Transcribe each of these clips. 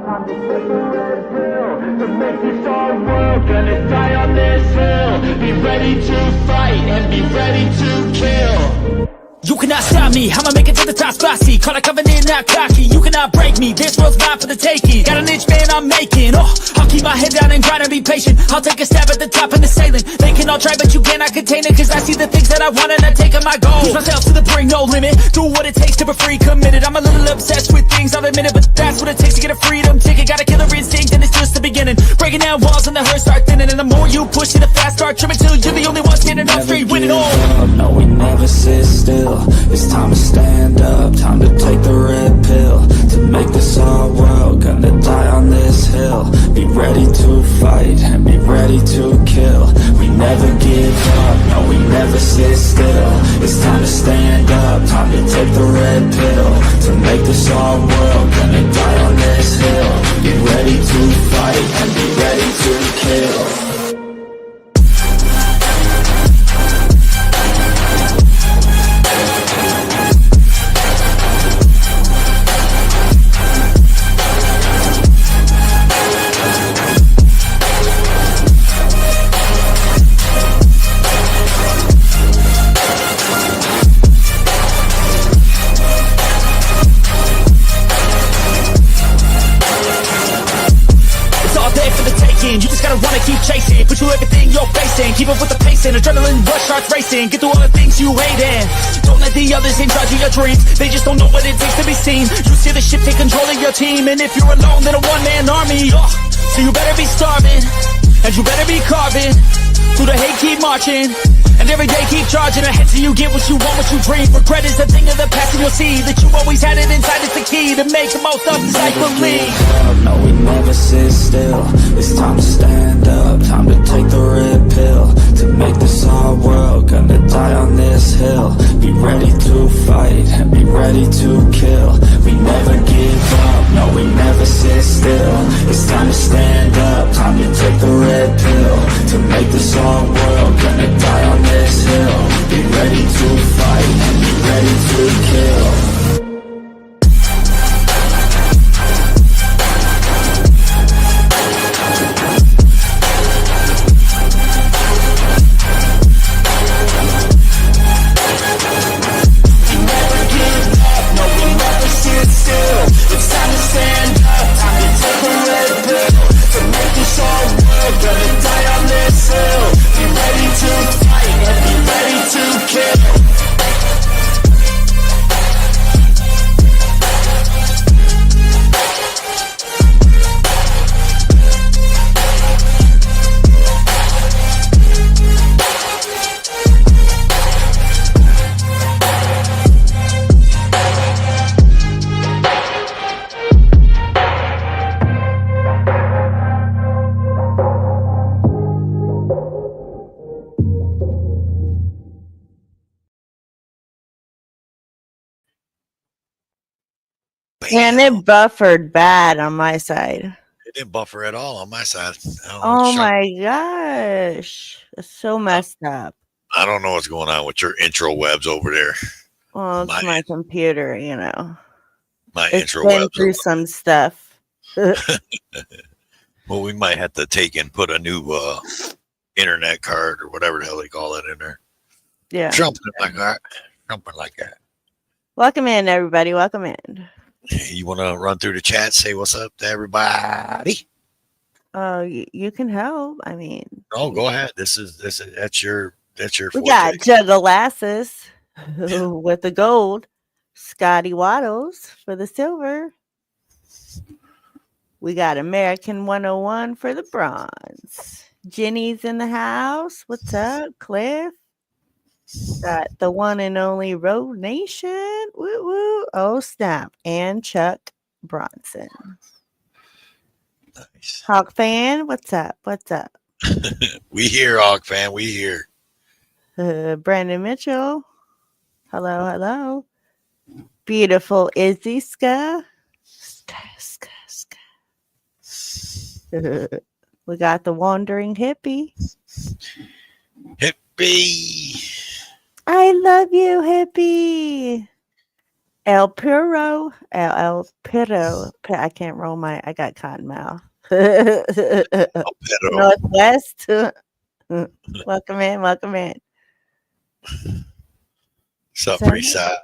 Time to take the red pill to make this our world. Gonna die on this hill. Be ready to fight and be ready to kill. You cannot stop me, I'ma make it to the top spicy. Call a covenant, not cocky. You cannot break me, this world's mine for the taking. Got an inch, man, I'm making. I'll keep my head down and grind and be patient. I'll take a stab at the top and the sailing. They can all try, but you cannot contain it. Cause I see the things that I want and I take on my goal. Push myself to the brink, no limit. Do what it takes to be free, committed. I'm a little obsessed with things, I'll admit it. But that's what it takes to get a freedom ticket. Got a killer instinct and it's just the beginning. Breaking down walls and the hurt start thinning. And the more you push it, the fast start trimming. Till you're the only one standing up straight, winning all. No, we never sit still. It's time to stand up, time to take the red pill to make this our world. Gonna die on this hill. Be ready to fight and be ready to kill. We never give up, no, we never sit still. It's time to stand up, time to take the red pill to make this our world. Gonna die on this hill. Be ready to fight and be ready to kill. You just gotta wanna keep chasing. Put you everything you're facing. Keep up with the pacing. Adrenaline rush starts racing. Get through all the things you hate in. Don't let the others in charge of your dreams. They just don't know what it takes to be seen. You see the ship take control of your team. And if you're alone, then a one-man army. So you better be starving. And you better be carving. Through the hate, keep marching. And every day keep charging ahead till you get what you want, what you dream. Regret is a thing of the past, and you'll see that you always had it inside. It's the key to make the most of this life believe. No, we never sit still. It's time to stand up, time to take the red pill to make this our world. Gonna die on this hill. Be ready to fight and be ready to kill. We never give up, no, we never sit still. It's time to stand up, time to take the red pill to make this our world. Gonna die on this hill. Be ready to fight and be ready to kill. And it buffered bad on my side. It didn't buffer at all on my side. Oh my gosh. It's so messed up. I don't know what's going on with your intro webs over there. Well, it's my computer, you know. My it's intro been webs. Through some stuff. Well, we might have to take and put a new internet card or whatever the hell they call it in there. Yeah. Something like that. Something like that. Welcome in, everybody. Welcome in. You want to run through the chat, say what's up to everybody? You can help. I mean, go ahead. That's your. We got Juggalasses with the gold, Scotty Waddles for the silver. We got American 101 for the bronze. Jenny's in the house. What's up, Cliff? Got the one and only Road Nation. Woo woo. Oh, snap. And Chuck Bronson. Nice. Hawk fan, what's up? What's up? We here, Hawk fan. We here. Brandon Mitchell. Hello, hello. Beautiful Izzy Ska. We got the wandering hippie. Hippie. I love you, hippie. El Puro, I can't roll my. I got cotton mouth. Pero, Northwest. Welcome in. Welcome in. sup, So, Freeside?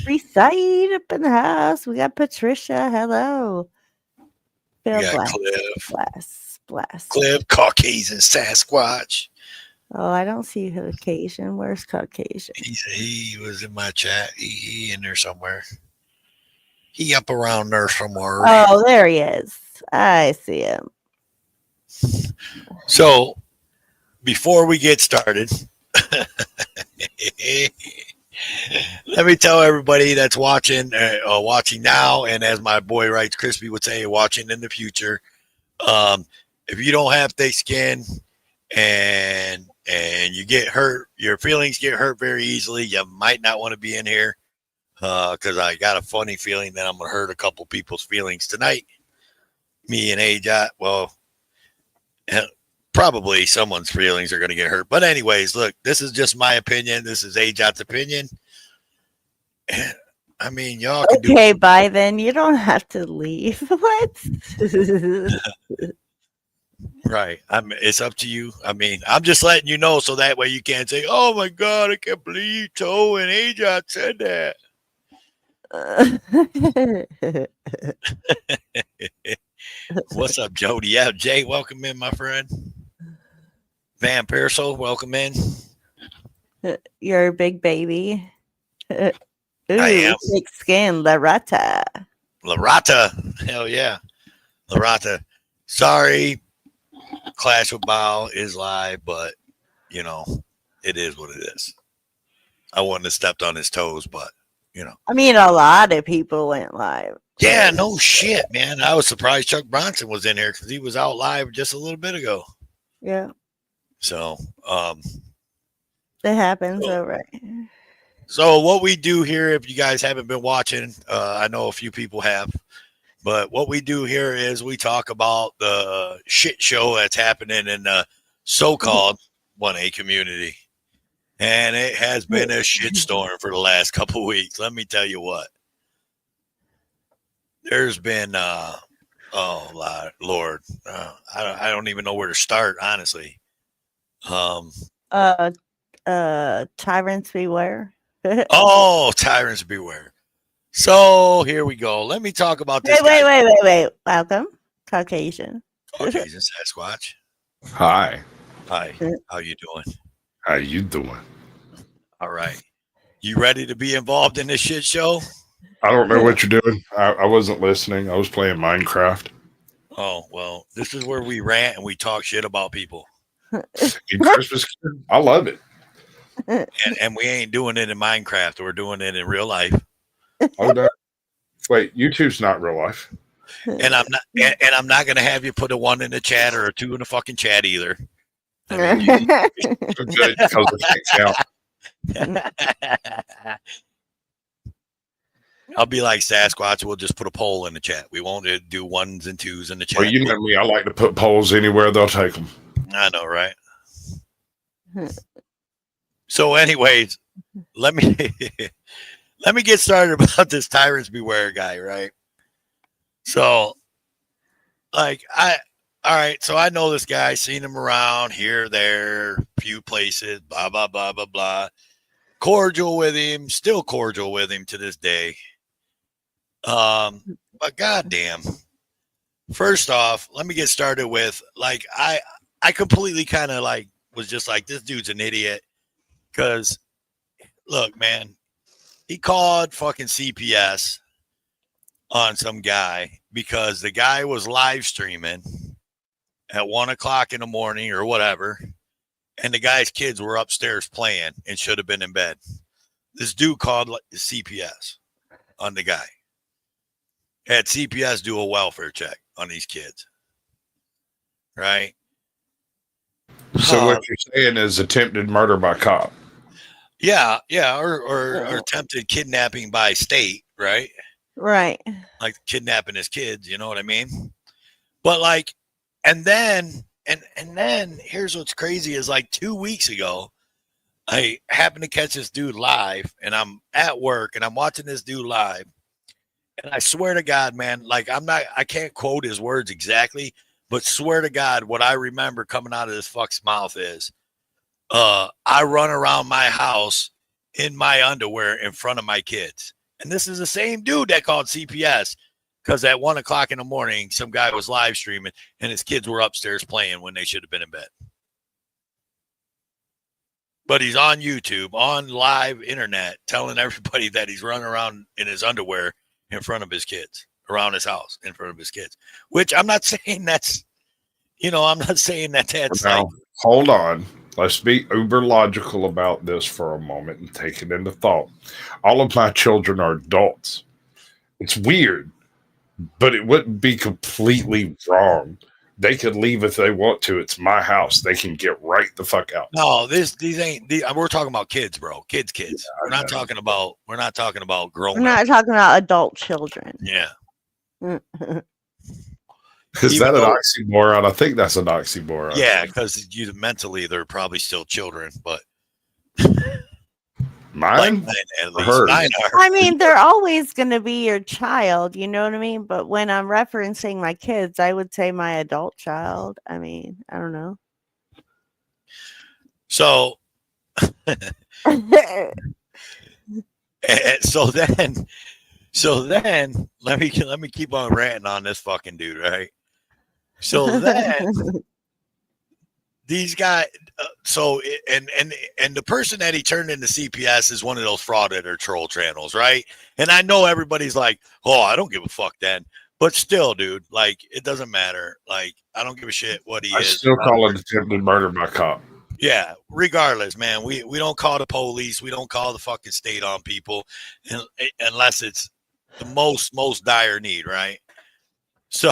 Free side up in the house. We got Patricia. Hello. We Feel got blessed. Cliff. Blessed. Cliff, Caucasian Sasquatch. Oh, I don't see Caucasian. Where's Caucasian? He was in my chat. He in there somewhere. He up around there somewhere. Oh, there he is. I see him. So, before we get started, let me tell everybody that's watching now, and as my boy Rights Crispy would say, watching in the future. If you don't have thick skin and you get hurt, your feelings get hurt very easily, you might not want to be in here because I got a funny feeling that I'm going to hurt a couple people's feelings tonight. Me and AJ, well, probably someone's feelings are going to get hurt. But anyways, look, this is just my opinion. This is AJ's opinion. I mean, y'all can Okay, bye then. You don't have to leave. What? Right. It's up to you. I mean, I'm just letting you know so that way you can't say, oh my God, I can't believe Toe and AJ said that. What's up, Jody? Yeah, Jay, welcome in, my friend. Van Pearsall, welcome in. You're a big baby. Ooh, I am. thick skin, Larata. Larata. Hell yeah. Larata. Sorry, Clash with Bow is live, but, you know, it is what it is. I wouldn't have stepped on his toes, but, you know. I mean, a lot of people went live. Yeah, no shit, man. I was surprised Chuck Bronson was in here because he was out live just a little bit ago. Yeah. So, it happens, all right. So what we do here, if you guys haven't been watching, I know a few people have, but what we do here is we talk about the shit show that's happening in the so-called 1A community. And it has been a shitstorm for the last couple of weeks. Let me tell you what. There's been, Lord, I don't even know where to start, honestly. Tyrants beware. Tyrants beware. So here we go. Let me talk about this. Wait. Welcome, Caucasian. Caucasian Sasquatch. Hi. Hi. How you doing? How you doing? All right. You ready to be involved in this shit show? I don't know what you're doing. I wasn't listening. I was playing Minecraft. Oh, well, this is where we rant and we talk shit about people. Christmas kid. I love it. And we ain't doing it in Minecraft. We're doing it in real life. Oh, no. Wait, YouTube's not real life. And I'm not going to have you put a 1 in the chat or a 2 in the fucking chat either. I mean, Good, because it can't count. I'll be like Sasquatch. We'll just put a poll in the chat. We won't do 1s and 2s in the chat. Well, you know me. I like to put polls anywhere. They'll take them. I know, right? So, anyways, let me get started about this Tyrants Beware guy, right? So, all right. So I know this guy, seen him around here, there, few places, blah blah blah blah blah. Cordial with him, still cordial with him to this day. But goddamn. First off, let me get started with I completely kind of was just like, this dude's an idiot. Because look, man, he called fucking CPS on some guy because the guy was live streaming at 1 o'clock in the morning or whatever. And the guy's kids were upstairs playing and should have been in bed. This dude called CPS on the guy. Had CPS do a welfare check on these kids. Right? So what you're saying is attempted murder by cop. Yeah, or attempted kidnapping by state, right? Right. Like kidnapping his kids, you know what I mean? But and then here's what's crazy is 2 weeks ago, I happened to catch this dude live, and I'm at work and I'm watching this dude live, And I swear to God, man, like I can't quote his words exactly, but swear to God, what I remember coming out of this fuck's mouth is, I run around my house in my underwear in front of my kids. And this is the same dude that called CPS because at 1:00 in the morning, some guy was live streaming and his kids were upstairs playing when they should have been in bed. But he's on YouTube, on live internet, telling everybody that he's running around in his underwear in front of his kids, around his house in front of his kids, which I'm not saying that's, I'm not saying that that's Now, like, hold on. Let's be uber logical about this for a moment and take it into thought. All of my children are adults. It's weird, but it wouldn't be completely wrong. They could leave if they want to. It's my house. They can get right the fuck out. no, these ain't. We're talking about kids, bro. Kids. Yeah, We're not talking about grown. We're not talking about adult children. Yeah. Is that an oxymoron? I think that's an oxymoron. Yeah, because mentally they're probably still children, but mine, at least hers. mine are. I mean, they're always going to be your child. You know what I mean? But when I'm referencing my kids, I would say my adult child. I mean, I don't know. So, so then let me keep on ranting on this fucking dude, right? So then these guys, and the person that he turned into CPS is one of those frauded or troll channels, right? And I know everybody's like, oh, I don't give a fuck then. But still, dude, like, it doesn't matter. Like, I don't give a shit what he is. I still call it attempted murder by cop. Yeah, regardless, man, we don't call the police. We don't call the fucking state on people unless it's the most dire need, right? So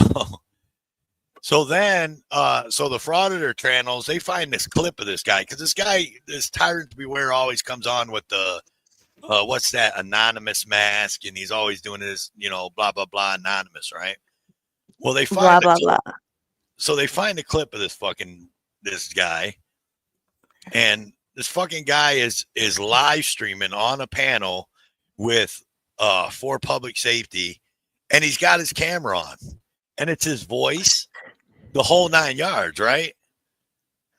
then, the frauditor channels, they find this clip of this guy because this tyrant beware always comes on with the what's that anonymous mask, and he's always doing this, blah blah blah anonymous, right? Well, they find blah blah blah. So they find a clip of this guy, and this fucking guy is live streaming on a panel with for public safety, and he's got his camera on, and it's his voice, the whole 9 yards, right?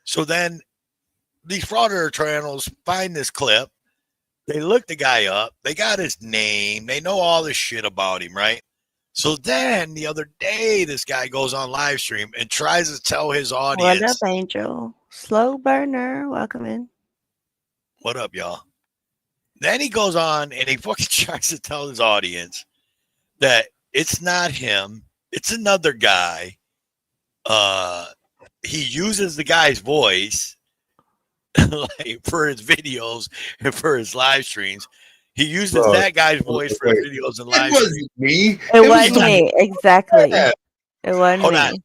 So then these frauditor channels find this clip. They look the guy up. They got his name. They know all this shit about him, right? So then the other day, this guy goes on live stream and tries to tell his audience. What up, Angel? Slow burner. Welcome in. What up, y'all? Then he goes on and he fucking tries to tell his audience that it's not him. It's another guy. He uses the guy's voice like for his videos and for his live streams. He uses that guy's voice for his videos and live streams. It wasn't me. It wasn't me. Exactly. It wasn't me.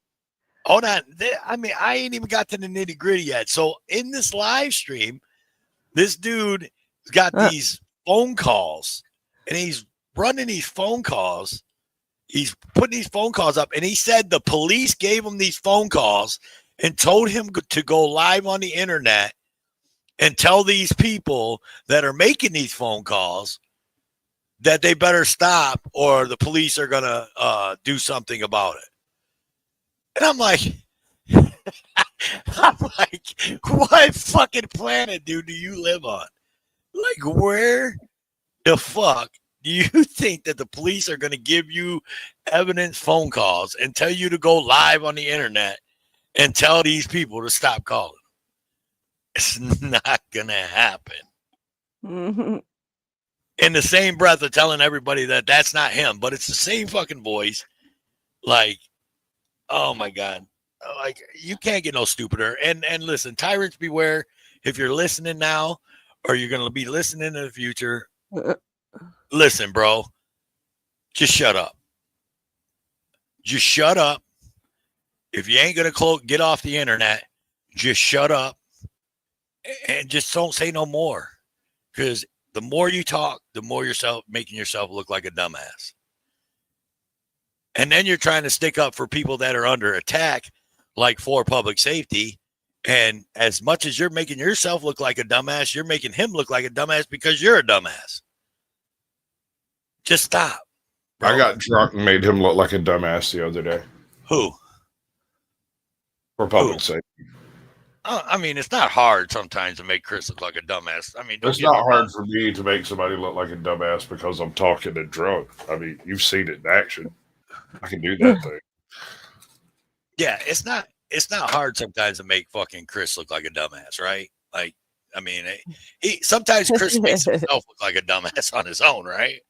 Hold on. I mean, I ain't even got to the nitty gritty yet. So in this live stream, this dude got these phone calls, and he's running these phone calls. He's putting these phone calls up, and he said the police gave him these phone calls and told him to go live on the internet and tell these people that are making these phone calls that they better stop or the police are going to do something about it. And I'm like, what fucking planet, dude, do you live on? Like, where the fuck do you think that the police are going to give you evidence phone calls and tell you to go live on the internet and tell these people to stop calling? It's not going to happen. Mm-hmm. In the same breath of telling everybody that that's not him, but it's the same fucking voice. Like, oh my God. Like, you can't get no stupider. And listen, tyrants beware. If you're listening now or you're going to be listening in the future, listen, bro, just shut up. Just shut up. If you ain't going to get off the internet, just shut up and just don't say no more. Because the more you talk, the more making yourself look like a dumbass. And then you're trying to stick up for people that are under attack, like for public safety. And as much as you're making yourself look like a dumbass, you're making him look like a dumbass because you're a dumbass. Just stop. Bro, I got drunk and made him look like a dumbass the other day who? for public sake. I mean, it's not hard sometimes to make Chris look like a dumbass. I mean, don't It's get me not wrong. hard for me to make somebody look like a dumbass because I'm talking and drunk. I mean, you've seen it in action. I can do that thing. Yeah, it's not hard sometimes to make fucking Chris look like a dumbass, right? Like, I mean, he sometimes Chris makes himself look like a dumbass on his own, right?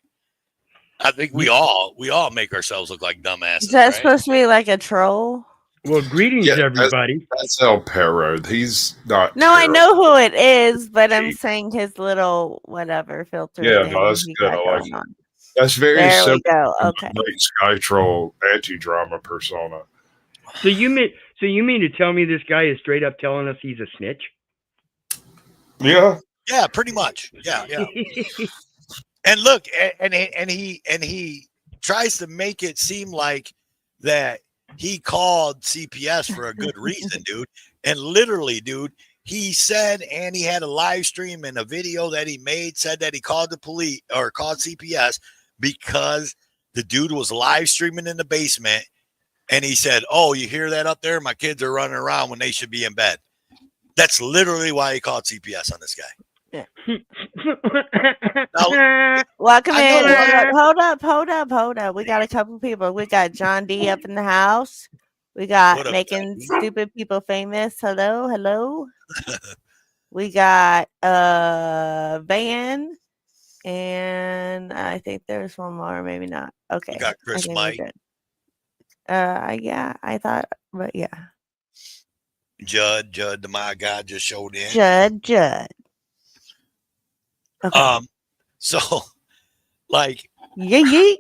I think we all make ourselves look like dumbasses. Is that right? supposed to be like a troll? Well, greetings, everybody. That's El Perro. He's not. No, I terrible. know who it is, but I'm Cheap. saying his little whatever filter. Yeah, thing no, that's he good. got I like going it. on. That's very There we simple. go. Okay. Great Sky Troll anti-drama persona. So you mean to tell me this guy is straight up telling us he's a snitch? Yeah. Yeah, pretty much. Yeah. And look, and he tries to make it seem like that he called CPS for a good reason, dude. And literally, dude, he said, and he had a live stream and a video that he made said that he called the police or called CPS because the dude was live streaming in the basement. And he said, "Oh, you hear that up there? My kids are running around when they should be in bed." That's literally why he called CPS on this guy. Now, Welcome I in. know- Hold up. We got a couple people. We got John D up in the house. We got What up, making John D? stupid people famous. Hello. We got Van, and I think there's one more, maybe not. Okay. You got Chris I think we're Mike. good. Yeah, I thought, but yeah. Judd, the my guy just showed in. Judd. Okay. So like Yeet.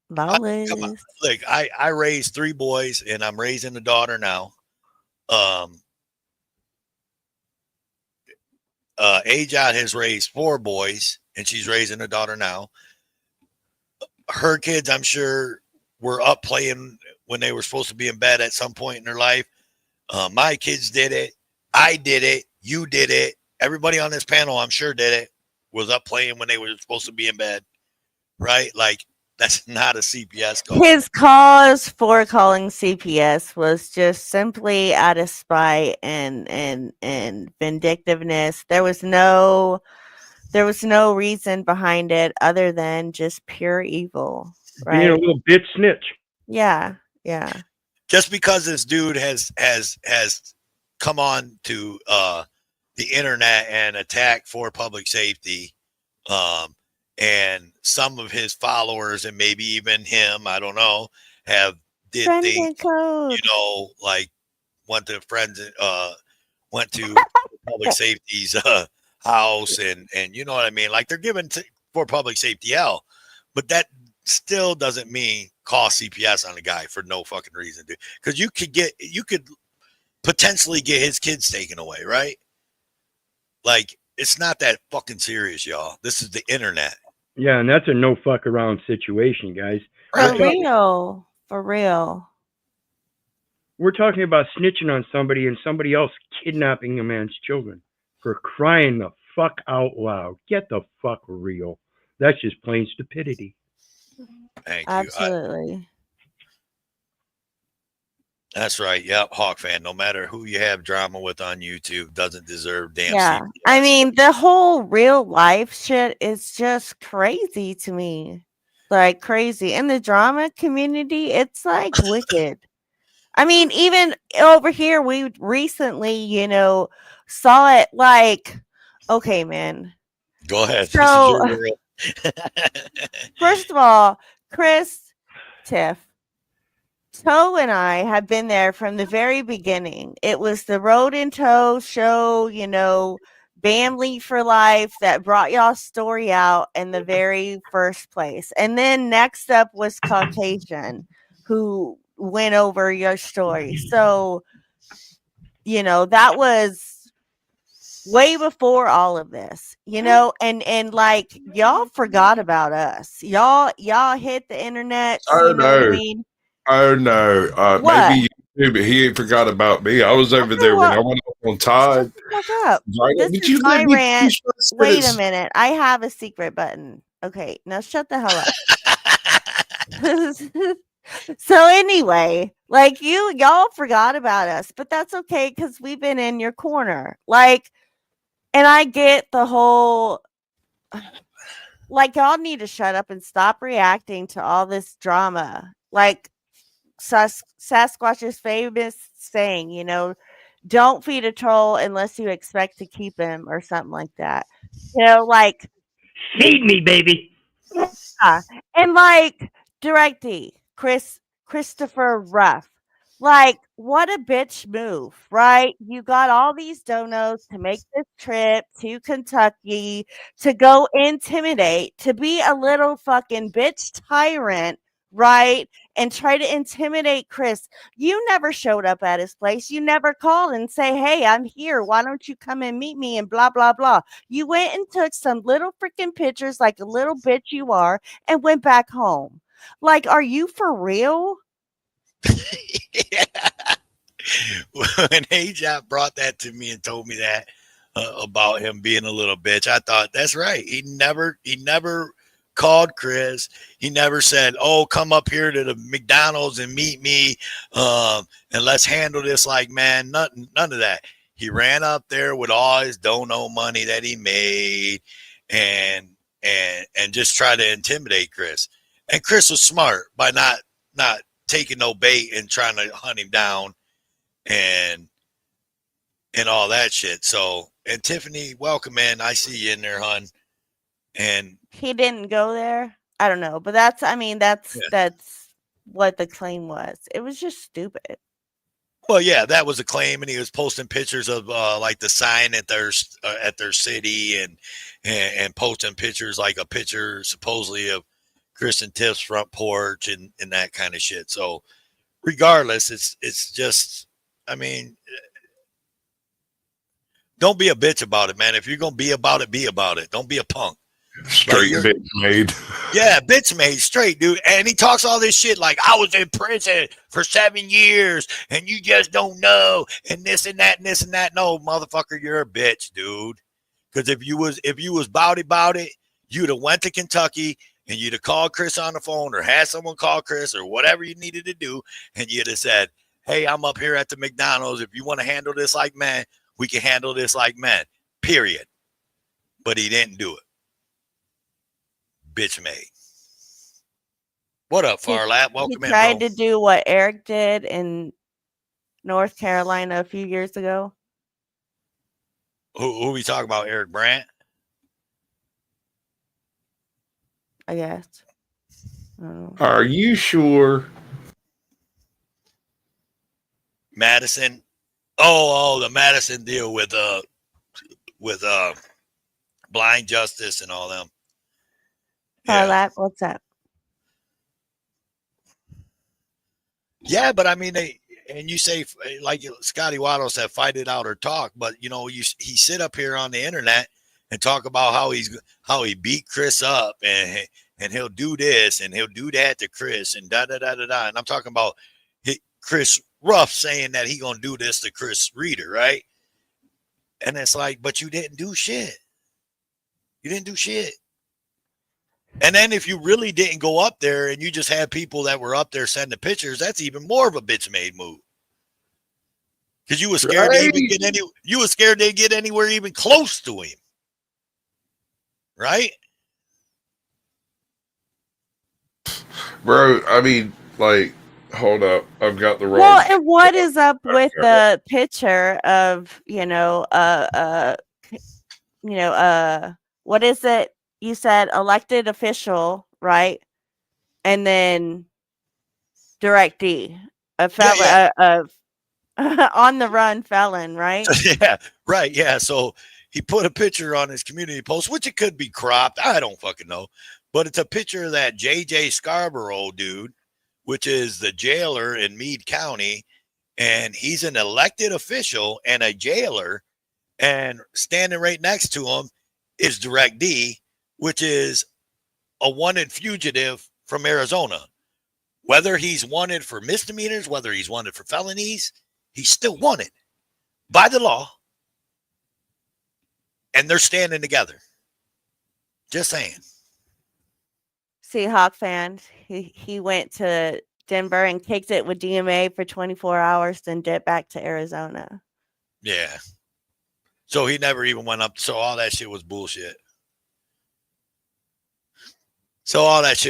come on. Lawless. Look, I raised 3 boys and I'm raising a daughter now. Ajot has raised 4 boys and she's raising a daughter now. Her kids, I'm sure, were up playing when they were supposed to be in bed at some point in their life. My kids did it. I did it. You did it. Everybody on this panel, I'm sure, did it. Was up playing when they were supposed to be in bed, right? Like, that's not a CPS call. His cause for calling CPS was just simply out of spite and vindictiveness. There was no reason behind it other than just pure evil. Right? Being a little bit snitch. Yeah. Just because this dude has come on to the internet and attack for public safety, and some of his followers and maybe even him, I don't know, have did Friends things, and code. like went to public safety's house and you know what I mean? Like they're given for public safety hell, but that still doesn't mean call CPS on a guy for no fucking reason, dude. Because you could potentially get his kids taken away, right? Like it's not that fucking serious, y'all. This is the internet. Yeah, and that's a no fuck around situation, guys. For real. We're talking about snitching on somebody and somebody else kidnapping a man's children. For crying the fuck out loud. Get the fuck real. That's just plain stupidity. Thank you. Absolutely. That's right. Yep. Hawk fan. No matter who you have drama with on YouTube, doesn't deserve damn. Yeah. CPS. I mean, the whole real life shit is just crazy to me. Like crazy. In the drama community, it's like wicked. I mean, even over here, we recently, saw it like, okay, man. Go ahead. So, This is your first of all, Chris, Tiff, Toe and I have been there from the very beginning. It was the Road in Toe show, Bamley for Life that brought y'all's story out in the very first place. And then next up was Caucasian, who went over your story. So, that was way before all of this, and like y'all forgot about us. Y'all hit the internet. Oh, What I mean? Oh no. What? Maybe you do, but he ain't forgot about me. I was over there when I went up on Todd. Fuck up. This Did is you my let me rant. finish my Wait a sentence? minute. I have a secret button. Okay, now shut the hell up. So anyway, like y'all forgot about us, but that's okay because we've been in your corner. Like, and I get the whole like y'all need to shut up and stop reacting to all this drama. Like Sasquatch's famous saying, don't feed a troll unless you expect to keep him or something like that. Like Feed me, baby. and like Directy, Christopher Ruff. Like, what a bitch move, right? You got all these donos to make this trip to Kentucky to go intimidate, to be a little fucking bitch tyrant, right? And try to intimidate Chris. You never showed up at his place. You never called and say, hey, I'm here. Why don't you come and meet me? And blah, blah, blah. You went and took some little freaking pictures like a little bitch you are and went back home. Like, are you for real? Yeah. When AJ brought that to me and told me that about him being a little bitch, I thought that's right. He never called Chris. He never said, "Oh, come up here to the McDonald's and meet me, and let's handle this like man." None of that. He ran up there with all his dono money that he made, and just try to intimidate Chris. And Chris was smart by not taking no bait and trying to hunt him down and all that shit. So, and Tiffany, welcome in. I see you in there, hon. And he didn't go there. I don't know, but that's what the claim was. It was just stupid. Well, yeah, that was a claim, and he was posting pictures of like the sign at their city, and posting pictures, like a picture supposedly of Chris and Tiff's front porch and that kind of shit. So, regardless, it's just, I mean, don't be a bitch about it, man. If you're gonna be about it, be about it. Don't be a punk. Straight Like, bitch made. Yeah, bitch made straight, dude. And he talks all this shit like I was in prison for 7 years and you just don't know and this and that and this and that. No, motherfucker, you're a bitch, dude. Because if you was about it, you'd have went to Kentucky and you'd have called Chris on the phone or had someone call Chris or whatever you needed to do, and you'd have said, "Hey, I'm up here at the McDonald's. If you want to handle this like men, we can handle this like men." Period. But he didn't do it. Bitch made. What up, Farlap? Welcome in, He tried bro. to do what Eric did in North Carolina a few years ago. Who we talking about? Eric Brandt? I guess. Are you sure? Madison. Oh, the Madison deal with Blind Justice and all them. Farlap, what's up? Yeah, but I mean, you say, like Scotty Waddle said, fight it out or talk. But he sit up here on the internet and talk about how he beat Chris up and he'll do this and he'll do that to Chris and da da da da da. And I'm talking about Chris Ruff saying that he gonna do this to Chris Reeder, right? And it's like, but you didn't do shit. You didn't do shit. And then if you really didn't go up there and you just had people that were up there sending pictures, that's even more of a bitch made move. Because you were scared to even get anywhere even close to him. Right? Bro, I mean, like, hold up. I've got the wrong. Well, and what is up with the picture of, what is it? You said elected official, right? And then directee, a felon, on the run felon, right? Yeah, right. Yeah. So he put a picture on his community post, which it could be cropped. I don't fucking know. But it's a picture of that J.J. Scarborough dude, which is the jailer in Meade County. And he's an elected official and a jailer. And standing right next to him is Direct D, which is a wanted fugitive from Arizona. Whether he's wanted for misdemeanors, whether he's wanted for felonies, he's still wanted by the law. And they're standing together. Just saying. Seahawk fan. He went to Denver and kicked it with DMA for 24 hours, then dipped back to Arizona. Yeah. So he never even went up. So all that shit was bullshit. That's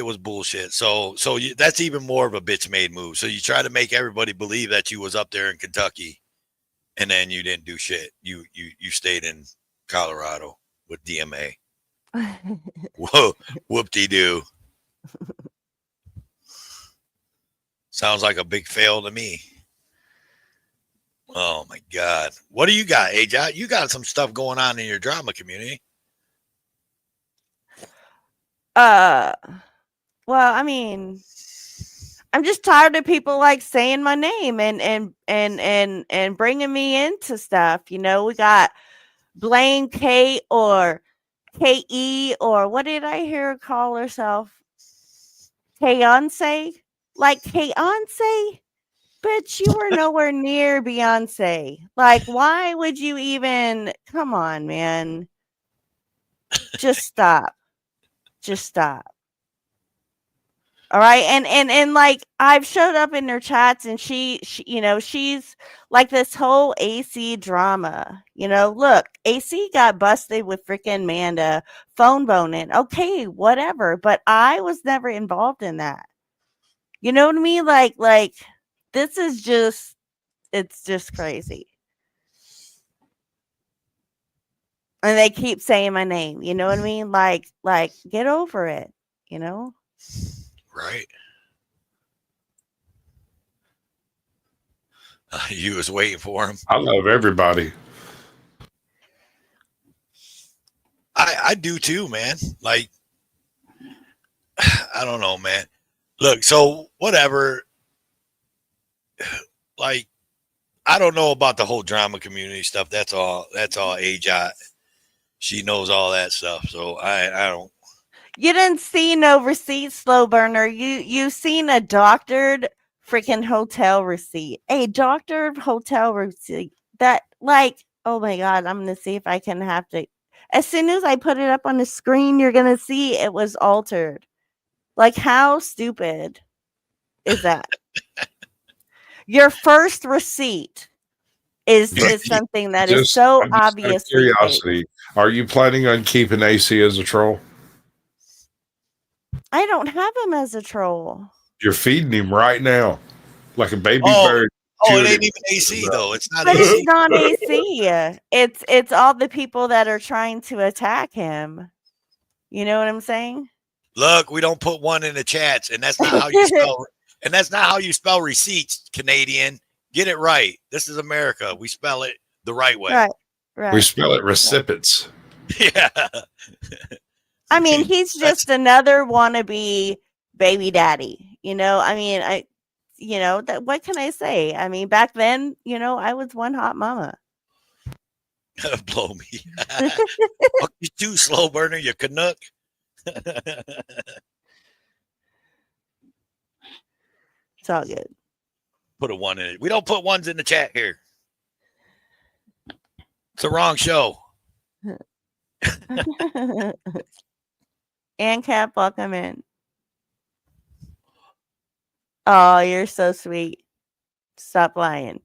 even more of a bitch made move. So you try to make everybody believe that you was up there in Kentucky, and then you didn't do shit. You stayed in Colorado with DMA. Whoa, whoop-de-doo. Sounds like a big fail to me. Oh my God. What do you got, AJ? You got some stuff going on in your drama community. Well, I mean, I'm just tired of people like saying my name and bringing me into stuff. You know, we got Blame Kate or KE or what did I hear her call herself? Beyonce? Like Beyonce? Bitch, you were nowhere near Beyonce. Like, why would you even come on, man? Just stop. Just stop. All right. And like I've showed up in her chats and she you know, she's like this whole AC drama. You know, look, AC got busted with freaking Manda phone boning. Okay, whatever. But I was never involved in that. You know what I mean? Like this is just it's just crazy. And they keep saying my name. You know what I mean? Like get over it, you know? Right. You was waiting for him. I love everybody. I do too, man. Like, I don't know, man. Look, so whatever. Like, I don't know about the whole drama community stuff. That's all AJ. She knows all that stuff. So I don't. You didn't see no receipt, slow burner. You seen a doctored freaking hotel receipt. A doctored hotel receipt. That like, oh my God, I'm gonna see if I can have to. As soon as I put it up on the screen, you're gonna see it was altered. Like, how stupid is that? Your first receipt is something that is so I'm just out of obviously fake. curiosity. Are you planning on keeping AC as a troll? I don't have him as a troll. You're feeding him right now, like a baby bird. Oh, it ain't even AC though. It's not But AC. it's not AC. It's all the people that are trying to attack him. You know what I'm saying? Look, we don't put one in the chats, and that's not how you spell. And that's not how you spell receipts, Canadian. Get it right. This is America. We spell it the right way. Right. We spell it recipients. Yeah. I mean, he's just another wannabe baby daddy. You know, I mean, that what can I say? I mean, back then, I was one hot mama. Blow me. Fuck you too, slow burner, you Canuck. It's all good. Put a one in it. We don't put ones in the chat here. It's the wrong show. And Cap, welcome in. Oh, you're so sweet. Stop lying.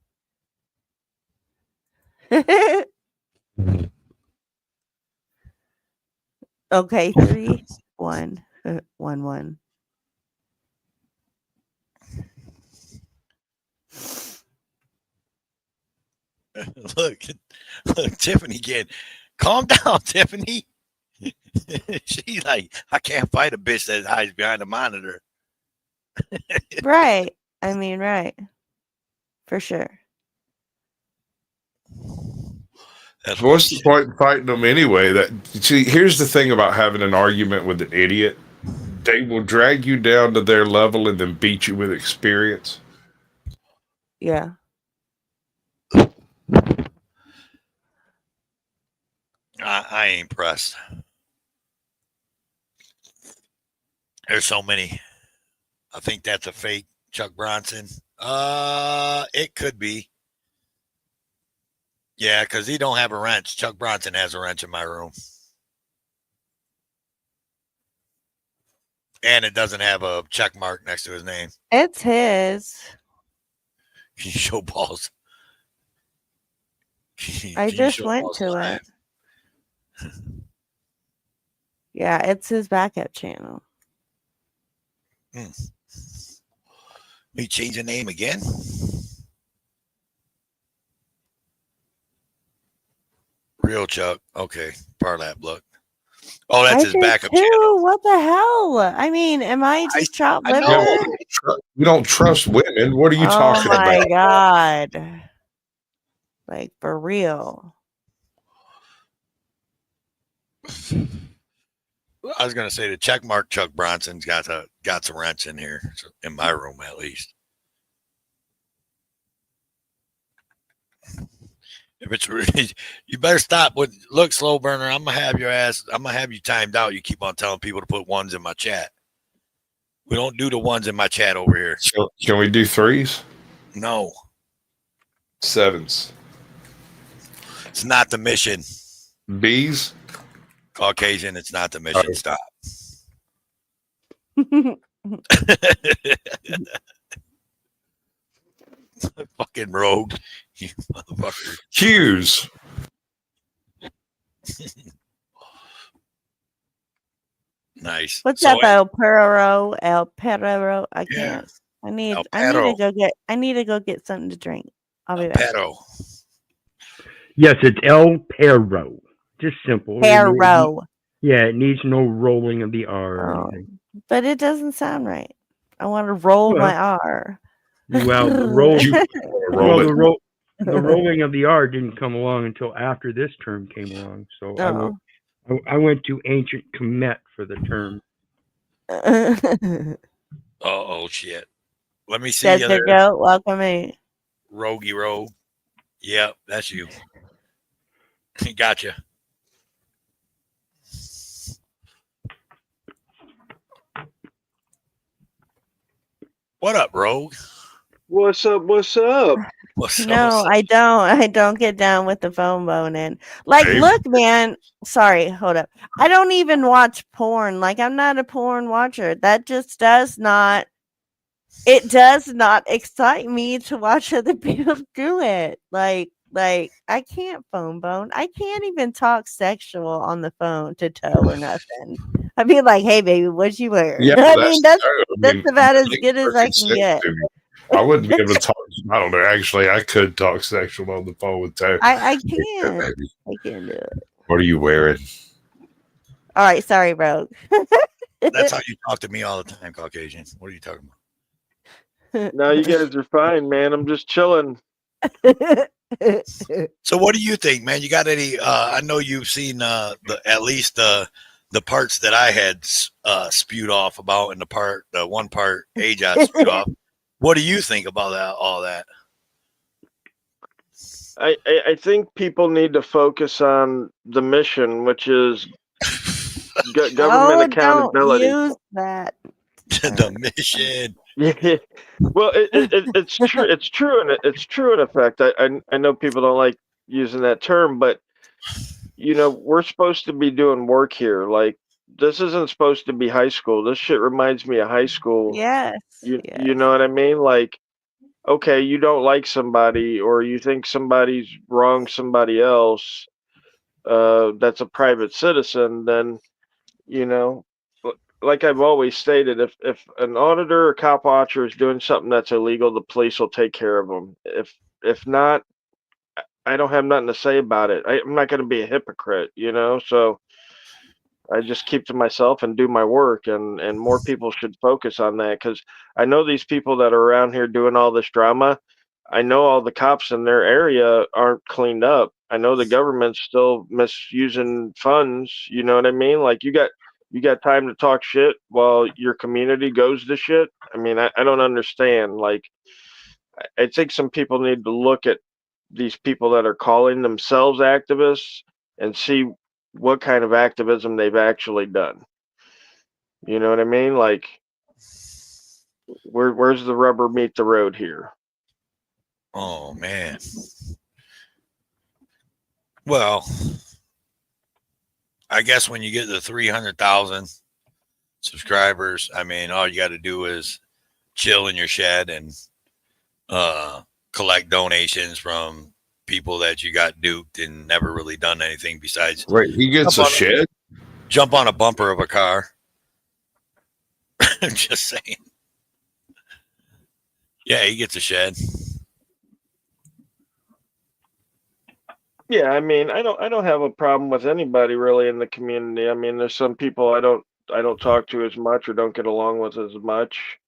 Okay, 3, 1, 1, 1. Look, Tiffany again. Calm down, Tiffany. She's like, I can't fight a bitch that hides behind a monitor. Right. I mean, right. For sure. What's the point in fighting them anyway? Here's the thing about having an argument with an idiot. They will drag you down to their level and then beat you with experience. Yeah. I ain't impressed. There's so many. I think that's a fake Chuck Bronson. It could be. Yeah, because he don't have a wrench. Chuck Bronson has a wrench in my room. And it doesn't have a check mark next to his name. It's his. Can you show balls? I just went to it. Yeah, it's his backup channel. He changed the name again? Real Chuck. Okay. Parlap look. Oh, that's his backup channel. What the hell? I mean, am I just chopped liver? know. You don't trust women. What are you talking about? Oh my God. Like, for real. I was gonna say the checkmark Chuck Bronson's got some rents in here, in my room at least. If it's really, you better stop with look, slow burner. I'm gonna have your ass. I'm gonna have you timed out. You keep on telling people to put ones in my chat. We don't do the ones in my chat over here. Can we do threes? No, sevens. It's not the mission. B's. Caucasian. It's not the mission. Stop. Fucking rogue, you motherfucker. Hughes. Nice. What's up, El Perro? I can't. I need to go get something to drink. I'll be back. Yes, it's El Perro. Just simple. Perro. Yeah, it needs no rolling of the R or anything. But it doesn't sound right. I want to roll my R. Well, the rolling of the R didn't come along until after this term came along. So I went to ancient Kemet for the term. Oh shit! Let me see. Desert Goat, welcome me. Rogie Rogue. Yep, that's you. Gotcha. What up, Rogue? What's up? What's up? No, I don't get down with the phone boning. Like, look, man. Sorry, hold up. I don't even watch porn. Like, I'm not a porn watcher. That just does not. It does not excite me to watch other people do it. Like I can't phone bone. I can't even talk sexual on the phone to Toe or nothing. I'd be like, "Hey, baby, what you wear?" Yeah, I mean, that's about as good as I can get. I wouldn't be able to talk. I don't know. Actually, I could talk sexual on the phone with Toe. I can. I can do it. What are you wearing? All right, sorry, Rogue. That's how you talk to me all the time, Caucasian. What are you talking about? No, you guys are fine, man. I'm just chilling. So what do you think, man? You got any I know you've seen at least the parts that I had spewed off about, and the one part AJ spewed off. What do you think about all that? I think people need to focus on the mission, which is government accountability. Don't use that. The mission. Yeah. Well, it's true. It's true, and it's true in effect. I know people don't like using that term, but we're supposed to be doing work here. Like, this isn't supposed to be high school. This shit reminds me of high school. Yes. You know what I mean? Like, okay, you don't like somebody, or you think somebody's wronged somebody else. That's a private citizen. Then, like I've always stated, if an auditor or cop watcher is doing something that's illegal, the police will take care of them. If not, I don't have nothing to say about it. I'm not going to be a hypocrite, so I just keep to myself and do my work, and more people should focus on that, because I know these people that are around here doing all this drama. I know all the cops in their area aren't cleaned up. I know the government's still misusing funds. You know what I mean? Like, you got time to talk shit while your community goes to shit. I mean, I don't understand. Like, I think some people need to look at these people that are calling themselves activists and see what kind of activism they've actually done. You know what I mean? Like, where's the rubber meet the road here? Oh man. Well, I guess when you get to 300,000, subscribers. I mean, all you got to do is chill in your shed and collect donations from people that you got duped and never really done anything besides Wait, he gets a shed? jump on a bumper of a car. Just saying. Yeah, he gets a shed. Yeah, I mean, I don't have a problem with anybody really in the community. I mean, there's some people I don't talk to as much or don't get along with as much.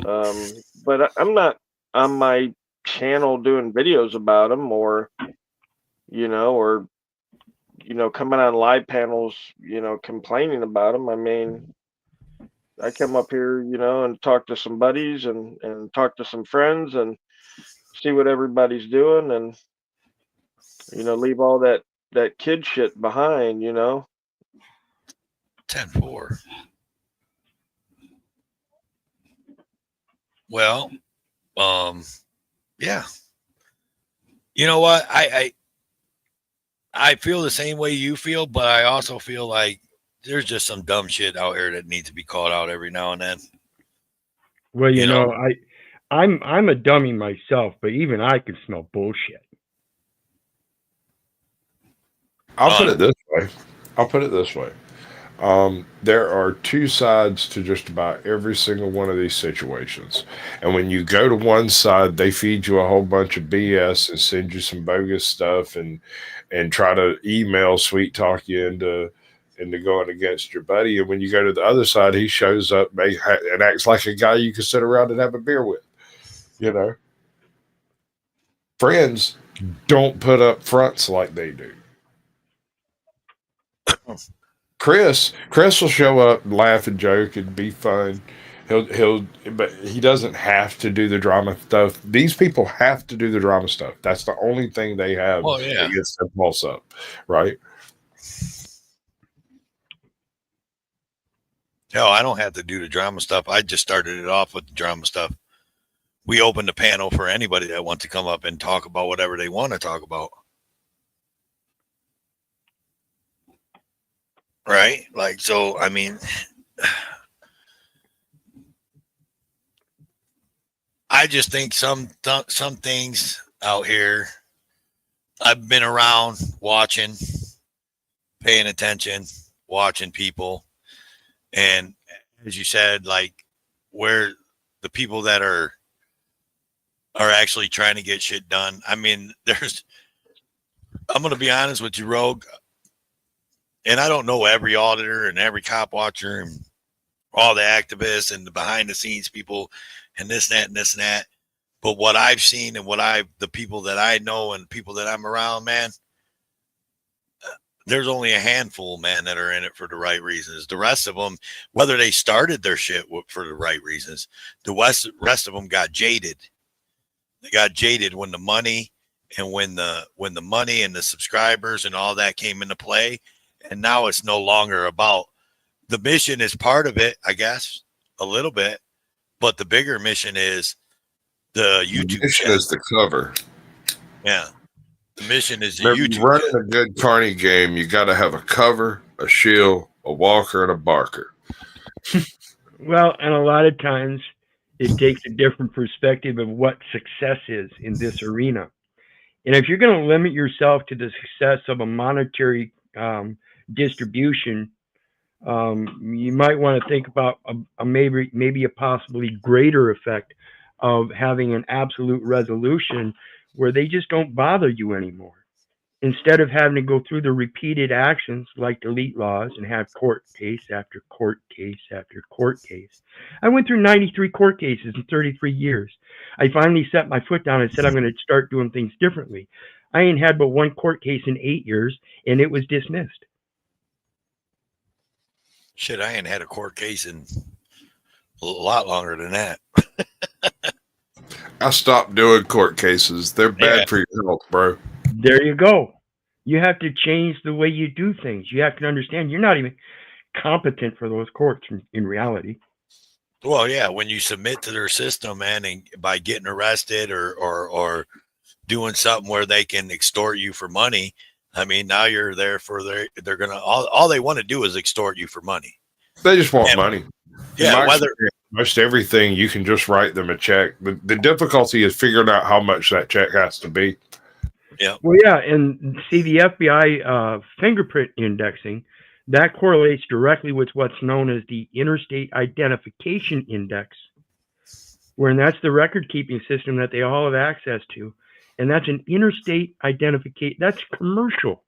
But I'm not on my channel doing videos about them or coming on live panels, complaining about them. I mean, I come up here, and talk to some buddies and talk to some friends and see what everybody's doing and leave all that kid shit behind, 10-4. Well, yeah. You know what? I feel the same way you feel, but I also feel like there's just some dumb shit out here that needs to be called out every now and then. Well, I'm a dummy myself, but even I can smell bullshit. I'll put it this way. There are two sides to just about every single one of these situations. And when you go to one side, they feed you a whole bunch of BS and send you some bogus stuff and try to email sweet talk you into going against your buddy. And when you go to the other side, he shows up and acts like a guy you can sit around and have a beer with. Friends don't put up fronts like they do. Chris will show up and laugh and joke and be fun. But he doesn't have to do the drama stuff. These people have to do the drama stuff. That's the only thing they have that gets their pulse up, right? Hell, I don't have to do the drama stuff. I just started it off with the drama stuff. We opened the panel for anybody that wants to come up and talk about whatever they want to talk about. Right? Like, so, I mean, I just think some things out here, I've been around watching, paying attention, watching people. And as you said, like, where the people that are actually trying to get shit done. I mean, I'm going to be honest with you, Rogue. And I don't know every auditor and every cop watcher and all the activists and the behind the scenes people and this, that, and this and that. But what I've seen and the people that I know and people that I'm around, man, there's only a handful, man, that are in it for the right reasons. The rest of them, whether they started their shit for the right reasons, the rest of them got jaded. They got jaded when the money and when the money and the subscribers and all that came into play. And now it's no longer about the mission is part of it, I guess, a little bit. But the bigger mission is the YouTube. The mission is the cover. Yeah. The mission is the YouTube. Running a good carny game, you got to have a cover, a shield, a walker, and a barker. Well, and a lot of times it takes a different perspective of what success is in this arena. And if you're going to limit yourself to the success of a monetary distribution, you might want to think about maybe a possibly greater effect of having an absolute resolution where they just don't bother you anymore. Instead of having to go through the repeated actions like delete laws and have court case after court case after court case. I went through 93 court cases in 33 years. I finally set my foot down and said I'm going to start doing things differently. I ain't had but one court case in 8 years, and it was dismissed. Shit, I ain't had a court case in a lot longer than that. I stopped doing court cases. They're bad for your health, bro. There you go. You have to change the way you do things. You have to understand you're not even competent for those courts in reality. Well, yeah, when you submit to their system, man, and by getting arrested or doing something where they can extort you for money, I mean, now you're there for they're gonna all they want to do is extort you for money. They just want money. In my whether experience, most everything you can just write them a check. The difficulty is figuring out how much that check has to be. Well, yeah, and see the FBI fingerprint indexing, that correlates directly with what's known as the Interstate Identification Index, wherein that's the record-keeping system that they all have access to, and that's an interstate identification. That's commercial.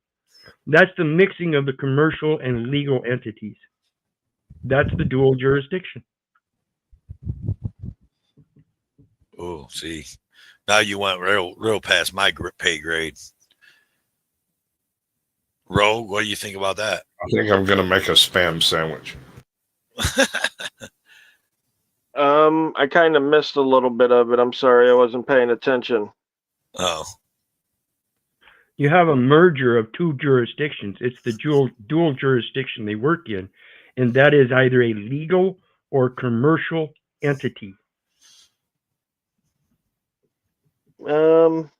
That's the mixing of the commercial and legal entities. That's the dual jurisdiction. oh, see, now you went real past my pay grade. Rogue, what do you think about that? I think I'm going to make a spam sandwich. I kind of missed a little bit of it. I'm sorry, I wasn't paying attention. Oh, You have a merger of two jurisdictions. It's the dual jurisdiction they work in, and that is either a legal or commercial entity. I'm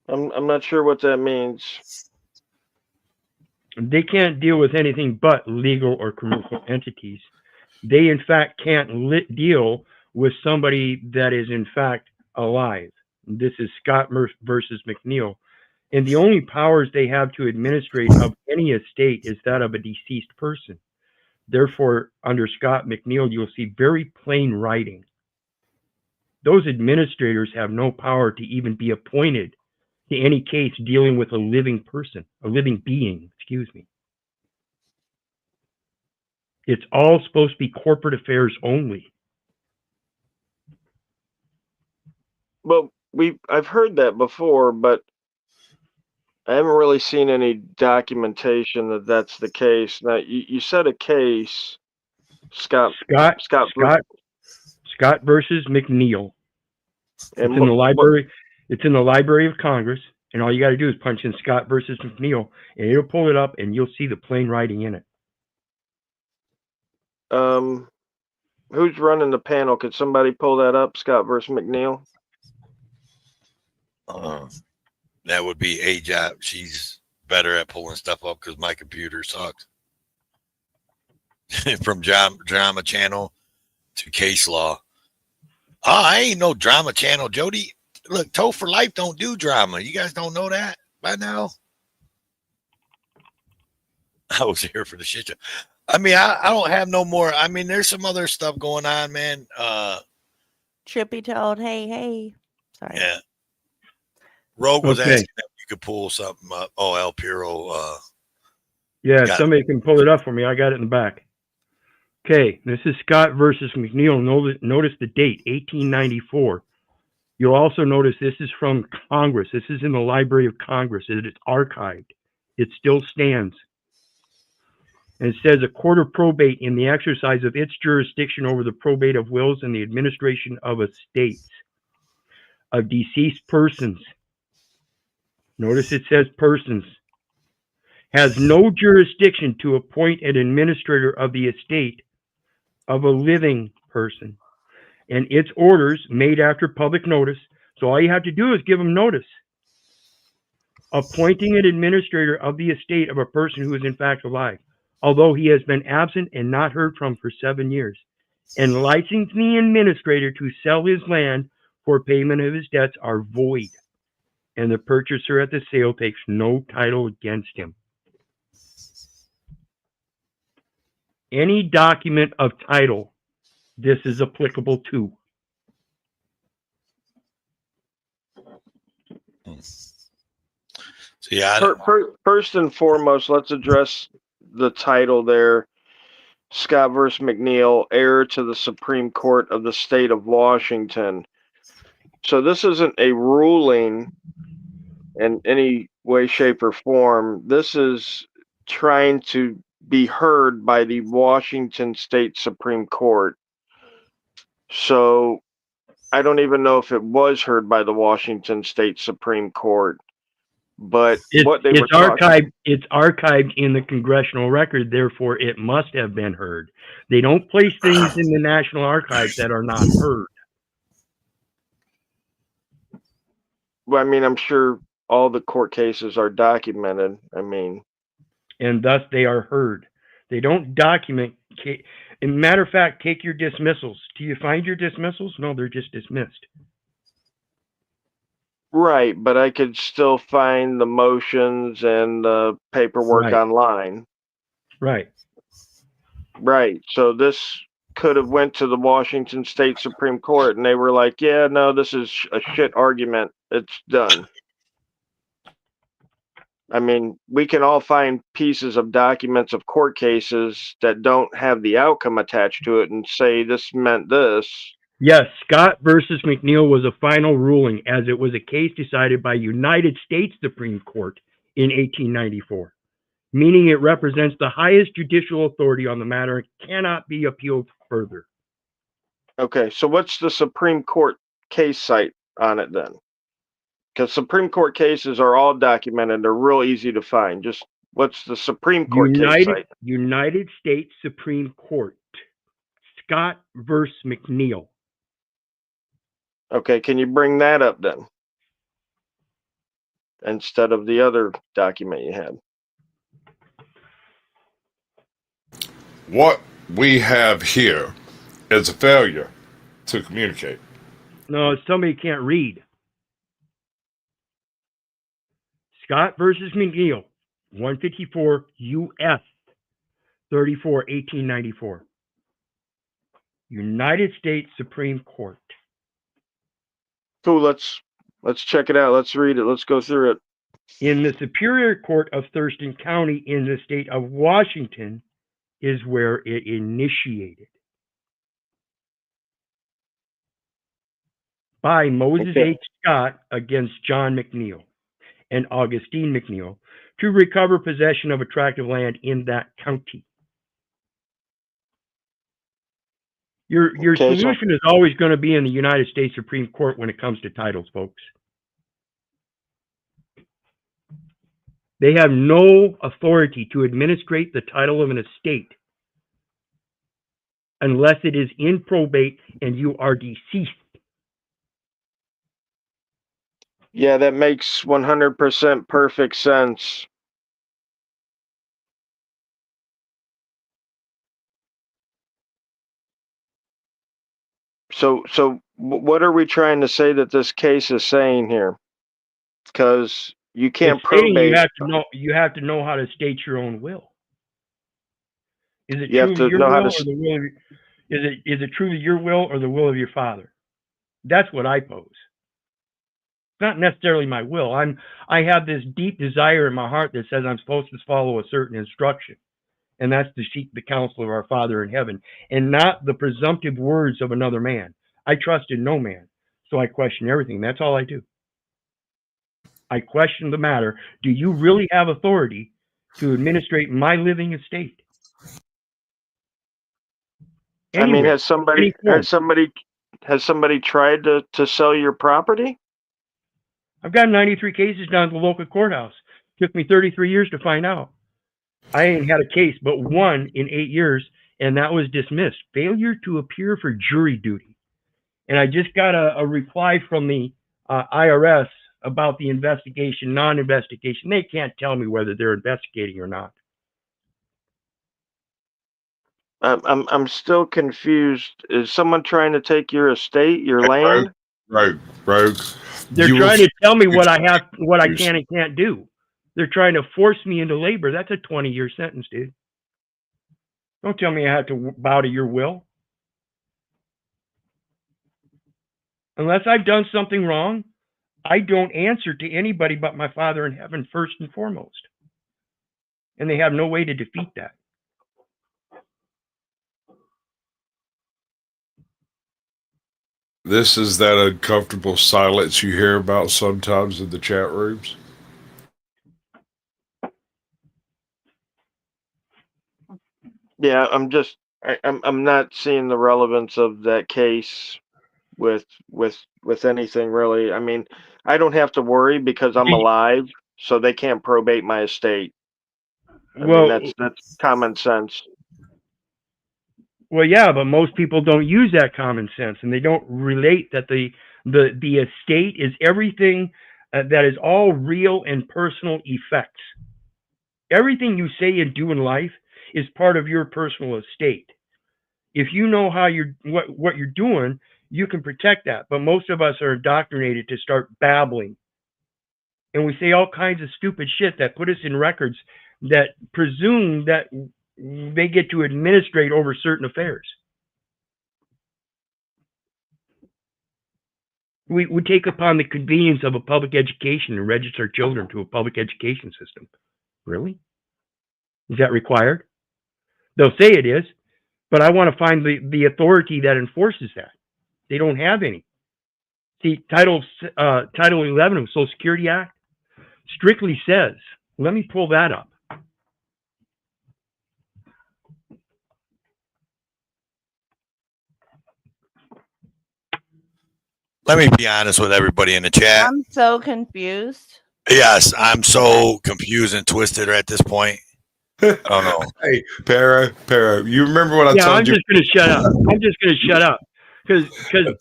not sure what that means. They can't deal with anything but legal or commercial entities. They, in fact, can't deal with somebody that is, in fact, alive. This is Scott versus McNeil. And the only powers they have to administrate of any estate is that of a deceased person. Therefore, under Scott McNeil, you'll see very plain writing. Those administrators have no power to even be appointed to any case dealing with a living person, a living being, excuse me. It's all supposed to be corporate affairs only. Well, I've heard that before, but I haven't really seen any documentation that that's the case. Now, you said a case, Scott versus McNeil. and It's in the library. It's in the Library of Congress, and all you got to do is punch in Scott versus McNeil, and it'll pull it up, and you'll see the plain writing in it. Who's running the panel? Could somebody pull that up? Scott versus McNeil. that would be A-Job. She's better at pulling stuff up because my computer sucks. From drama channel to case law. Oh, I ain't no drama channel, Jody. Look, Toe for Life don't do drama. You guys don't know that by now? I was here for the shit show. I mean, I don't have no more. I mean, there's some other stuff going on, man. Trippy told, hey. Sorry. Yeah. Rogue was Okay. asking if you could pull something up. Oh, El Piro. Yeah, got somebody can pull it up for me. I got it in the back. Okay, this is Scott versus McNeil. Notice the date, 1894. You'll also notice this is from Congress. This is in the Library of Congress. It is archived. It still stands. And it says a court of probate in the exercise of its jurisdiction over the probate of wills and the administration of estates of deceased persons. Notice it says persons. Has no jurisdiction to appoint an administrator of the estate of a living person. And its orders made after public notice. So all you have to do is give them notice. Appointing an administrator of the estate of a person who is in fact alive, although he has been absent and not heard from for 7 years, and licensing the administrator to sell his land for payment of his debts are void, and the purchaser at the sale takes no title against him. Any document of title, this is applicable to. So yeah. First and foremost, let's address the title there. Scott versus McNeil, heir to the Supreme Court of the state of Washington. So this isn't a ruling in any way, shape, or form. This is trying to be heard by the Washington State Supreme Court. So I don't even know if it was heard by the Washington State Supreme Court. But what they were talking, it's archived in the congressional record, therefore it must have been heard. They don't place things in the National Archives that are not heard. well, I mean, I'm sure all the court cases are documented. I mean, And thus they are heard. They don't document. And matter of fact, take your dismissals. Do you find your dismissals? No, they're just dismissed. Right, but I could still find the motions and the paperwork Right. online. Right. Right. So this could have went to the Washington State Supreme Court, and they were like, "Yeah, no, this is a shit argument. It's done." I mean, we can all find pieces of documents of court cases that don't have the outcome attached to it and say this meant this. Yes, Scott versus McNeil was a final ruling, as it was a case decided by United States Supreme Court in 1894, meaning it represents the highest judicial authority on the matter and cannot be appealed further. Okay, so what's the Supreme Court case site on it then? Because Supreme Court cases are all documented. They're real easy to find. Just what's the Supreme Court case site? United States Supreme Court, Scott versus McNeil. Okay, can you bring that up then? Instead of the other document you had. What we have here is a failure to communicate. No, somebody can't read. Scott versus McNeil, 154 U.S. 34, 1894. United States Supreme Court. Cool, let's check it out. Let's read it. Let's go through it. In the Superior Court of Thurston County in the state of Washington is where it initiated. By Moses H. Scott against John McNeil and Augustine McNeil to recover possession of a tract of land in that county. Your solution is always going to be in the United States Supreme Court when it comes to titles, folks. They have no authority to administrate the title of an estate unless it is in probate and you are deceased. Yeah, that makes 100% perfect sense. So what are we trying to say that this case is saying here? Because you can't probate. You have to know how to state your own will. Is it You have truly to your know will how or to. the will? Is it truly your will or the will of your father? That's what I pose. It's not necessarily my will. I have this deep desire in my heart that says I'm supposed to follow a certain instruction, and that's to seek the counsel of our Father in heaven, and not the presumptive words of another man. I trust in no man, so I question everything. That's all I do. I question the matter. Do you really have authority to administrate my living estate? Anyway, I mean, has somebody tried to sell your property? I've got 93 cases down at the local courthouse. Took me 33 years to find out. I ain't had a case but one in 8 years, and that was dismissed. Failure to appear for jury duty. And I just got a reply from the IRS about the investigation, non-investigation. They can't tell me whether they're investigating or not. I'm still confused. Is someone trying to take your estate, your land? Rogue. They're trying to tell me what I can and can't do. They're trying to force me into labor. That's a 20-year sentence, dude. Don't tell me I have to bow to your will. Unless I've done something wrong, I don't answer to anybody but my Father in heaven first and foremost. And they have no way to defeat that. This is that uncomfortable silence you hear about sometimes in the chat rooms. Yeah, I'm not seeing the relevance of that case with anything really. I mean, I don't have to worry because I'm alive, so they can't probate my estate. I mean, that's common sense. Well, yeah, but most people don't use that common sense, and they don't relate that the estate is everything that is all real and personal effects. Everything you say and do in life is part of your personal estate. If you know how what you're doing, you can protect that. But most of us are indoctrinated to start babbling, and we say all kinds of stupid shit that put us in records that presume that they get to administrate over certain affairs. We take upon the convenience of a public education and register children to a public education system. Really? Is that required? They'll say it is, but I want to find the authority that enforces that. They don't have any. See, Title 11 of the Social Security Act strictly says, let me pull that up. Let me be honest with everybody in the chat. I'm so confused. Yes, I'm so confused and twisted at this point. I don't know. Hey, Para, you remember what I Yeah, told I'm you? just going to shut up. I'm just going to shut up because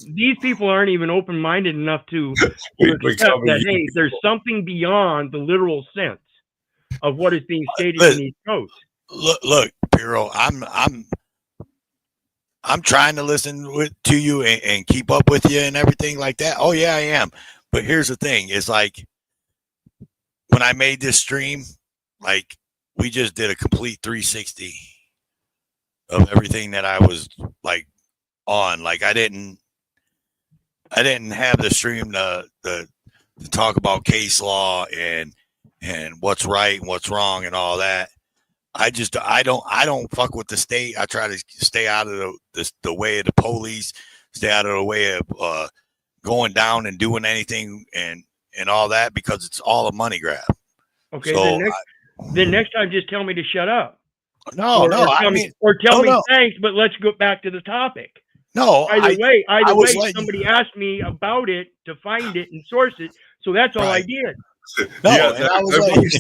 these people aren't even open-minded enough to accept that, hey, there's something beyond the literal sense of what is being stated in these codes. Look, Piro, I'm trying to listen to you and keep up with you and everything like that. Oh yeah, I am. But here's the thing: it's like when I made this stream, like we just did a complete 360 of everything that I was like on. Like I didn't have the stream to talk about case law and what's right and what's wrong and all that. I don't fuck with the state. I try to stay out of the way of the police, stay out of the way of going down and doing anything and all that, because it's all a money grab. Okay, so then next time just tell me to shut up. No, or tell me thanks, but let's go back to the topic. No, Either way, somebody asked me about it to find it and source it, so that's all I did. No, yeah, and I was like,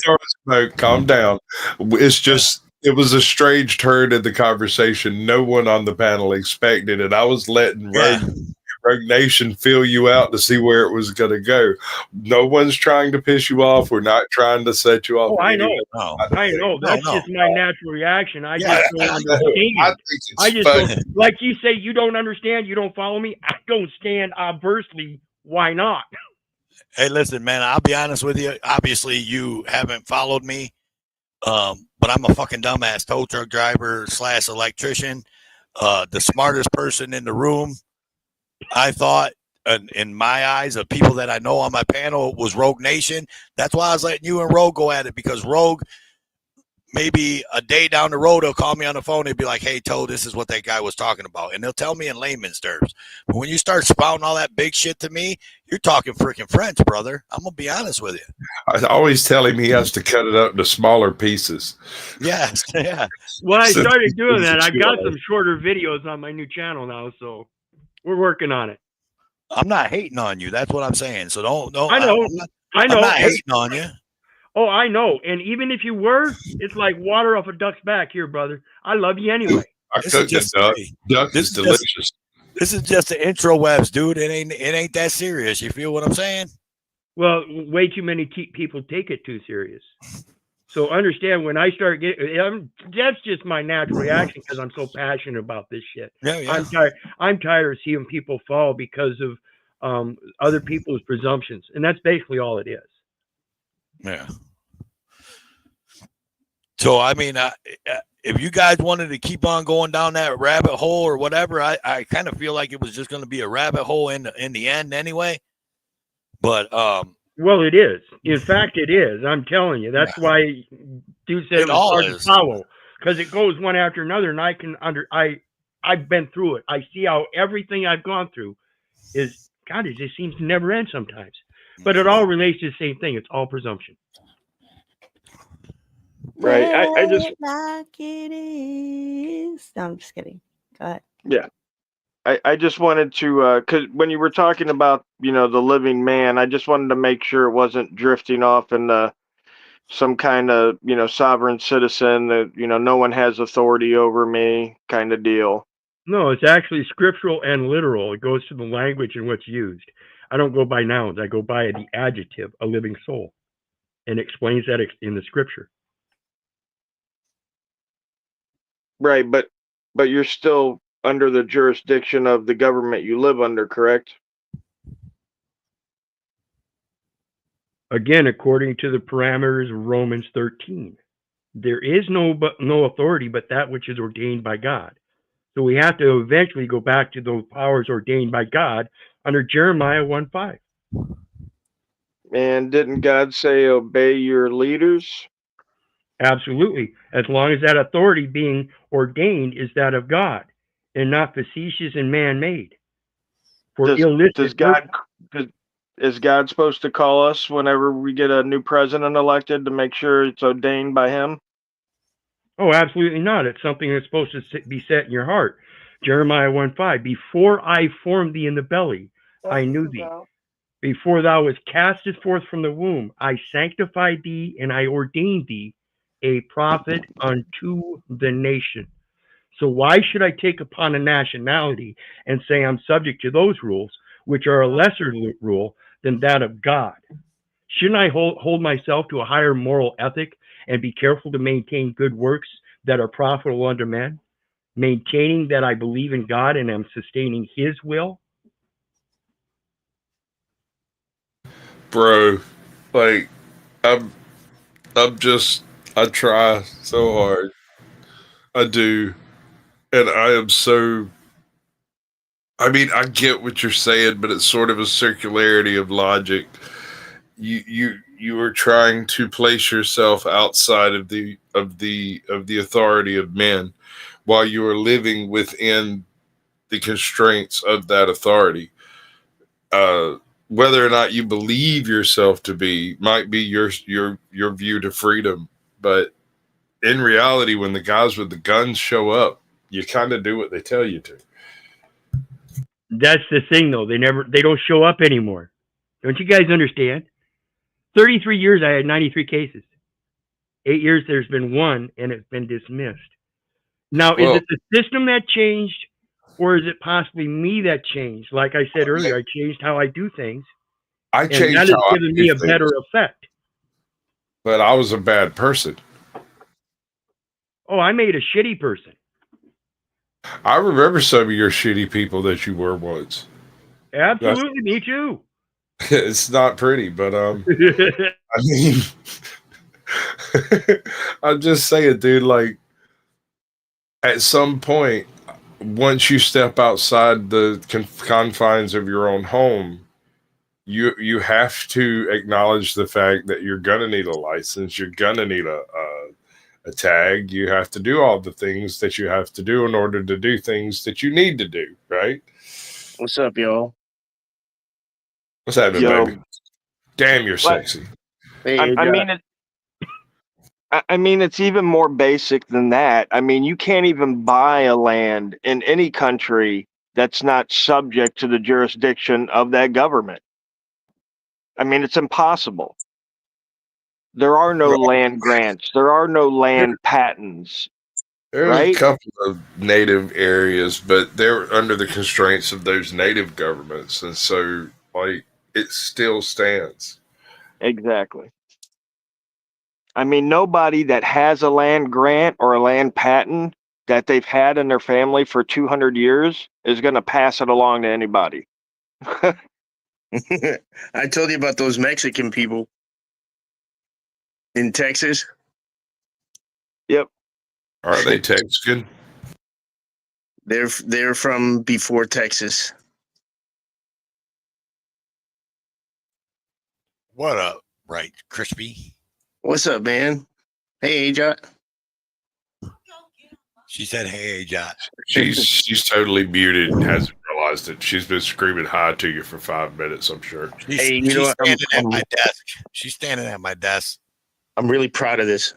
smoke, calm down. It's just it was a strange turn in the conversation. No one on the panel expected it. I was letting Rogue Nation feel you out to see where it was going to go. No one's trying to piss you off. We're not trying to set you off. Oh, I know. I know. That's just my natural reaction. I just don't understand. I just don't, like you say, you don't understand. You don't follow me. I don't stand obversely. Why not? Hey, listen, man, I'll be honest with you. Obviously, you haven't followed me, but I'm a fucking dumbass tow truck driver / electrician. The smartest person in the room, I thought, in my eyes, of people that I know on my panel, was Rogue Nation. That's why I was letting you and Rogue go at it, because Rogue, maybe a day down the road, he'll call me on the phone and be like, hey, Toe, this is what that guy was talking about. And they'll tell me in layman's terms. But when you start spouting all that big shit to me, you're talking freaking French, brother. I'm going to be honest with you. I always tell him he has to cut it up into smaller pieces. Yes, yeah. Well, I started doing that. I've got some shorter videos on my new channel now, so we're working on it. I'm not hating on you. That's what I'm saying. So don't. I know. I'm not hating on you. Oh, I know. And even if you were, it's like water off a duck's back here, brother. I love you anyway. I cooked a duck. Duck is delicious. This is just the intro webs, dude. It ain't that serious. You feel what I'm saying? Well, way too many people take it too serious. So understand, when I start getting, that's just my natural reaction because I'm so passionate about this shit. Yeah. I'm tired of seeing people fall because of other people's presumptions, and that's basically all it is. Yeah. So, I mean, if you guys wanted to keep on going down that rabbit hole or whatever, I kind of feel like it was just going to be a rabbit hole in the end anyway. But well, it is. In fact, it is. I'm telling you. That's why dude said it was hard to follow, because it goes one after another, and I've been through it. I see how everything I've gone through is, God, it just seems to never end sometimes. But it all relates to the same thing. It's all presumption. Right. I just like it is. No, I'm just kidding. Go ahead. Yeah. I just wanted to, because when you were talking about, the living man, I just wanted to make sure it wasn't drifting off into some kind of, sovereign citizen that, no one has authority over me kind of deal. No, it's actually scriptural and literal. It goes to the language in what's used. I don't go by nouns. I go by the adjective, a living soul, and explains that in the scripture. Right, but you're still under the jurisdiction of the government you live under, correct? Again, according to the parameters of Romans 13, there is no authority but that which is ordained by God. So we have to eventually go back to those powers ordained by God under Jeremiah 1:5. And didn't God say obey your leaders? Absolutely, as long as that authority being ordained is that of God and not facetious and man-made for illicit Does God is God supposed to call us whenever we get a new president elected to make sure it's ordained by him? Oh, absolutely not. It's something that's supposed to be set in your heart. Jeremiah 1:5, before I formed thee in the belly, I knew thee. Before thou wast casted forth from the womb, I sanctified thee and I ordained thee a prophet unto the nation. So why should I take upon a nationality and say I'm subject to those rules, which are a lesser rule than that of God? Shouldn't I hold myself to a higher moral ethic and be careful to maintain good works that are profitable unto men, maintaining that I believe in God and am sustaining his will? Bro, like I'm I try so hard. I do. And I am so I mean, I get what you're saying, but it's sort of a circularity of logic. You are trying to place yourself outside of the authority of men while you are living within the constraints of that authority. Whether or not you believe yourself to be might be your view to freedom, but in reality, when the guys with the guns show up, you kind of do what they tell you to. That's the thing, though. They don't show up anymore. Don't you guys understand? 33 years, I had 93 cases. 8 years, there's been one, and it's been dismissed. Now, is it the system that changed, or is it possibly me that changed? Like I said earlier, I changed how I do things. I changed and that has given me a better effect. But I was a bad person. Oh, I made a shitty person. I remember some of your shitty people that you were once. Absolutely, me too. It's not pretty, but I mean, I'm just saying, dude, like at some point, once you step outside the confines of your own home, you have to acknowledge the fact that you're gonna need a license, you're gonna need a tag, you have to do all the things that you have to do in order to do things that you need to do, right? What's up, y'all? What's happening, Yo. baby? Damn, you're sexy. Hey, I mean, it's even more basic than that. I mean, you can't even buy a land in any country that's not subject to the jurisdiction of that government. I mean, it's impossible. There are no land grants. There are no land patents. There's right? a couple of native areas, but they're under the constraints of those native governments. And so, like, it still stands. Exactly. I mean, nobody that has a land grant or a land patent that they've had in their family for 200 years is going to pass it along to anybody. I told you about those Mexican people in Texas. Yep. Are they Texican? They're from before Texas. What up, right, Crispy? What's up, man? Hey, Ajot. She said, "Hey, Ajot." She's totally muted and hasn't realized it. She's been screaming hi to you for 5 minutes, I'm sure. Hey, you know what? Standing at my desk. She's standing at my desk. I'm really proud of this.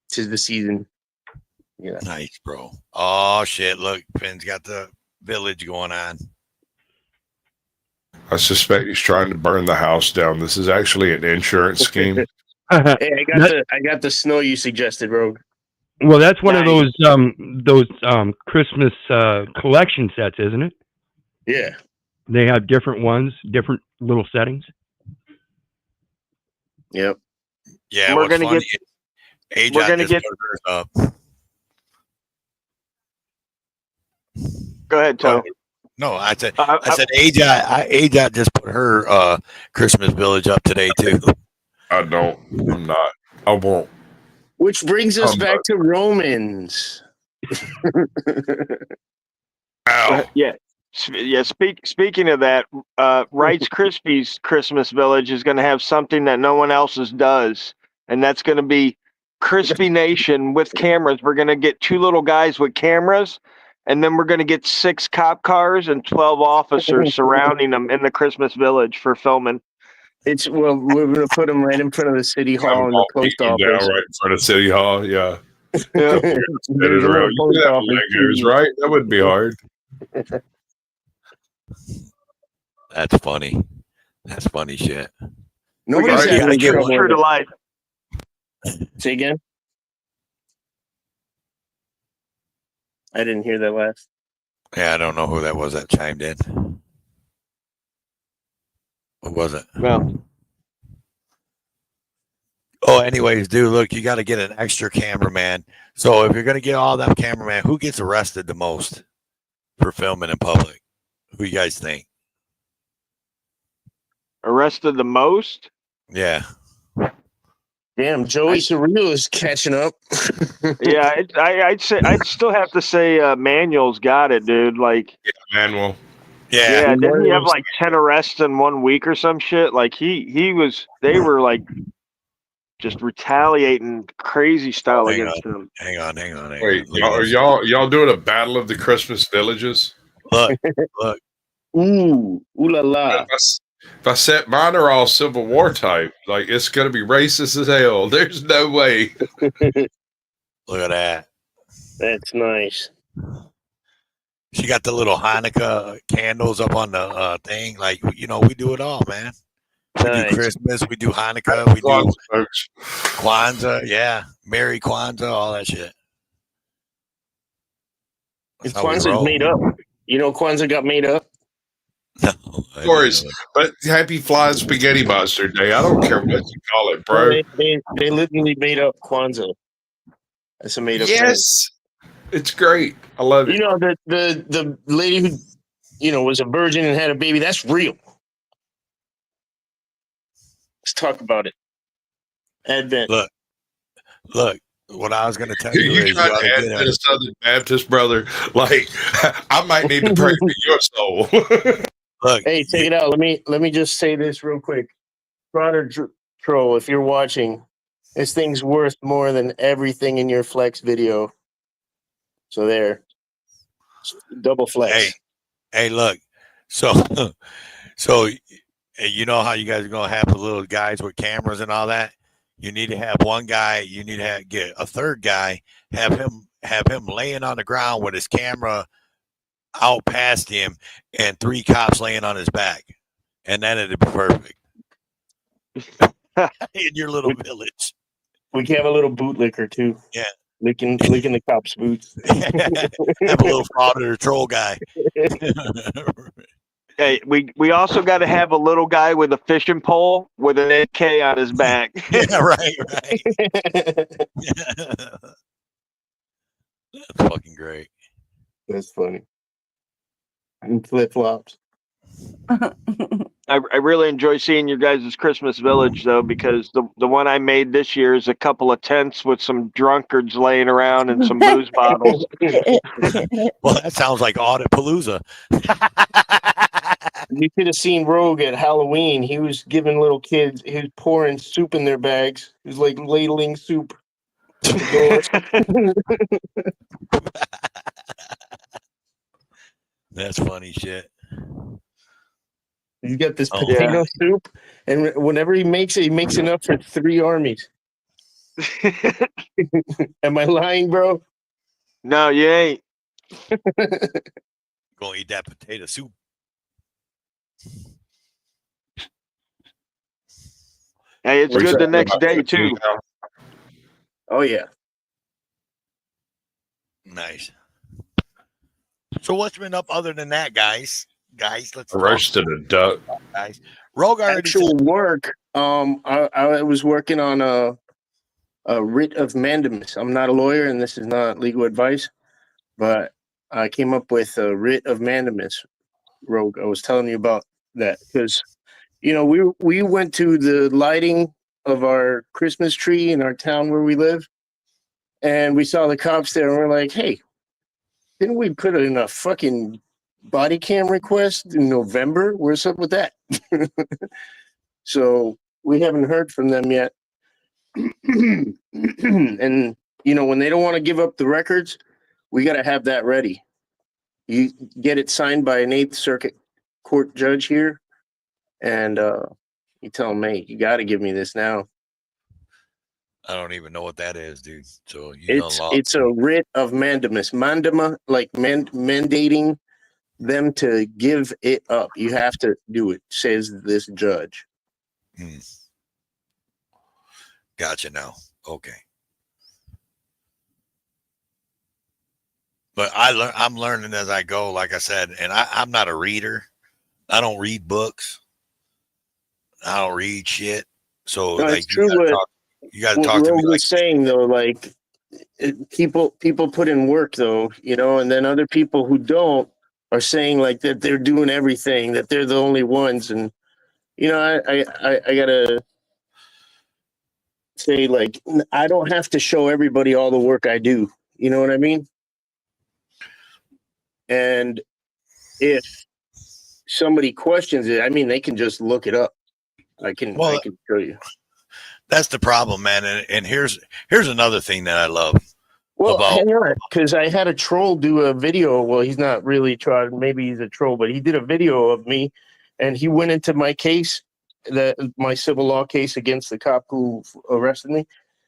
Tis the season. Yeah. Nice, bro. Oh shit! Look, Finn's got the village going on. I suspect he's trying to burn the house down. This is actually an insurance scheme. Hey, I got the snow you suggested, bro. Well, that's one of those Christmas collection sets, isn't it? Yeah. They have different ones, different little settings. Yep. Yeah, We're gonna get. Ajot just put hers up. Go ahead, Toe. No, I said AJ just put her Christmas village up today too. I don't. I'm not. I won't. Which brings us back to Romans. Ow. Yeah. Speaking of that, Wright's Krispies Christmas Village is going to have something that no one else's does, and that's going to be Crispy Nation with cameras. We're going to get 2 little guys with cameras, and then we're going to get 6 cop cars and 12 officers surrounding them in the Christmas Village for filming. We're going to put them right in front of the city hall and the post office. Down right in front of City Hall, yeah. Yeah. There's a little post office Legos, too. right? That wouldn't be hard. That's funny. That's funny shit. Nobody's Right. having True to life. Say again? I didn't hear that last. Yeah, I don't know who that was that chimed in. What was it? Well. Oh, anyways, dude, look, you got to get an extra cameraman. So if you're going to get all that cameraman, who gets arrested the most for filming in public? Who you guys think? Arrested the most? Yeah. Damn, Joey Surreal is catching up. Yeah, I'd still have to say Manuel's got it, dude. Like, Yeah, Manuel. Yeah. didn't he have like 10 arrests in 1 week or some shit? Like they were like just retaliating crazy style against him. Hang on. Wait, y'all doing a battle of the Christmas villages? Look. Ooh la la. If I set mine are all Civil War type, like it's gonna be racist as hell. There's no way. Look at that. That's nice. She got the little Hanukkah candles up on the thing. Like, we do it all, man. We do Christmas, we do Hanukkah, we do Kwanzaa, yeah. Merry Kwanzaa, all that shit. If Kwanzaa's made up. You know Kwanzaa got made up? No. Of course. But happy Flying Spaghetti Monster Day. I don't care what you call it, bro. They literally made up Kwanzaa. That's a made up thing. It's great. I love it. You know, the lady who, was a virgin and had a baby, that's real. Let's talk about it. Advent. Look, what I was going to tell you is trying to add to the Southern Baptist brother. Like, I might need to pray for your soul. Look, hey, take it out. Let me just say this real quick. Brother Troll, if you're watching, this thing's worth more than everything in your flex video. So there. Double flex. Hey, look. So you know how you guys are going to have the little guys with cameras and all that? You need to have one guy, you need to get a third guy, have him laying on the ground with his camera out past him and 3 cops laying on his back. And then it'd be perfect. In your little village. We can have a little bootlicker too. Yeah. Licking the cops' boots. Have a little father troll guy. Hey, we also got to have a little guy with a fishing pole with an AK on his back. Yeah, right. That's fucking great. That's funny. And flip flops. I really enjoy seeing your guys' Christmas village though, because the one I made this year is a couple of tents with some drunkards laying around and some booze bottles. Well, that sounds like Audit Palooza. You could have seen Rogue at Halloween. He was giving little kids, he was pouring soup in their bags. He was like ladling soup. That's funny shit. He's got this potato soup, and whenever he makes enough for 3 armies. Am I lying, bro? No, you ain't. Gonna eat that potato soup. Hey, it's good the next day too. Oh yeah. Nice. So what's been up other than that, guys? Let's roasted a duck. Guys, Rogue already actual work. I was working on a writ of mandamus. I'm not a lawyer, and this is not legal advice, but I came up with a writ of mandamus. Rogue, I was telling you about that because we went to the lighting of our Christmas tree in our town where we live, and we saw the cops there, and we're like, "Hey, didn't we put in a fucking body cam request in November? What's up with that?" So we haven't heard from them yet. And when they don't want to give up the records, we got to have that ready. You get it signed by an Eighth Circuit Court judge here, and you tell them, "Hey, you got to give me this now." I don't even know what that is, dude. So you It's a writ of mandamus. Mandama, like mandating them to give it up. You have to do it, says this judge. Gotcha now. Okay. But I'm learning as I go, like I said, and I'm not a reader. I don't read books. I don't read shit. So No, like it's true you gotta what talk to me Rogue like was saying though, like people put in work though, and then other people who don't are saying like that they're doing everything, that they're the only ones, and I gotta say, like, I don't have to show everybody all the work I do. You know what I mean? And if somebody questions it, I mean, they can just look it up. I can show you. that's the problem, man. And here's another thing that I love. Well, hang on, because I had a troll do a video. Well, he's not really trying. Maybe he's a troll, but he did a video of me, and he went into my case, my civil law case against the cop who arrested me,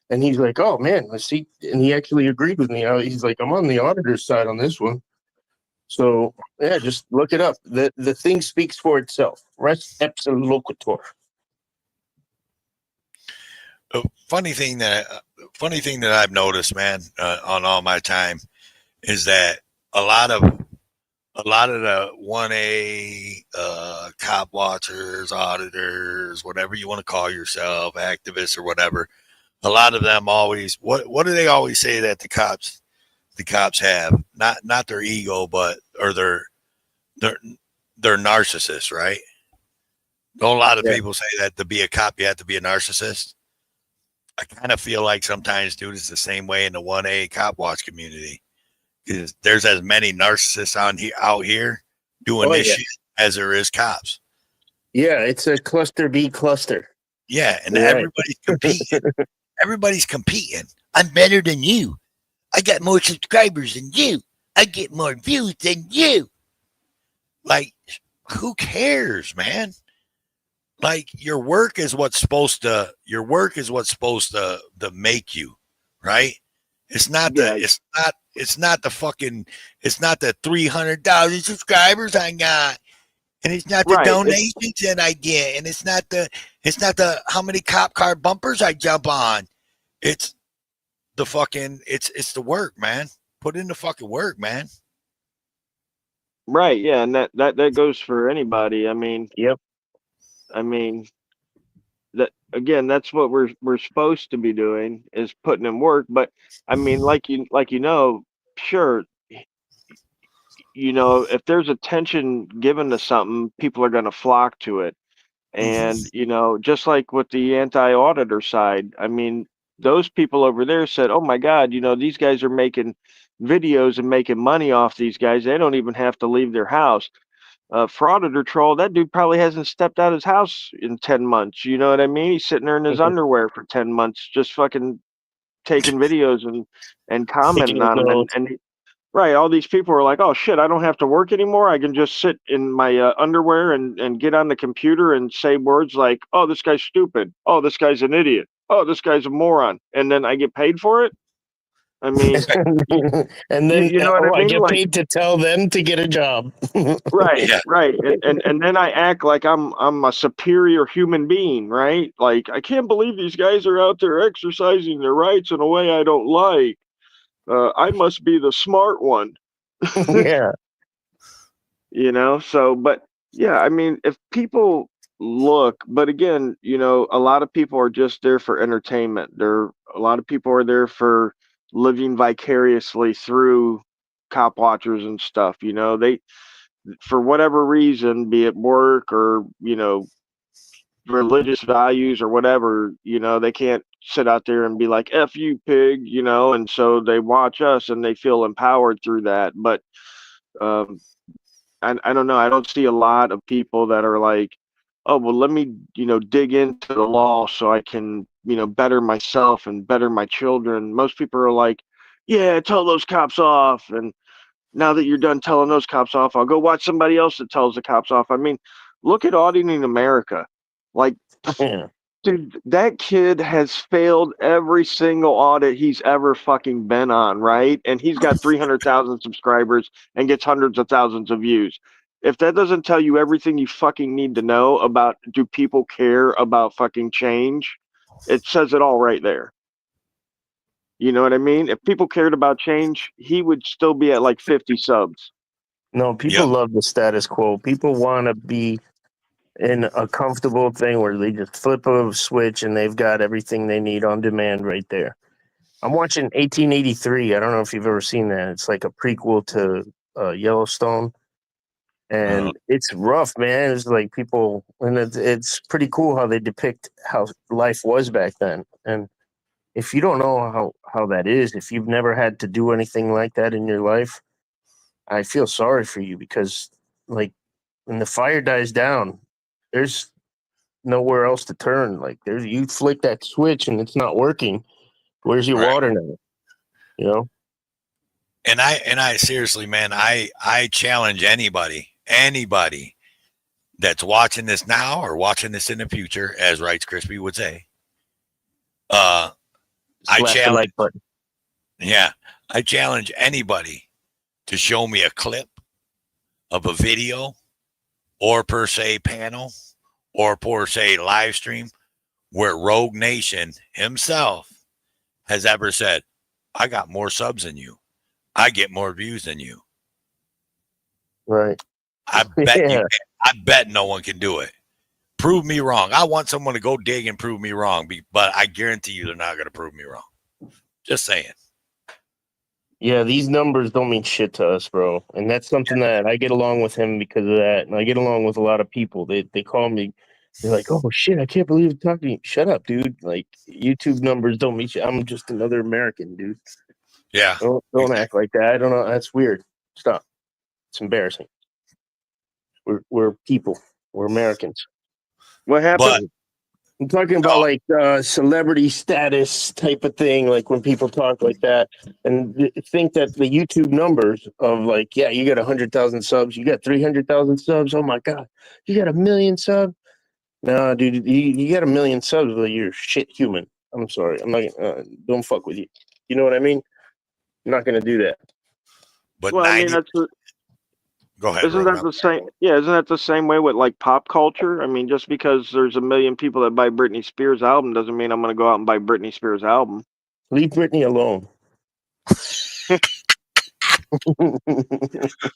and he's like, "Oh man, let's see," and he actually agreed with me. He's like, "I'm on the auditor's side on this one." So yeah, just look it up. The thing speaks for itself. Res ipsa loquitur. Funny thing that I've noticed, man, on all my time, is that a lot of the 1A cop watchers, auditors, whatever you want to call yourself, activists or whatever, a lot of them always what do they always say that the cops have? Not their ego, but or their narcissists, right? Don't a lot of people say that to be a cop you have to be a narcissist? I kind of feel like sometimes, dude, it's the same way in the 1A cop watch community. Because there's as many narcissists out here doing this shit as there is cops. Yeah, it's a cluster B cluster. Yeah, and everybody's competing. Everybody's competing. I'm better than you. I got more subscribers than you. I get more views than you. Like, who cares, man? Like, your work is what's supposed to make you, right? It's not the 300,000 subscribers I got, and it's not the donations that I get, and it's not the how many cop car bumpers I jump on. It's the fucking it's the work, man. Put in the fucking work, man. Right, yeah, and that goes for anybody. I mean, yep. I mean, that again, that's what we're supposed to be doing, is putting in work. But I mean, sure, if there's attention given to something, people are going to flock to it. And just like with the anti-auditor side, I mean, those people over there said, "Oh my God, these guys are making videos and making money off these guys. They don't even have to leave their house." For Auditor Troll, that dude probably hasn't stepped out his house in 10 months. You know what I mean? He's sitting there in his underwear for 10 months, just fucking taking videos and commenting on them. And right, all these people are like, "Oh shit, I don't have to work anymore. I can just sit in my underwear and get on the computer and say words like, 'Oh, this guy's stupid. Oh, this guy's an idiot. Oh, this guy's a moron.' And then I get paid for it." I mean, and then you know what I mean? I get paid to tell them to get a job. Right, right. And then I act like I'm a superior human being, right? Like, I can't believe these guys are out there exercising their rights in a way I don't like. I must be the smart one. Yeah. So, but yeah, I mean, if people look, but again, a lot of people are just there for entertainment. A lot of people are there for living vicariously through cop watchers and stuff. You know, they, for whatever reason, be it work or, you know, religious values or whatever, you know, they can't sit out there and be like, F you, pig, you know, and so they watch us and they feel empowered through that. But um, I don't know. I don't see a lot of people that are like, oh, well, let me, you know, dig into the law so I can, you know, better myself and better my children. Most people are like, yeah, tell those cops off. And now that you're done telling those cops off, I'll go watch somebody else that tells the cops off. I mean, look at auditing America. Like, Yeah. dude, that kid has failed every single audit he's ever fucking been on, right? And he's got 300,000 subscribers and gets hundreds of thousands of views. If that doesn't tell you everything you fucking need to know about do people care about fucking change, it says it all right there. You know what I mean? If people cared about change, he would still be at like 50 subs. No, people love the status quo. People want to be in a comfortable thing where they just flip a switch and they've got everything they need on demand right there. I'm watching 1883. I don't know if you've ever seen that. It's like a prequel to Yellowstone, and it's rough, man. It's like people, and it's pretty cool how they depict how life was back then. And if you don't know how that is, if you've never had to do anything like that in your life, I feel sorry for you because, like, when the fire dies down, there's nowhere else to turn. Like, there's you flick that switch and it's not working. Where's your water now? You know. And I seriously, man, I challenge anybody that's watching this now or watching this in the future, as Rights Crispy would say. I challenge the like button. Yeah, I challenge anybody to show me a clip of a video or per se panel or per se live stream where Rogue Nation himself has ever said, I got more subs than you. I get more views than you. Right. I bet no one can do it. Prove me wrong. I want someone to go dig and prove me wrong, but I guarantee you they're not going to prove me wrong. Just saying. Yeah, these numbers don't mean shit to us, bro. And that's something that I get along with him because of that. And I get along with a lot of people. They call me, they're like, oh shit, I can't believe you're talking to you. Shut up, dude. Like, YouTube numbers don't mean shit. I'm just another American, dude. Yeah. Don't act like that. I don't know. That's weird. Stop. It's embarrassing. We're people. We're Americans. What happened? I'm talking about like celebrity status type of thing, like when people talk like that and think that the YouTube numbers of like, yeah, you got 100,000 subs, you got 300,000 subs. Oh my God, you got 1 million subs. No, dude, you got 1 million subs, but you're shit human. I'm sorry. I'm not, don't fuck with you. You know what I mean? I'm not going to do that. But well, I mean, that's go ahead. Isn't that the same? Yeah, isn't that the same way with like pop culture? I mean, just because there's 1 million people that buy Britney Spears album doesn't mean I'm going to go out and buy Britney Spears album. Leave Britney alone.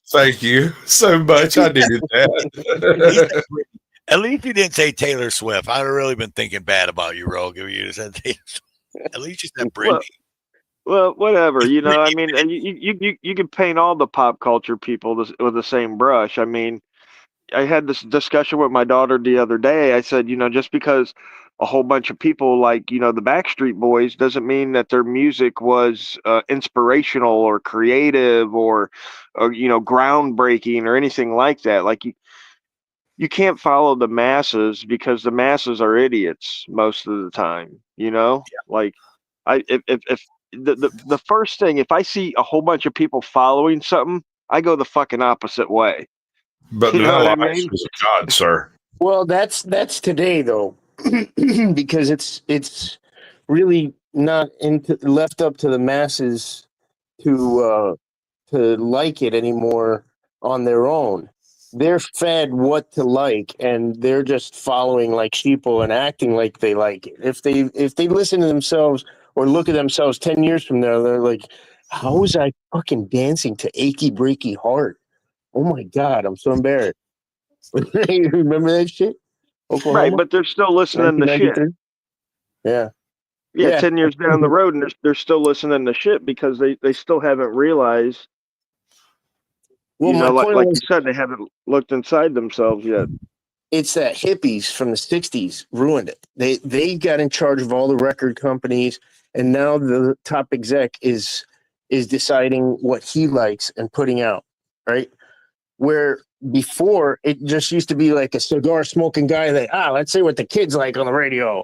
Thank you so much. I needed that. At least you didn't say Taylor Swift. I'd have really been thinking bad about you, Rogue, if you said Taylor Swift. At least you said Britney. Well, whatever, you know. I mean, and you can paint all the pop culture people with the same brush. I mean, I had this discussion with my daughter the other day. I said, you know, just because a whole bunch of people like, you know, the Backstreet Boys doesn't mean that their music was inspirational or creative or, you know, groundbreaking or anything like that. Like you can't follow the masses because the masses are idiots most of the time. You know, like if the first thing, if I see a whole bunch of people following something, I go the fucking opposite way. But You the know what I Elias mean? was a god, sir. Well, that's today though, because it's really not left up to the masses to like it anymore on their own. They're fed what to like, and they're just following like sheeple and acting like they like it. If they listen to themselves or look at themselves 10 years from now, they're like, "How was I fucking dancing to Achy Breaky Heart? Oh my God, I'm so embarrassed." You remember that shit? Oklahoma? Right, but they're still listening to shit. Yeah. Yeah, Yeah. 10 years down the road, and they're still listening to shit because they still haven't realized Well, You my know, point like was, you said, they haven't looked inside themselves yet. it's that hippies from the '60s ruined it. They got in charge of all the record companies, and now the top exec is deciding what he likes and putting out, right? Where before it just used to be like a cigar smoking guy that let's say what the kids like on the radio,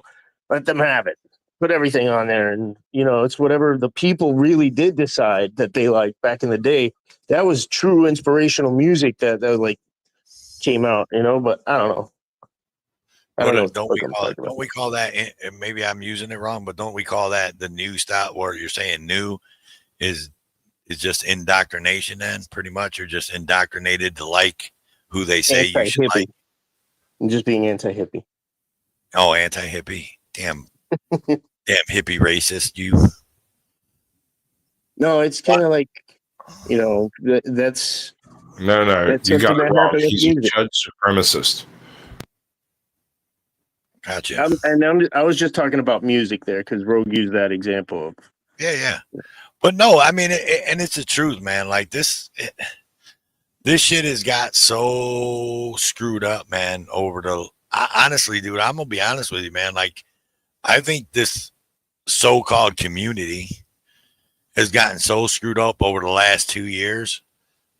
let them have it, put everything on there, and it's whatever the people really did decide that they liked back in the day. That was true inspirational music that like came out, but I don't know. I don't know what the fuck I'm talking about. Don't we call that? And maybe I'm using it wrong, but don't we call that the new style? Where you're saying new is just indoctrination? Then pretty much you're just indoctrinated to like who they say you should like. I'm just being anti-hippie. Oh, anti-hippie. Damn hippie racist. You. No, it's kind of like, that's No, that's you got something it that wrong. happened with He's a music. judge supremacist. Gotcha. I was just talking about music there because Rogue used that example of. Yeah. But no, I mean, and it's the truth, man. Like this shit has got so screwed up, man. Honestly, dude, I'm gonna be honest with you, man. Like, I think this so-called community has gotten so screwed up over the last 2 years.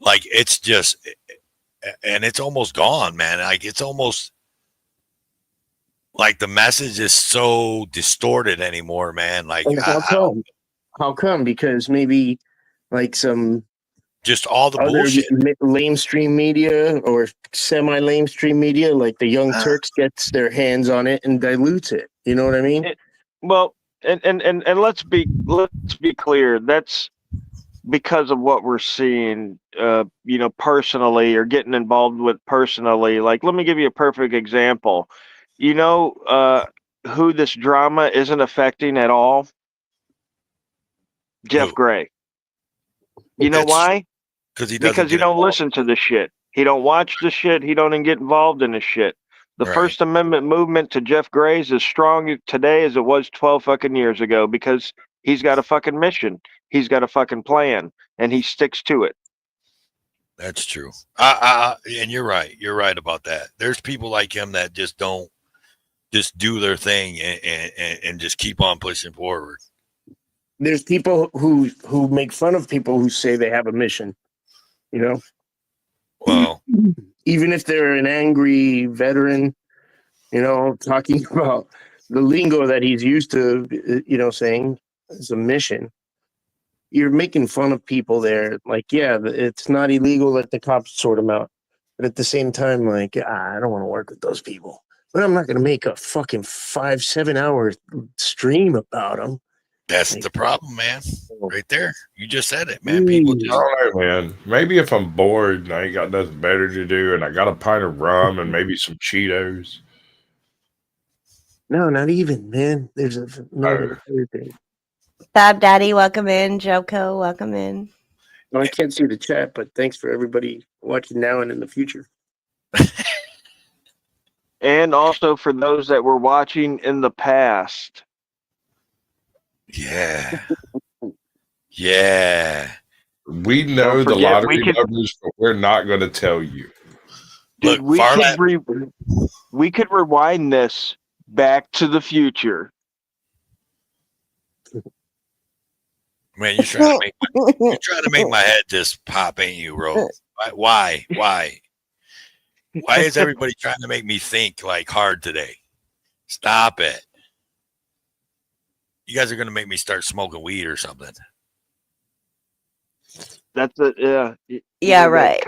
Like, it's just, and it's almost gone, man. Like, it's almost like the message is so distorted anymore, man. Like, How come? How come? Because maybe like some just all the other bullshit. lamestream media or semi-lamestream media, like the Young Turks, gets their hands on it and dilutes it. You know what I mean? Well, and let's be clear. That's because of what we're seeing, personally, or getting involved with personally. Like, let me give you a perfect example. Who this drama isn't affecting at all? Jeff Who? Gray. You know why? Because he don't listen to the shit. He don't watch the shit. He don't even get involved in the shit. The First Amendment movement to Jeff Gray is as strong today as it was 12 fucking years ago because he's got a fucking mission. He's got a fucking plan, and he sticks to it. That's true. And you're right. You're right about that. There's people like him that just don't just do their thing and just keep on pushing forward. There's people who make fun of people who say they have a mission. Well, even if they're an angry veteran, talking about the lingo that he's used to, saying it's a mission. You're making fun of people there. Like, yeah, it's not illegal. Let the cops sort them out. But at the same time, like, I don't want to work with those people. But I'm not going to make a fucking 5-7 hour stream about them. That's the problem, man. Right there. You just said it, man. People just. All right, man. Maybe if I'm bored and I ain't got nothing better to do and I got a pint of rum and maybe some Cheetos. No, not even, man. There's another thing. Fab Daddy, welcome in. Joko, welcome in. No, I can't see the chat, but thanks for everybody watching now and in the future. And also for those that were watching in the past. Yeah. Yeah. We know the lottery numbers, but we're not going to tell you. Dude, we could rewind this back to the future. Man, you're trying to make my head just pop, ain't you, bro? Why? Why is everybody trying to make me think like hard today? Stop it. You guys are going to make me start smoking weed or something. That's it. Yeah. Yeah, right.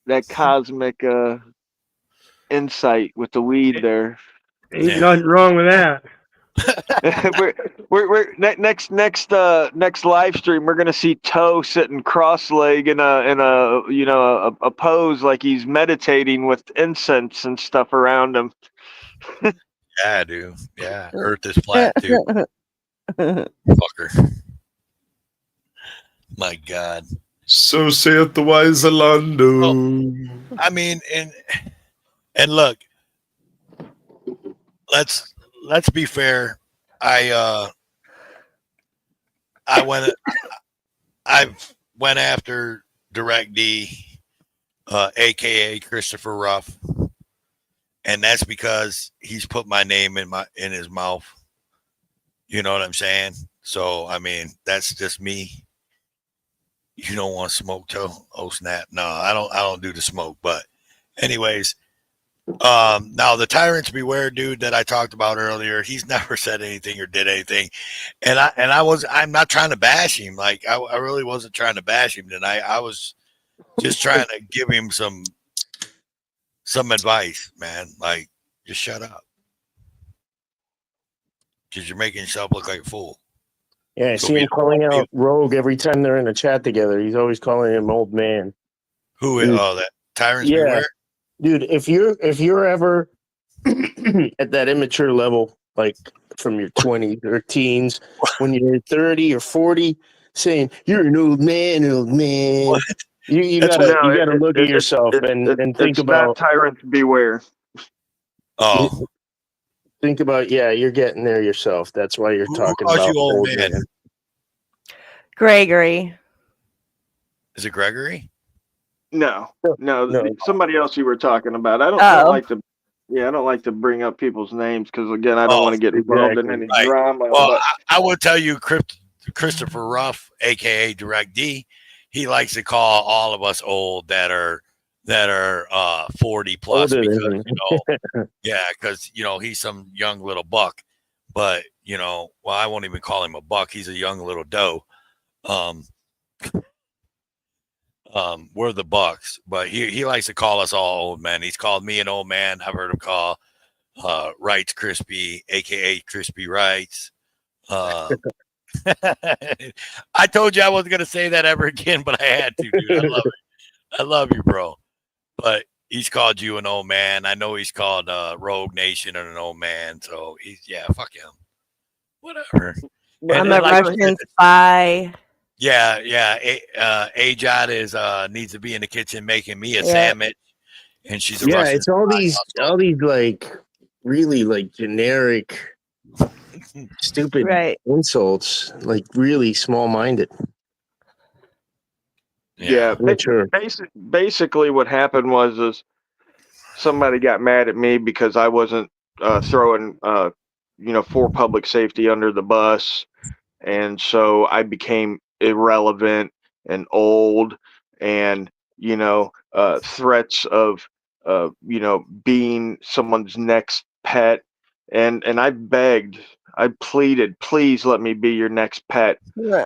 That cosmic insight with the weed there. Ain't nothing wrong with that. we're next live stream. We're gonna see Toe sitting cross-legged in a pose like he's meditating with incense and stuff around him. Yeah, dude. Yeah, Earth is flat too. Fucker. My God. So saith the wise Alando. Well, I mean, and look, let's be fair. I went after Direct D aka Christopher Ruff, and that's because he's put my name in his mouth. You know what I'm saying? So I mean, that's just me. You don't want smoke, too? Oh snap! No, I don't do the smoke. But anyways, now the Tyrants Beware dude that I talked about earlier, he's never said anything or did anything, and I'm not trying to bash him. Like I really wasn't trying to bash him tonight. I was just trying to give him some advice, man. Like just shut up, because you're making yourself look like a fool. Yeah, I So see we him don't calling want out Rogue every time they're in a chat together. He's always calling him old man. Who? Dude. Oh, that Tyrants Yeah. Beware. Dude, if you're ever at that immature level, like from your 20s or teens, when you're 30 or 40, saying you're an old man, What? you That's gotta what- you gotta look at yourself and think it's about not Tyrants Beware. Oh, yeah, you're getting there yourself. That's why you're who talking calls about you old man? Gregory. Is it Gregory? No, No. somebody else you were talking about. I don't Oh. like to. Yeah, I don't like to bring up people's names because again, I don't want to get involved in any Right. drama. Well, but I will tell you, Christopher Ruff, aka Direct D, he likes to call all of us old that are 40 plus Older because than because he's some young little buck, but well, I won't even call him a buck. He's a young little doe. We're the Bucks, but he likes to call us all old men. He's called me an old man. I've heard him call Wrights Crispy, aka Crispy Wrights. I told you I wasn't gonna say that ever again, but I had to, dude. I love it. I love you, bro. But he's called you an old man. I know he's called Rogue Nation an old man. So fuck him. Whatever. I'm a Russian spy. Yeah. Ajad is needs to be in the kitchen making me a sandwich, and she's a Russian. It's all these like really like generic, stupid insults, like really small-minded. Yeah, mature. Basically, what happened was somebody got mad at me because I wasn't throwing for public safety under the bus, and so I became irrelevant and old, and threats of being someone's next pet, and I begged, I pleaded, please let me be your next pet.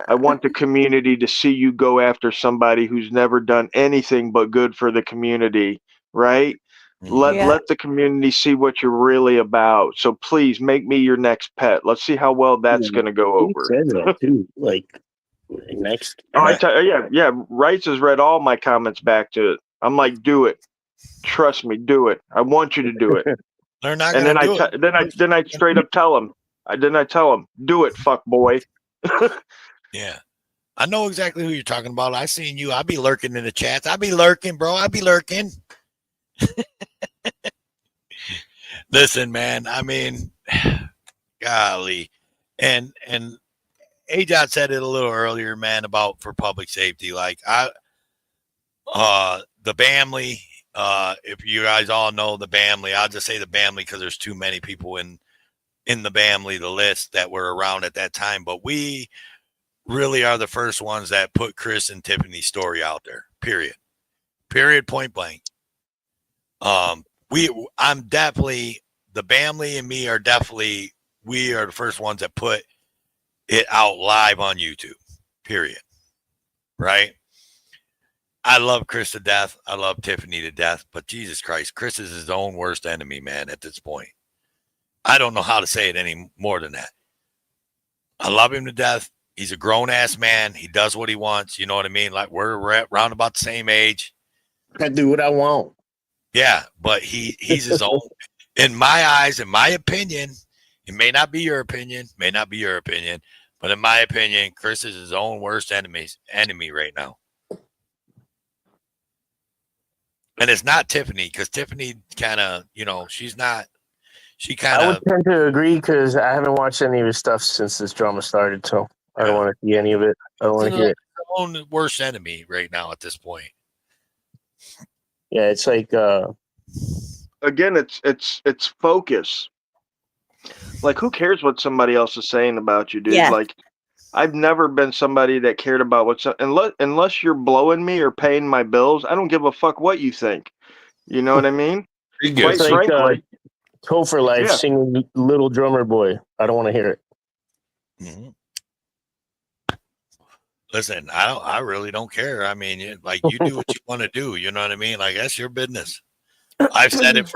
I want the community to see you go after somebody who's never done anything but good for the community, right? Let the community see what you're really about. So please make me your next pet. Let's see how well that's going to go over. He said that too, like next. Wrights has read all my comments back to it. I'm like, do it. Trust me, do it. I want you to do it. They're not and going then to do it. Then I straight up tell him. Do it, fuck boy. Yeah. I know exactly who you're talking about. I seen you. I be lurking in the chats. I be lurking, bro. I be lurking. Listen, man. I mean, golly. And Ajot said it a little earlier, man, about for public safety. Like the Bamley, if you guys all know the Bamley, I'll just say the Bamley because there's too many people in the Bamley, the list that were around at that time. But we really are the first ones that put Chris and Tiffany's story out there. Period. Point blank. I'm definitely, the Bamley and me are definitely, we are the first ones that put it out live on YouTube. Period. Right? I love Chris to death. I love Tiffany to death. But Jesus Christ, Chris is his own worst enemy, man, at this point. I don't know how to say it any more than that. I love him to death. He's a grown-ass man. He does what he wants. You know what I mean? Like, we're around about the same age. I do what I want. Yeah, but he's his own. In my eyes, in my opinion, it may not be your opinion, but in my opinion, Chris is his own worst enemy right now. And it's not Tiffany, because Tiffany kind of, she's not. She kind I would of. tend to agree because I haven't watched any of his stuff since this drama started, so I don't want to see any of it. I don't want to hear it. His own worst enemy right now at this point. Yeah, it's like Again, it's focus. Like, who cares what somebody else is saying about you, dude? Yes. Like, I've never been somebody that cared about unless you're blowing me or paying my bills. I don't give a fuck what you think. You know what I mean? He Quite gets it's like frankly, Topher Life yeah. singing Little Drummer Boy. I don't want to hear it. Mhm. Listen, I really don't care. I mean, you do what you want to do. You know what I mean? Like, that's your business. I've said it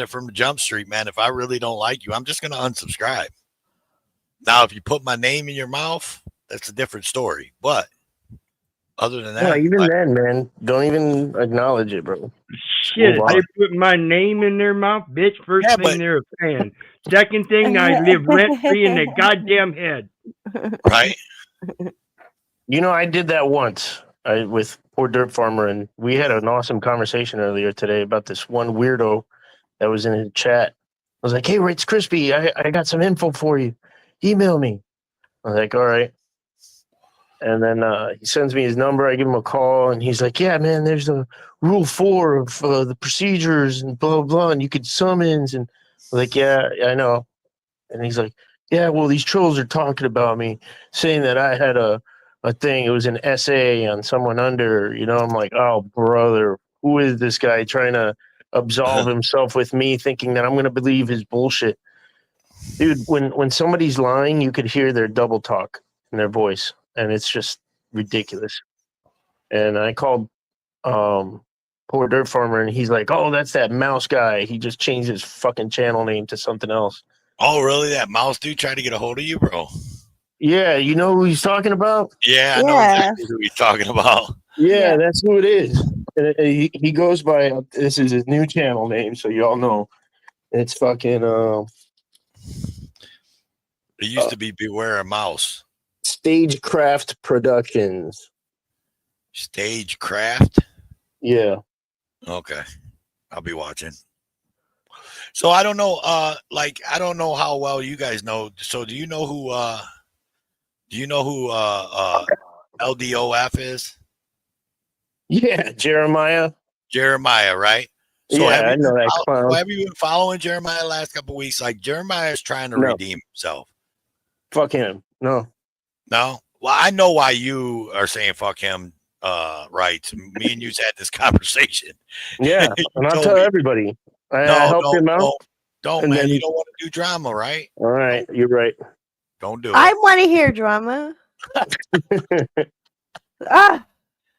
from the jump street, man. If I really don't like you, I'm just gonna unsubscribe. Now, if you put my name in your mouth, that's a different story. But other than Yeah, that, even then, man, don't even acknowledge it, bro. Shit, Move they on. put my name in their mouth, bitch. First Yeah, thing, but- they're a fan. Second thing, I live rent free in their goddamn head. right? You know, I did that once with Poor Dirt Farmer, and we had an awesome conversation earlier today about this one weirdo that was in his chat. I was like, "Hey, Ritz Crispy, I got some info for you. Email me." I was like, "All right." And then he sends me his number. I give him a call, and he's like, "Yeah, man, there's a rule 4 of the procedures and blah, blah, blah, and you could summons." And I'm like, "Yeah, I know." And he's like, "Yeah, well, these trolls are talking about me, saying that I had a thing. It was an essay on someone under, you know." I'm like, "Oh, brother, who is this guy trying to absolve himself with me, thinking that I'm going to believe his bullshit?" Dude, when somebody's lying, you could hear their double talk in their voice, and it's just ridiculous. And I called Poor Dirt Farmer, and he's like, "Oh, that's that mouse guy. He just changed his fucking channel name to something else." Oh, really? That mouse dude tried to get a hold of you, bro? Yeah, you know who he's talking about? Yeah, I know exactly who he's talking about. Yeah, Yeah. that's who it is. And he goes by, this is his new channel name, so y'all know. It's fucking It used to be Beware a Mouse. Stagecraft Productions. Stagecraft? Yeah. Okay. I'll be watching. So I don't know, I don't know how well you guys know. So do you know who LDOF is? Yeah, Jeremiah. Jeremiah, right? So Yeah, I know that clown. have you been following Jeremiah the last couple of weeks? Like, Jeremiah is trying to No. redeem himself. Fuck him. No. No? Well, I know why you are saying fuck him, right? Me and you's had this conversation. Yeah, You and I'll told tell me, everybody. I no, helped him out. don't, and man. then- You don't want to do drama, right? All right, you're right. Don't do I it. want to hear drama. Ah,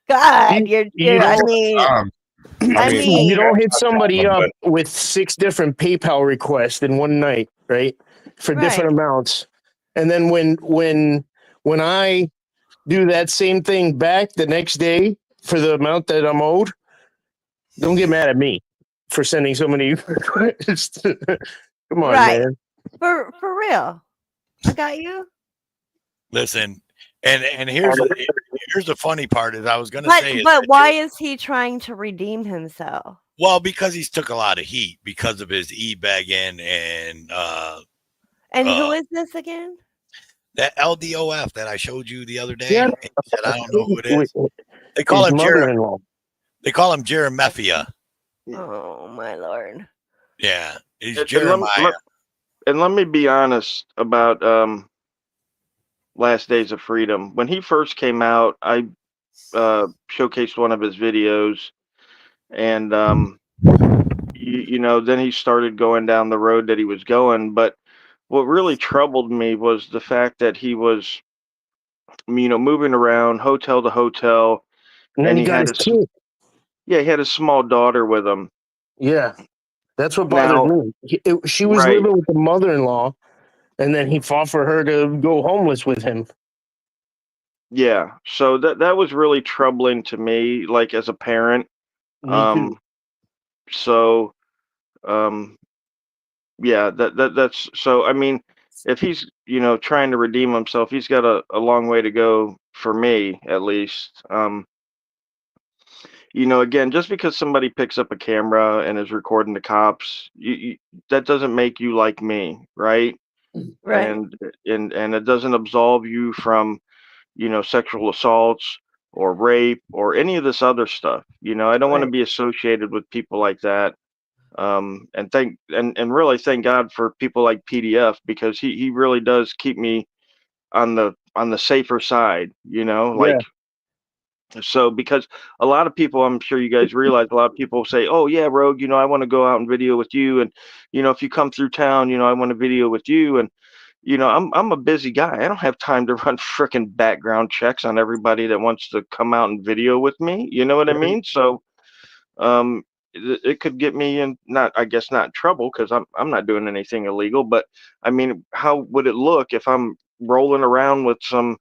God, You I don't- mean, I mean, you don't hit somebody drama, up with 6 different PayPal requests in one night, right? For different amounts. And then when I do that same thing back the next day for the amount that I'm owed, don't get mad at me for sending so many requests. Come on, right. man. For real. I got you. Listen, and here's the funny part is I was gonna say, But why is he trying to redeem himself? well, because he's took a lot of heat because of his e-bagging and And who is this again? that LDOF that I showed you the other day. Yeah. And you said, I don't know who it is. They His call him mother-in-law. They call him Jeremethia. Oh my lord. Yeah, he's And Jeremiah. let me be honest about Last Days of Freedom. When he first came out, I showcased one of his videos, and you know, then he started going down the road that he was going. But what really troubled me was the fact that he was, you know, moving around hotel to hotel, And then he got his kid. Yeah, he had a small daughter with him. Yeah. That's what bothered Now, me. She was right. living with the mother-in-law, and then he fought for her to go homeless with him. Yeah, so that was really troubling to me, like, as a parent. Me too. So, yeah, that's so. I mean, if he's, you know, trying to redeem himself, he's got a long way to go, for me at least. You know, again, just because somebody picks up a camera and is recording the cops, that doesn't make you like me, right? Right. And it doesn't absolve you from, you know, sexual assaults or rape or any of this other stuff. You know, I don't want to Right. be associated with people like that. And really thank God for people like PDF, because he really does keep me on the safer side, you know, Yeah. like, so because a lot of people, I'm sure you guys realize, a lot of people say, "Oh yeah, Rogue, you know, I want to go out and video with you, and you know, if you come through town, you know, I want to video with you." And you know, I'm a busy guy. I don't have time to run freaking background checks on everybody that wants to come out and video with me. You know what I mean? So um it could get me in, not, I guess, not trouble, because I'm not doing anything illegal, but I mean, how would it look if I'm rolling around with some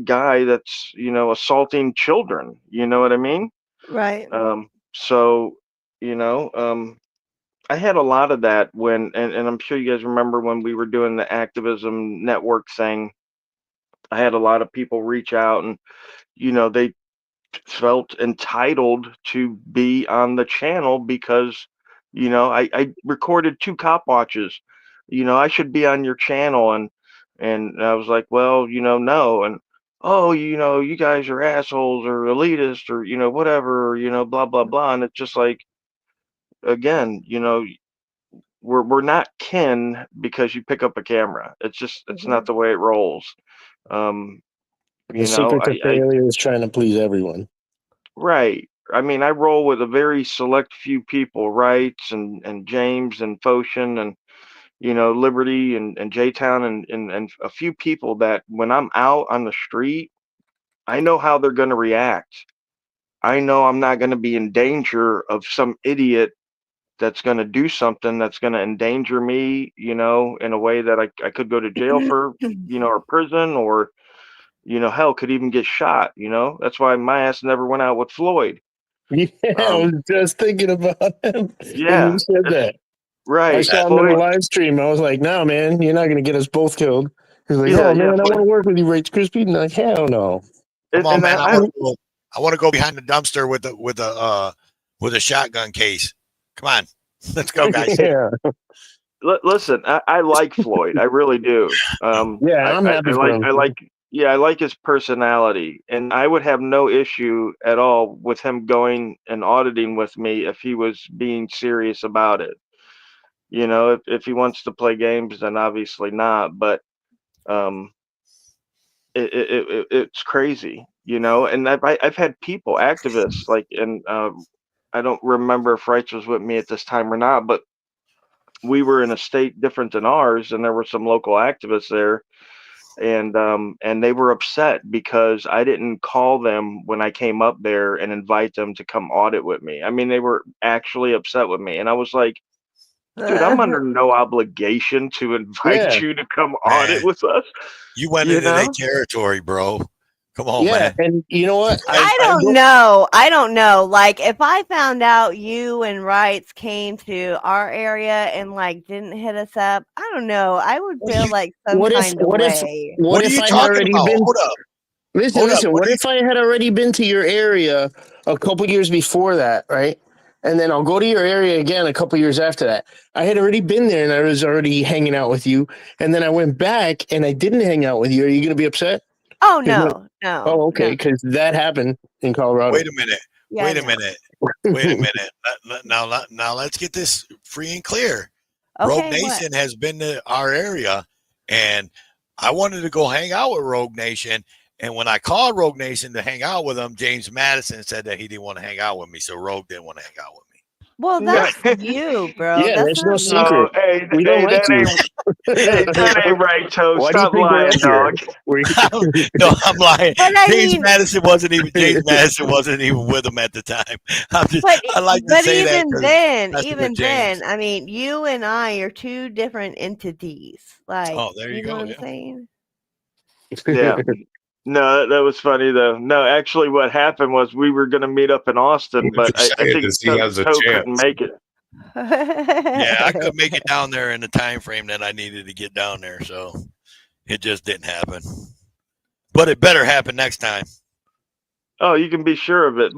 guy that's, you know, assaulting children? You know what I mean? Right. So you know, I had a lot of that when, and I'm sure you guys remember when we were doing the activism network thing. I had a lot of people reach out, and you know, they felt entitled to be on the channel because, you know, I recorded 2 cop watches. You know, I should be on your channel. And I was like, well, you know, no. And oh, you know, you guys are assholes or elitist or, you know, whatever, or, you know, blah blah blah. And it's just like, again, you know, we're not kin because you pick up a camera. It's not the way it rolls. Um, The you know, secret to I failure is trying to please everyone. Right. I mean, I roll with a very select few people, Wrights and James and Foshin and, you know, Liberty and J-Town and a few people that when I'm out on the street, I know how they're going to react. I know I'm not going to be in danger of some idiot that's going to do something that's going to endanger me, you know, in a way that I could go to jail for, you know, or prison, or, you know, hell, could even get shot, you know? That's why my ass never went out with Floyd. Yeah, I Um, was just thinking about him when you yeah, said that. I right. saw him in the Floyd, live stream. I was like, no, man, you're not going to get us both killed. He's like, yeah, oh, yeah. man, I want Floyd, to work with you, Rich Crispy. And I'm like, hell no. Come on, and man. I I want to go behind the dumpster with a shotgun case. Come on. Let's go, guys. Yeah. listen. I like Floyd. I really do. Yeah, I'm happy for him. I like, yeah, I like his personality, and I would have no issue at all with him going and auditing with me if he was being serious about it. You know, if he wants to play games, then obviously not. But um, it's crazy, you know. And I've had people, activists, like, and I don't remember if Wrights was with me at this time or not, but we were in a state different than ours, and there were some local activists there, and they were upset because I didn't call them when I came up there and invite them to come audit with me. I mean, they were actually upset with me, and I was like, dude, I'm under no obligation to invite Yeah. you to come Man, audit with us. you went You into their know? territory, bro. Come on, Yeah. man. And you know what? I don't know. I don't know. Like, if I found out you and Wrights came to our area and like didn't hit us up, I don't know. I would feel like some What if, kind of what if, way. What are you I had talking already about? been? Hold up. Listen, Hold up. listen. What if I had already been to your area a couple years before that, right? And then I'll go to your area again a couple years after that. I had already been there and I was already hanging out with you. And then I went back and I didn't hang out with you. Are you going to be upset? Oh 'Cause no, no. Oh, okay. No. Because that happened in Colorado. Wait a minute. Yeah, Wait a no. minute. Wait a minute. Now let's get this free and clear. Rogue Okay, what? Nation has been to our area, and I wanted to go hang out with Rogue Nation. And when I called Rogue Nation to hang out with them, James Madison said that he didn't want to hang out with me. So Rogue didn't want to hang out with me. Well, No, that's you, bro. Yeah, That's there's no not secret. me. hey, We don't like that you. ain't right, Toe. Why do you Stop think we're lying, up here? dog. No, I'm lying. But I mean, James Madison wasn't even with him at the time. I like to but say that. even then, I mean, you and I are two different entities. Like, Oh, there you know go. what Yeah. I'm saying? Yeah. No, that was funny though. No, actually, what happened was we were going to meet up in Austin, but I think he has a Toe chance. couldn't make it. Yeah, I couldn't make it down there in the time frame that I needed to get down there, so it just didn't happen. But it better happen next time. Oh, you can be sure of it.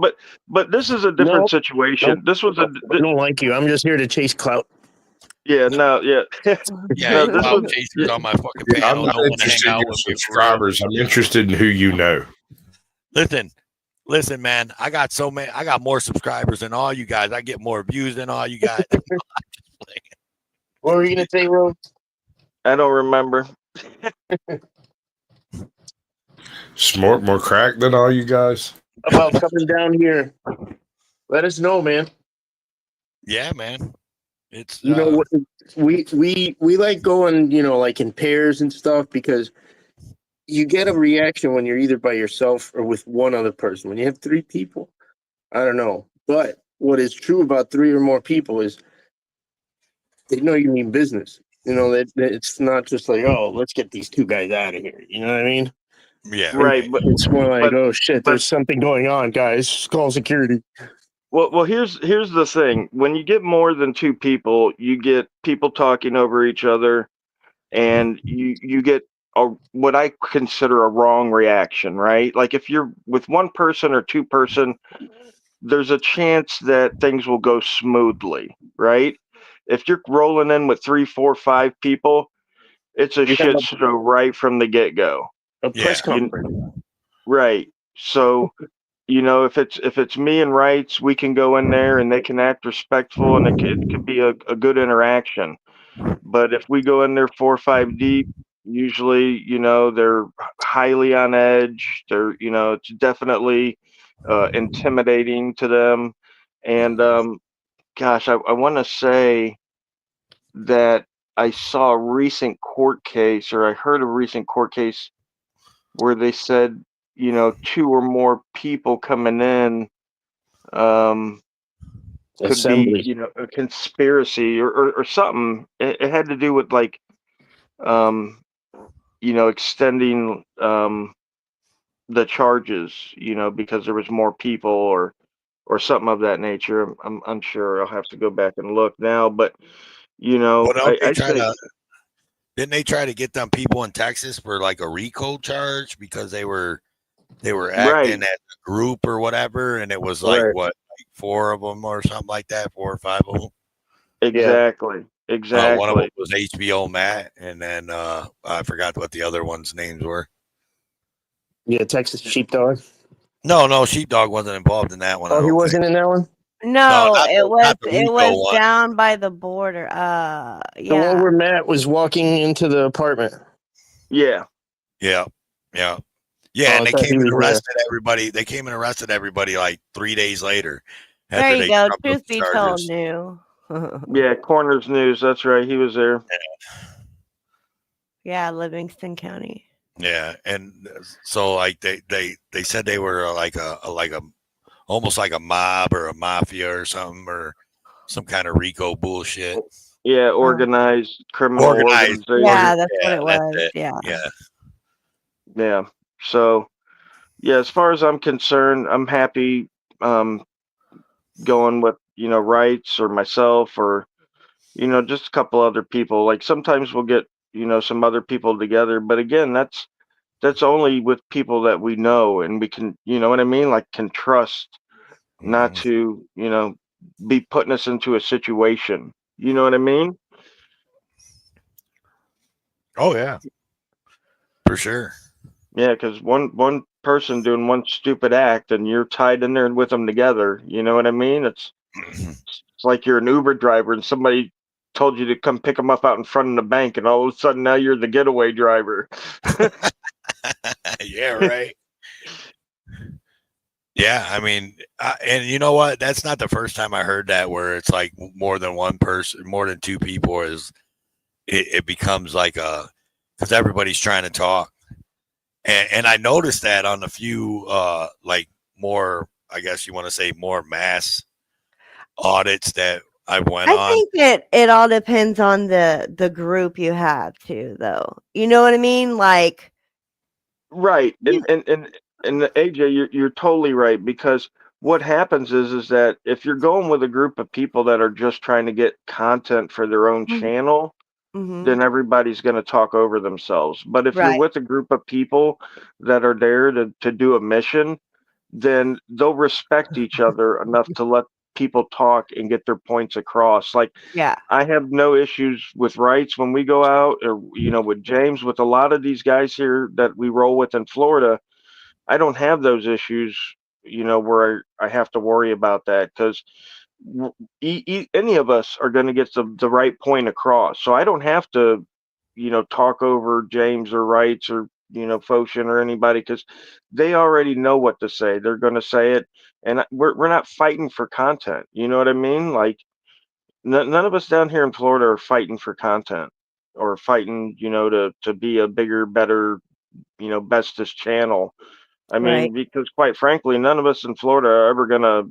But this is a different Nope. situation. This was I don't like you. I'm just here to chase clout. yeah, no, yeah. Yeah, No, you this clout was chasers on my fucking I'm panel. not Don't want to hang interested in out your with me for real. subscribers. I'm interested in who you know. Listen, Listen, man, I got so many. I got more subscribers than all you guys. I get more views than all you guys. What were you gonna say, Rose? I don't remember. Snort more crack than all you guys. About coming down here? Let us know, man. Yeah, man. It's You know what? We like going, like in pairs and stuff because you get a reaction when you're either by yourself or with one other person. When you have three people, I don't know. But what is true about three or more people is they know you mean business. That it's not just like, oh, let's get these two guys out of here. You know what I mean? yeah, Right, but It's more like, but oh shit, but there's something going on, guys. Call security. well, here's the thing. When you get more than two people, you get people talking over each other, and you get what I consider a wrong reaction, right? Like if you're with one person or two person, there's a chance that things will go smoothly, right? If you're rolling in with three, four, five people, it's a You have shit show right from the get go. a yeah. press conference. Right. So, if it's me and Rights, we can go in there and they can act respectful, and it could be a good interaction. But if we go in there four or five deep, usually, they're highly on edge. It's definitely intimidating to them. And gosh, I want to say that I saw a recent court case, or I heard a recent court case where they said, two or more people coming in could be, Assembly. a conspiracy or something. It had to do with like, um, extending the charges, because there was more people or something of that nature. I'm unsure. I'll have to go back and look now, but Well, don't they I try say to? Didn't they try to get them people in Texas for like a RICO charge because they were right, acting as a group or whatever, and it was like Right. what, like four of them or something like that, four or five of them. Yeah. exactly, One of them exactly. was HBO Matt, and then I forgot what the other ones' names were. Yeah, Texas Sheepdog. No, Sheepdog wasn't involved in that one. I Oh, he don't think. wasn't in that one? No, not the it RICO was one. down by the border. The one Yeah. where Matt was walking into the apartment. Yeah, Yeah. Oh, And I they thought came he and was there. arrested everybody. They came and arrested everybody like 3 days later There after you they go. trumped up Truth the be told, charges. new. yeah. Corners News. That's right. He was there. Yeah, Livingston County. Yeah, and so like they said they were like a almost like a mob or a mafia or something or some kind of RICO bullshit. Yeah, organized criminal Organized. organization. Yeah, that's what Yeah, it that's was. it. Yeah. Yeah. Yeah. So, yeah, as far as I'm concerned, I'm happy going with, Rights or myself or, just a couple other people. Like sometimes we'll get, some other people together, but again, that's only with people that we know and we can, you know what I mean? Like can trust not Mhm. to, be putting us into a situation. You know what I mean? Oh yeah, for sure. Yeah, because one person doing one stupid act and you're tied in there with them together. You know what I mean? It's like you're an Uber driver and somebody told you to come pick them up out in front of the bank, and all of a sudden now you're the getaway driver. Yeah, right. Yeah, I mean, and you know what? That's not the first time I heard that where it's like more than one person, more than two people is it becomes like a because everybody's trying to talk. And I noticed that on a few like more, I guess you want to say more mass audits that I went I on. think it all depends on the group you have too, though. You know what I mean? Like, Right. you, And AJ, you're totally right, because what happens is that if you're going with a group of people that are just trying to get content for their own channel, mm-hmm, then everybody's going to talk over themselves. But if you're right? with a group of people that are there to do a mission, then they'll respect each other enough to let people talk and get their points across. Like Yeah. I have no issues with Rights when we go out, or with James, with a lot of these guys here that we roll with in Florida. I don't have those issues where I have to worry about that, because any of us are going to get the right point across. So I don't have to, talk over James or Wrights or, Foshin or anybody, because they already know what to say. They're going to say it. And we're not fighting for content. You know what I mean? Like, none of us down here in Florida are fighting for content or fighting, to be a bigger, better, bestest channel. I Right. mean, because quite frankly, none of us in Florida are ever gonna,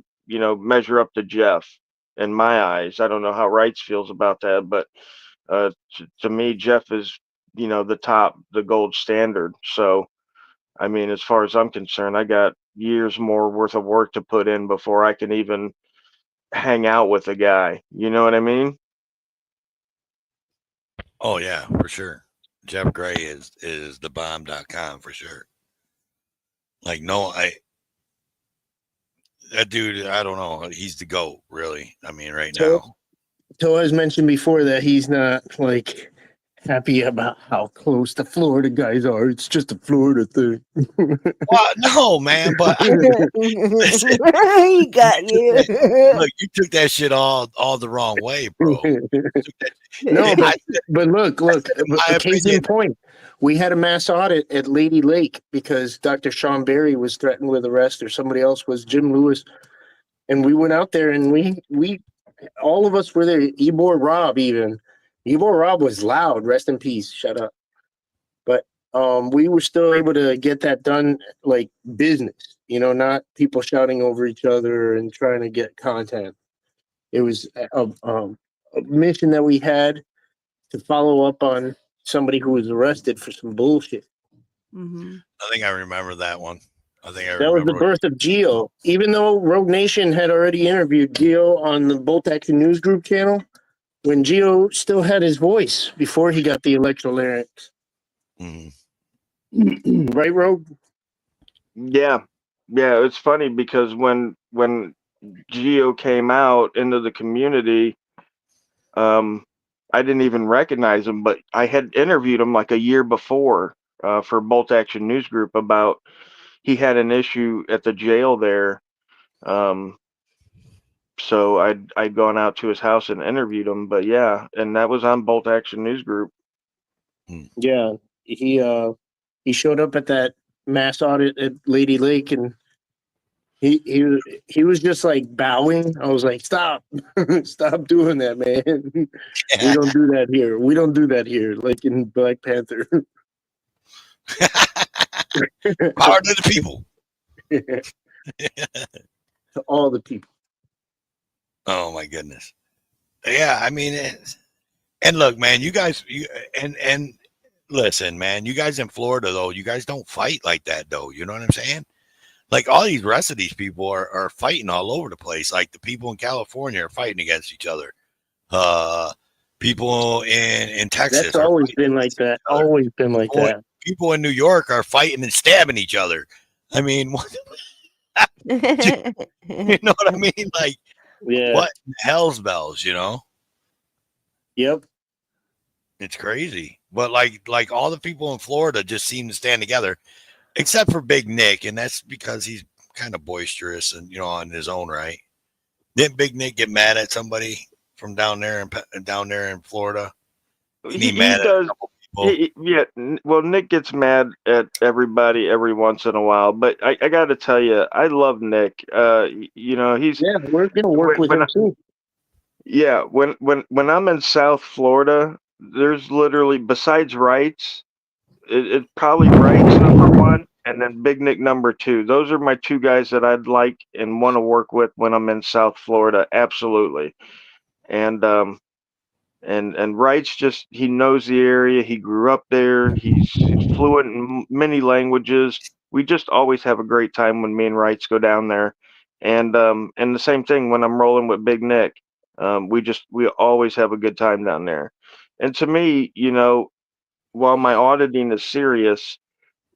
measure up to Jeff. In my eyes, I don't know how Wrights feels about that, but to me, Jeff is, the top, the gold standard. So, I mean, as far as I'm concerned, I got years more worth of work to put in before I can even hang out with a guy. You know what I mean? Oh yeah, for sure. Jeff Gray is the bomb.com for sure. Like no, that dude, I don't know. He's the GOAT, really. I mean, right now. So as mentioned before, that he's not like happy about how close the Florida guys are. It's just a Florida thing. Well, no, man, but listen, He got you. look, you took that shit all the wrong way, bro. No, but look, my case in opinion, point, we had a mass audit at Lady Lake because Dr. Sean Berry was threatened with arrest, or somebody else was, Jim Lewis, and we went out there and we all of us were there. Ebor Rob, even Ebor Rob was loud. Rest in peace. Shut up. But we were still able to get that done like business, not people shouting over each other and trying to get content. It was a mission that we had to follow up on somebody who was arrested for some bullshit. Mm-hmm. I think I remember that one. I think I That was the remember. birth of Geo. Even though Rogue Nation had already interviewed Geo on the Bolt Action News Group channel, when Geo still had his voice before he got the electrolarynx. Right, Rogue? Yeah, yeah. It's funny because when Geo came out into the community, I didn't even recognize him, but I had interviewed him like a year before for Bolt Action News Group about he had an issue at the jail there. Um, so I'd gone out to his house and interviewed him, but yeah, and that was on Bolt Action News Group. Yeah, he showed up at that mass audit at Lady Lake, and he was just like bowing. I was like, stop, stop doing that, man. We don't do that here. We don't do that here. Like in Black Panther. Power to the people. To all the people. Oh my goodness. Yeah, I mean, and look, man, you guys, and listen, man, you guys in Florida though, you guys don't fight like that though. You know what I'm saying? Like all these rest of these people are fighting all over the place. Like the people in California are fighting against each other. People in Texas. That's always been like that. Always been like that. People in New York are fighting and stabbing each other. I mean, what, you know what I mean? Like, Yeah. what in hell's bells, Yep. It's crazy. But like all the people in Florida just seem to stand together, except for Big Nick, and that's because he's kind of boisterous and on his own right. Didn't Big Nick get mad at somebody from down there in Florida? He does. Well, Nick gets mad at everybody every once in a while, but I got to tell you, I love Nick. He's we're gonna work with him too. Yeah, when I'm in South Florida, there's literally, besides Wrights, it's probably Wrights number one, and then Big Nick number two. Those are my two guys that I'd like and want to work with when I'm in South Florida. Absolutely. And Wright's just, he knows the area. He grew up there. He's fluent in many languages. We just always have a great time when me and Wright's go down there. And the same thing when I'm rolling with Big Nick. We always have a good time down there. And to me, while my auditing is serious,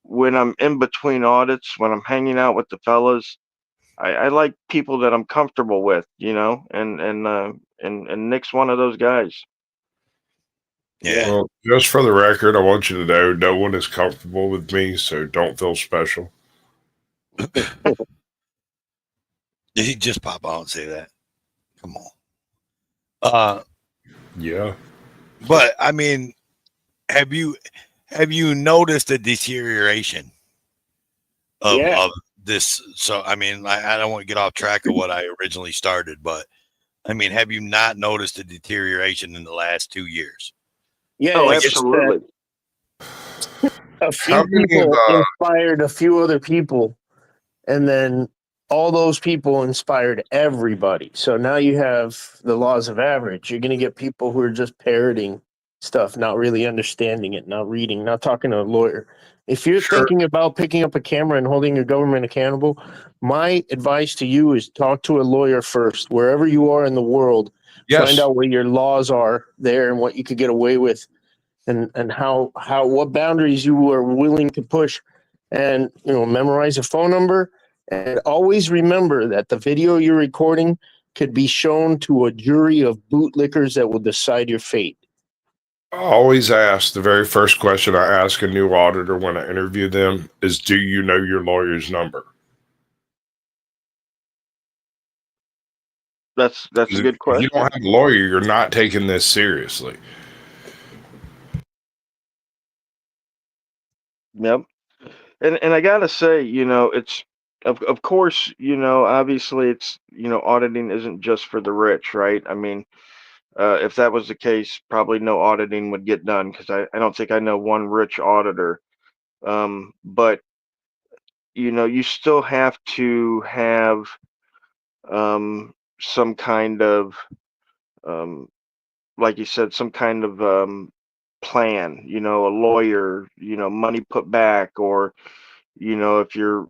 when I'm in between audits, when I'm hanging out with the fellas, I like people that I'm comfortable with, and Nick's one of those guys. Yeah. Well, just for the record, I want you to know no one is comfortable with me, so don't feel special. Did he just pop out and say that? Come on. Yeah. But I mean, have you noticed the deterioration Yeah. of this? So I mean, I don't want to get off track of what I originally started, but I mean, have you not noticed the deterioration in the last 2 years? Yeah, Oh, Like it's it's just that absolutely. a How few many of people inspired a few other people, and then all those people inspired everybody. So now you have the laws of average. You're going to get people who are just parroting stuff, not really understanding it, not reading, not talking to a lawyer. If you're sure? thinking about picking up a camera and holding your government accountable, my advice to you is talk to a lawyer first, wherever you are in the world. Find Yes. out where your laws are there and what you could get away with, and how what boundaries you are willing to push, and memorize a phone number, and always remember that the video you're recording could be shown to a jury of bootlickers that will decide your fate. I always ask the very first question I ask a new auditor when I interview them is, do you know your lawyer's number? That's a 'Cause good if you question. don't have a lawyer, you're not taking this seriously. Yep. And I gotta say, it's of course, obviously it's auditing isn't just for the rich, right? I mean, if that was the case, probably no auditing would get done because I don't think I know one rich auditor. But you still have to have some kind of um, like you said, some kind of plan, a lawyer, money put back, or, if you're,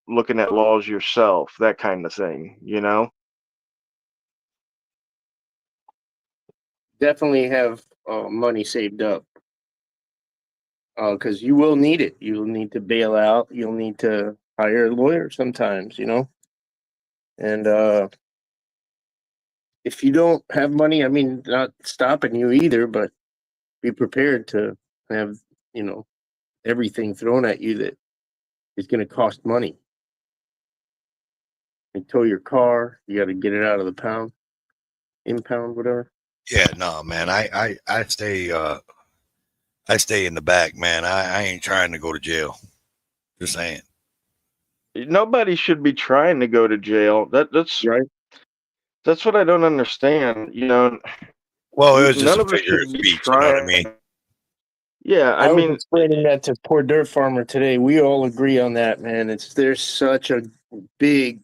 looking at laws yourself, that kind of thing. Definitely have money saved up, because you will need it. You'll need to bail out. You'll need to hire a lawyer sometimes, and if you don't have money, I mean, not stopping you either, but be prepared to have, you know, everything thrown at you that is going to cost money. You tow your car, you got to get it out of the pound, impound, whatever. Yeah, no, man. I stay in the back, man. I ain't trying to go to jail. Just saying. Nobody should be trying to go to jail. Right? That's what I don't understand. Well, it was just None a of us figure should of be speech. You know what I trying. mean? Yeah, I I was mean, explaining that to poor dirt farmer today. We all agree on that, man. There's such a big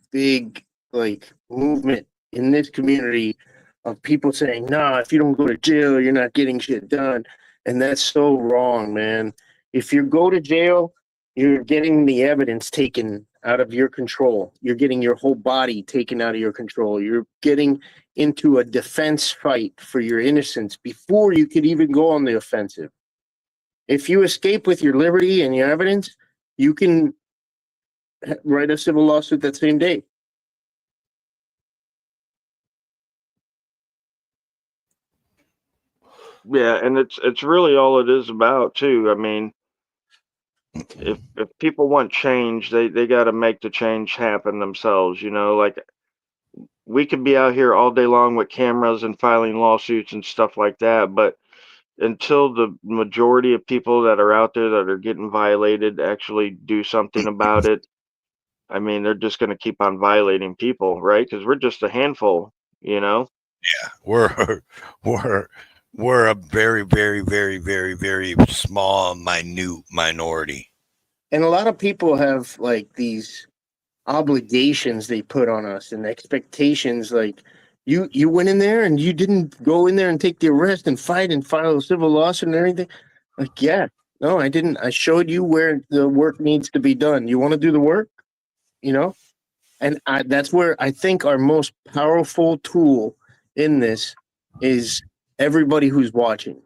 like movement in this community of people saying, "Nah, if you don't go to jail, you're not getting shit done," and that's so wrong, man. If you go to jail, you're getting the evidence taken out of your control. You're getting your whole body taken out of your control. You're getting into a defense fight for your innocence before you could even go on the offensive. If you escape with your liberty and your evidence, you can write a civil lawsuit that same day. yeah, and it's really all it is about too. I mean, if people want change, they got to make the change happen themselves. Like we could be out here all day long with cameras and filing lawsuits and stuff like that, but until the majority of people that are out there that are getting violated actually do something about it, I mean, they're just going to keep on violating people, right? Because we're just a handful, you know? We're we're we're a very, very, very, very, very small, minute minority. And a lot of people have like these obligations they put on us and expectations, like you went in there and you didn't go in there and take the arrest and fight and file a civil lawsuit and everything. Like, yeah, no, I didn't. I showed you where the work needs to be done. You want to do the work, you know? And that's where I think our most powerful tool in this is everybody who's watching.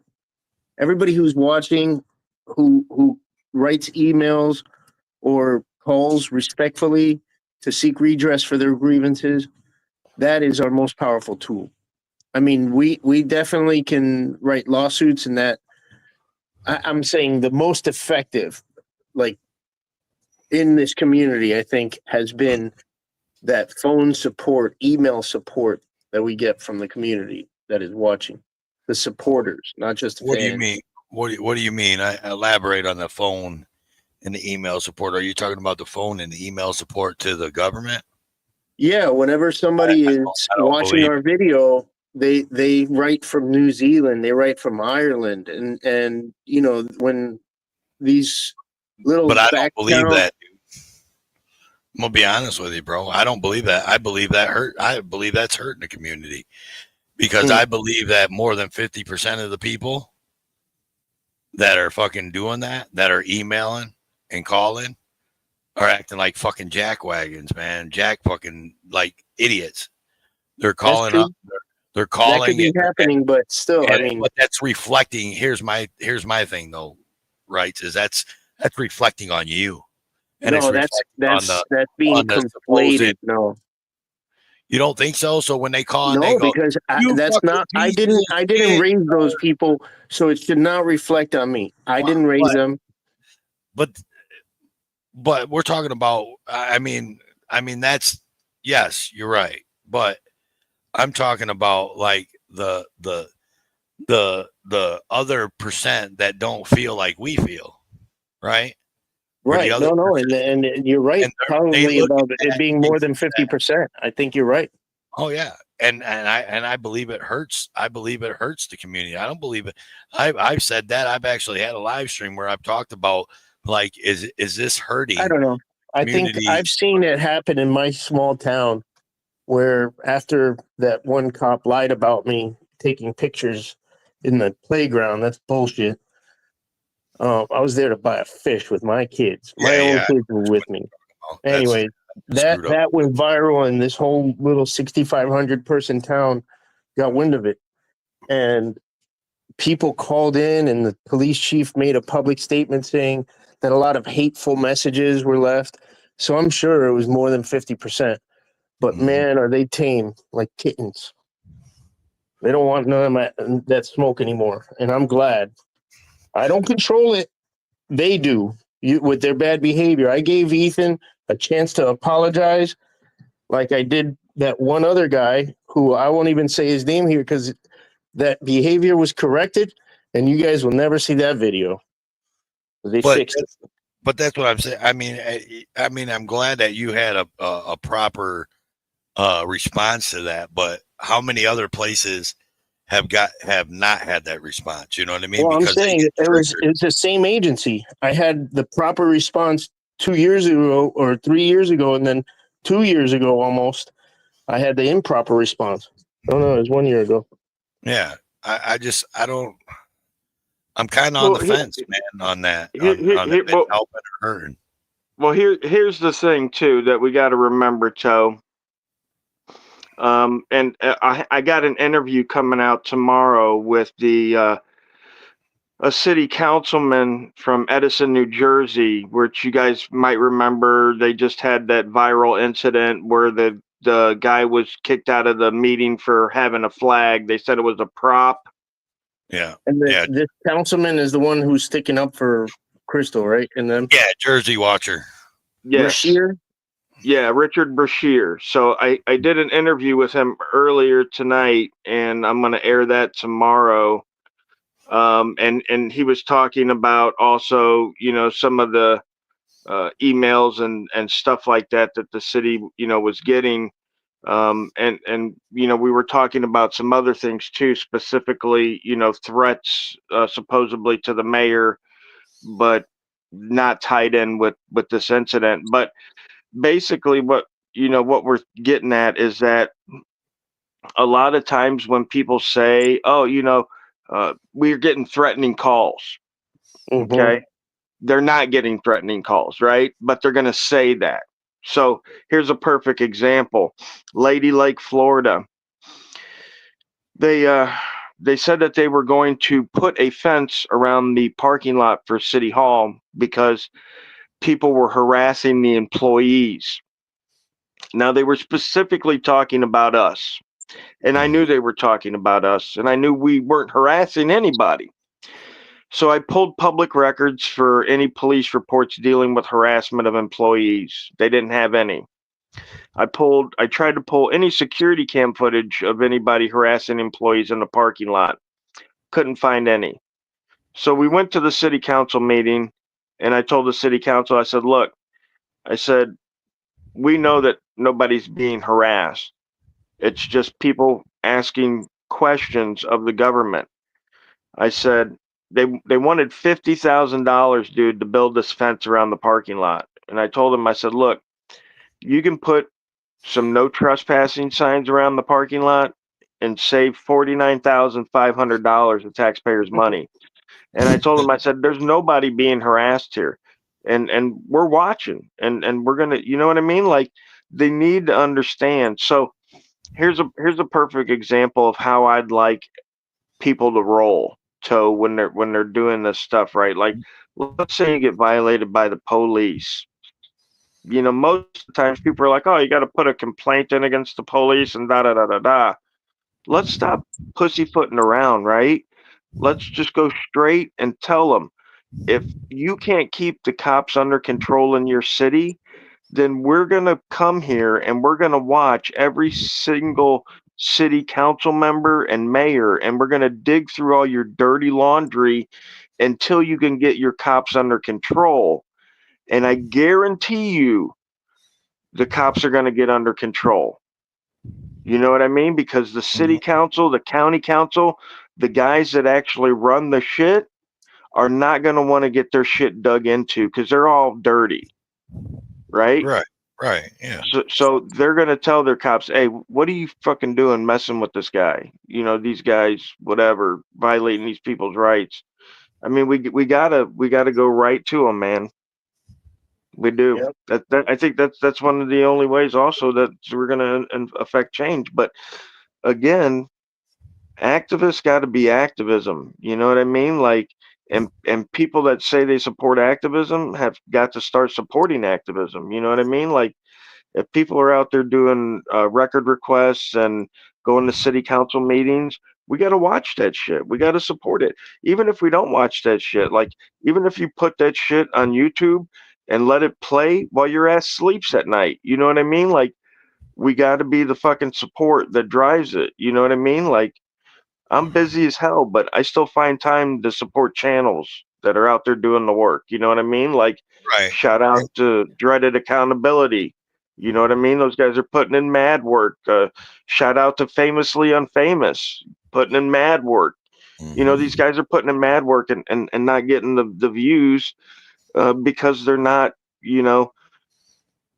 Everybody who's watching, who writes emails or calls respectfully to seek redress for their grievances, that is our most powerful tool. I mean, we definitely can write lawsuits, and that I'm saying the most effective, like in this community, I think has been that phone support, email support that we get from the community that is watching, the supporters, not just the What do you fans. mean? What do you mean? I elaborate on the phone and the email support. Are you talking about the phone and the email support to the government? Yeah, whenever somebody is I don't watching believe our video, they write from New Zealand, they write from Ireland, and you know, when these little But I don't back believe town, that. I'm gonna be honest with you, bro. I don't believe that. I believe that hurt. I believe that's hurting the community because I believe that more than 50% of the people that are fucking doing that are emailing and calling, are acting like fucking jackwagons, man. Jack fucking like idiots. They're that's calling true. up. They're That could calling be happening, but still, I mean, but that's reflecting. Here's my thing though, right? Is that's reflecting on you, and it's no, that's reflecting that's being on the supposed. conflated. No, You don't think so? So when they call and they no, go, because "You that's fucking not. piece I of didn't shit," raise those people, so it should not reflect on me. I didn't raise them. but we're talking about. I mean, that's yes, you're right, but I'm talking about like the other percent that don't feel like we feel, right? Or the Right. other No, percent, and you're right. and they Probably look about at it that being and more than 50%. I think you're right. oh yeah, and I believe it hurts. I believe it hurts the community. I don't believe it. I've said that. I've actually had a live stream where I've talked about like is this I hurting don't know. I think community? I've seen it happen in my small town where after that one cop lied about me taking pictures in the playground, that's bullshit. I was there to buy a fish with my kids. My Yeah, own yeah. kids were with me. That's Anyway, screwed up. that went viral, and this whole little 6,500 person town got wind of it. And people called in, and the police chief made a public statement saying that a lot of hateful messages were left. So I'm sure it was more than 50%. But man, are they tame like kittens. They don't want none of that smoke anymore. And I'm glad. I don't control it. They do with their bad behavior. I gave Ethan a chance to apologize, like I did that one other guy who I won't even say his name here because that behavior was corrected, and you guys will never see that video. They But fixed it. but that's what I'm saying. I mean, I'm glad that you had a proper response to that. But how many other places have not had that response? You know what I mean? Well, I'm Because they saying get it's triggered. the same agency. I had the proper response 2 years ago or 3 years ago, and then 2 years ago almost, I had the improper response. Oh no, it was 1 year ago. Yeah, I don't. I'm kind of on Well, the fence, man, on that, here, here, on if here, it's helping or hurting. well, here's the thing too that we got to remember, Toe. And I got an interview coming out tomorrow with a city councilman from Edison, New Jersey, which you guys might remember. They just had that viral incident where the guy was kicked out of the meeting for having a flag. They said it was a prop. Yeah, And yeah, this councilman is the one who's sticking up for Crystal, right? And then yeah. Jersey Watcher. Yes. Brashear. Yeah, Richard Brashear. So I did an interview with him earlier tonight, and I'm going to air that tomorrow. And he was talking about also, some of the emails and stuff like that the city, was getting. And we were talking about some other things too, specifically, threats supposedly to the mayor, but not tied in with this incident. But basically what we're getting at is that a lot of times when people say, oh, we're getting threatening calls, Mm-hmm. okay, they're not getting threatening calls, right? But they're going to say that. So here's a perfect example. Lady Lake, Florida, they said that they were going to put a fence around the parking lot for City Hall because people were harassing the employees. Now, they were specifically talking about us, and I knew they were talking about us, and I knew we weren't harassing anybody. So I pulled public records for any police reports dealing with harassment of employees. They didn't have any. I tried to pull any security cam footage of anybody harassing employees in the parking lot. Couldn't find any. So we went to the city council meeting, and I told the city council, I said, look, I said, we know that nobody's being harassed. It's just people asking questions of the government. I said, they wanted $50,000, dude, to build this fence around the parking lot. And I told them, I said, look, you can put some no trespassing signs around the parking lot and save $49,500 of taxpayers' money. And I told them, I said, there's nobody being harassed here. And we're watching and we're gonna, you know what I mean? Like, they need to understand. So here's a perfect example of how I'd like people to roll toe when they're doing this stuff, right? Like, let's say you get violated by the police. You know, most of the times people are like, oh, you got to put a complaint in against the police and da da da da da. Let's stop pussyfooting around, right? Let's just go straight and tell them, if you can't keep the cops under control in your city, then we're going to come here and we're going to watch every single city council member and mayor, and we're going to dig through all your dirty laundry until you can get your cops under control. And I guarantee you the cops are going to get under control. You know what I mean? Because the city council, the county council, the guys that actually run the shit are not going to want to get their shit dug into because they're all dirty. Right? Right. Yeah. So they're going to tell their cops, hey, what are you fucking doing messing with this guy? You know, these guys, whatever, violating these people's rights. I mean, we gotta go right to them, man. We do. Yep. I think that's one of the only ways also that we're going to affect change. But again, activists got to be activism. You know what I mean? Like, and people that say they support activism have got to start supporting activism. You know what I mean? Like, if people are out there doing record requests and going to city council meetings, we got to watch that shit. We got to support it. Even if we don't watch that shit, like, even if you put that shit on YouTube and let it play while your ass sleeps at night, you know what I mean? Like, we got to be the fucking support that drives it. You know what I mean? Like, I'm busy as hell, but I still find time to support channels that are out there doing the work. You know what I mean? Like, Right. shout out to Dreaded Accountability. You know what I mean? Those guys are putting in mad work. Shout out to Famously Unfamous, putting in mad work. You know, these guys are putting in mad work and not getting the views because they're not, you know,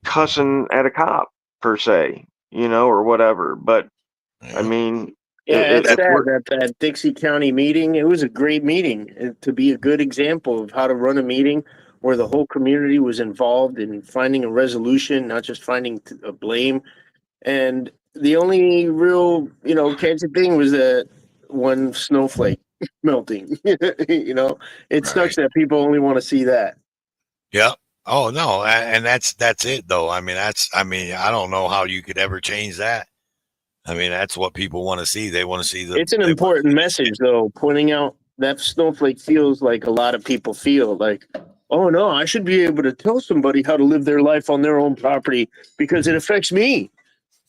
cussing at a cop per se, you know, or whatever. But I mean, Yeah, it's if we're, sad that Dixie County meeting. It was a great meeting to be a good example of how to run a meeting where the whole community was involved in finding a resolution, not just finding a blame. And the only real, catchy thing was that one snowflake melting. It sucks that people only want to see that. Yeah. Oh no, and that's it though. I mean, I don't know how you could ever change that. I mean, that's what people want to see. They want to see the. It's an important message, though, pointing out that snowflake feels like a lot of people feel like, oh no, I should be able to tell somebody how to live their life on their own property because it affects me.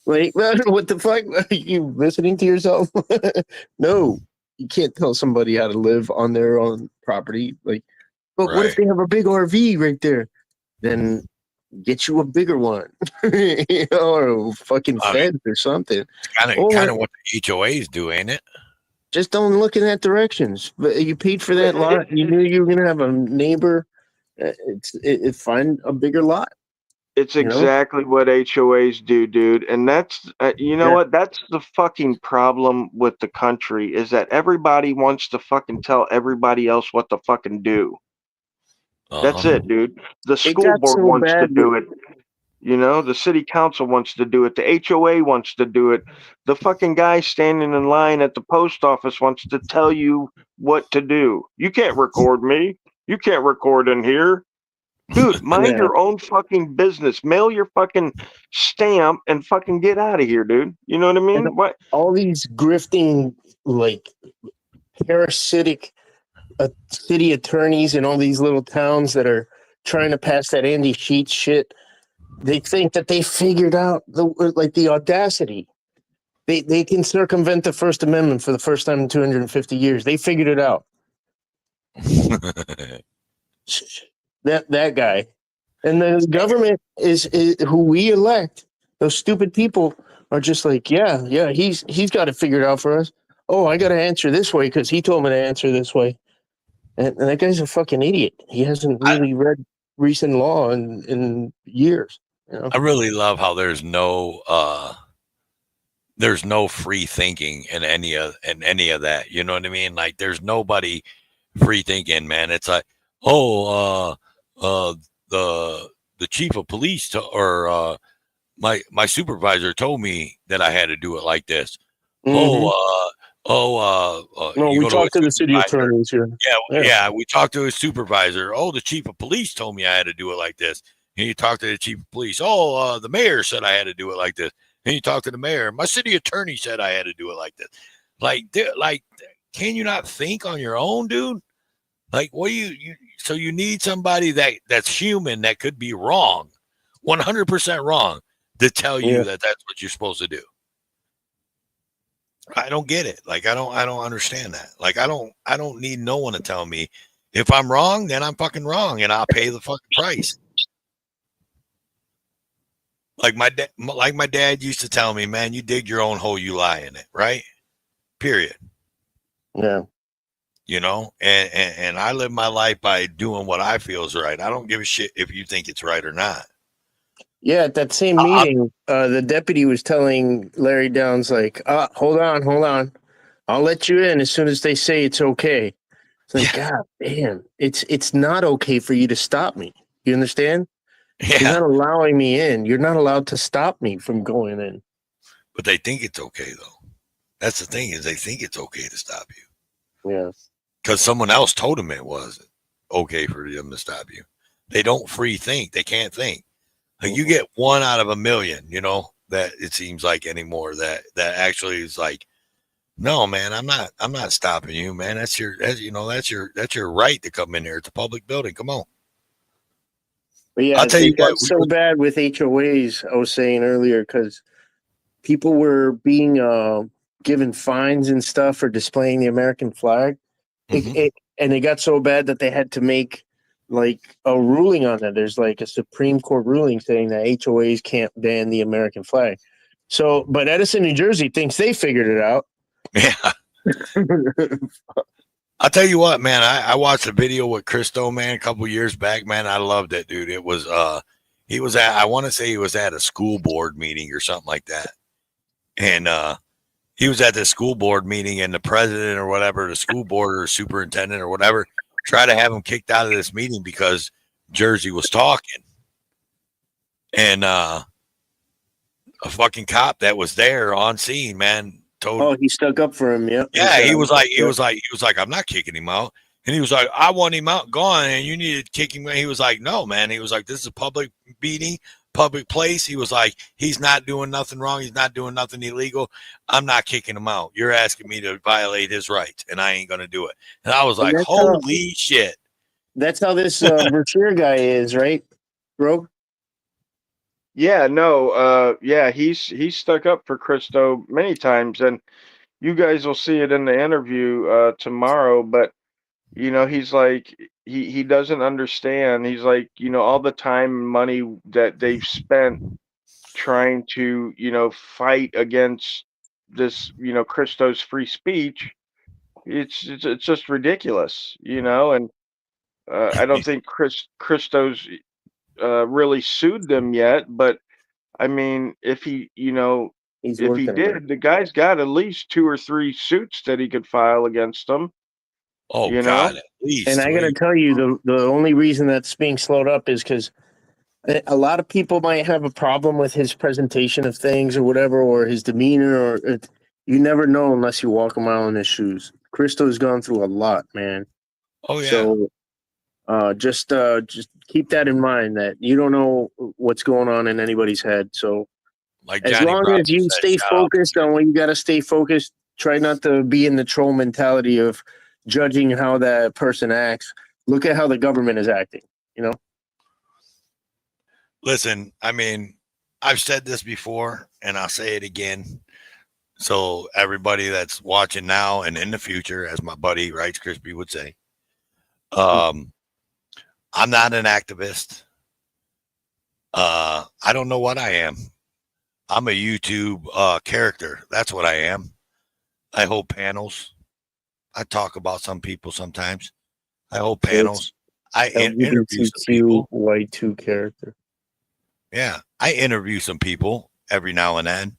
Like, what the fuck? Are you listening to yourself? No, you can't tell somebody how to live on their own property. Like, but what if they have a big RV right there? Then get you a bigger one, or a fucking fence or something. Kind of what the HOAs do, ain't it? Just don't look in that directions. But you paid for that lot. You knew you were gonna have a neighbor. Find a bigger lot. It's exactly what HOAs do, dude. And that's, what? That's the fucking problem with the country is that everybody wants to fucking tell everybody else what to fucking do. That's it, dude. The school board wants to do it. You know, the city council wants to do it. The HOA wants to do it. The fucking guy standing in line at the post office wants to tell you what to do. You can't record me. You can't record in here. Dude, mind your own fucking business. Mail your fucking stamp and fucking get out of here, dude. You know what I mean? And what? All these grifting, like, parasitic city attorneys in all these little towns that are trying to pass that Andy Sheets shit. They think that they figured out the audacity. They can circumvent the First Amendment for the first time in 250 years. They figured it out. That guy. And the government is who we elect. Those stupid people are just like, yeah, he's got it figured out for us. Oh, I got to answer this way because he told me to answer this way. And that guy's a fucking idiot. He hasn't really read recent law in years. You know? I really love how there's no free thinking in any of that. You know what I mean? Like there's nobody free thinking, man. It's like, the chief of police my supervisor told me that I had to do it like this. Mm-hmm. No, we talked to the city attorneys here. Yeah, we talked to his supervisor. Oh, the chief of police told me I had to do it like this. And you talk to the chief of police. Oh, the mayor said I had to do it like this. And you talk to the mayor. My city attorney said I had to do it like this. Like, can you not think on your own, dude? Like, what do you so you need somebody that's human that could be wrong, 100% wrong, to tell you that that's what you're supposed to do. I don't get it. Like, I don't understand that. Like, I don't need no one to tell me if I'm wrong, then I'm fucking wrong, and I'll pay the fucking price. Like my dad used to tell me, man, you dig your own hole, you lie in it, right? Period. Yeah. You know, and I live my life by doing what I feel is right. I don't give a shit if you think it's right or not. Yeah, at that same meeting, the deputy was telling Larry Downs, like, hold on. I'll let you in as soon as they say it's okay. It's like, God damn, it's not okay for you to stop me. You understand? Yeah. You're not allowing me in. You're not allowed to stop me from going in. But they think it's okay, though. That's the thing, is they think it's okay to stop you. Yeah. Because someone else told them it was okay for them to stop you. They don't free think. They can't think. Like, you get 1 out of a million, you know, that it seems like anymore that actually is like, no, man, I'm not stopping you, man. That's your right to come in here. It's a public building. Come on. But yeah, I'll tell you what, so bad with HOAs, I was saying earlier, because people were being given fines and stuff for displaying the American flag. And it got so bad that they had to make like a ruling on that. There's like a Supreme Court ruling saying that HOAs can't ban the American flag. So, but Edison, New Jersey thinks they figured it out. Yeah. I'll tell you what, man, I watched a video with Christo, man, a couple years back, man. I loved it, dude. It was, he was at a school board meeting or something like that. And, he was at the school board meeting, and the president or whatever, the school board or superintendent or whatever, tried to have him kicked out of this meeting because Jersey was talking. And a fucking cop that was there on scene, man, told he stuck up for him. Yeah, he was like, I'm not kicking him out. And he was like, I want him out, gone, and you need to kick him out. He was like, no, man. He was like, this is a public meeting, public place. He was like, he's not doing nothing wrong. He's not doing nothing illegal. I'm not kicking him out. You're asking me to violate his rights, and I ain't going to do it. And I was like, holy shit. That's how this Brashear guy is, right, bro? Yeah, no, he's stuck up for Christo many times, and you guys will see it in the interview tomorrow. But you know, he's like, he doesn't understand. He's like, you know, all the time and money that they've spent trying to, you know, fight against this, you know, Christo's free speech. It's just ridiculous, you know. And I don't think Christo's really sued them yet, but I mean, if he, you know, if he did, the guy's got at least 2 or 3 suits that he could file against them. Oh, you God, know? at least. And I got to tell you, the only reason that's being slowed up is because a lot of people might have a problem with his presentation of things or whatever, or his demeanor, or you never know unless you walk a mile in his shoes. Christo's gone through a lot, man. Oh, yeah. So just keep that in mind, that you don't know what's going on in anybody's head. So like as long as you stay focused on what you got to stay focused, try not to be in the troll mentality of judging how that person acts. Look at how the government is acting, you know? Listen, I mean, I've said this before and I'll say it again. So everybody that's watching now and in the future, as my buddy Rights Crispy would say, I'm not an activist. I don't know what I am. I'm a YouTube character. That's what I am. I hold panels. I talk about some people sometimes. I hold panels. I interview some people. Y2 character. Yeah, I interview some people every now and then.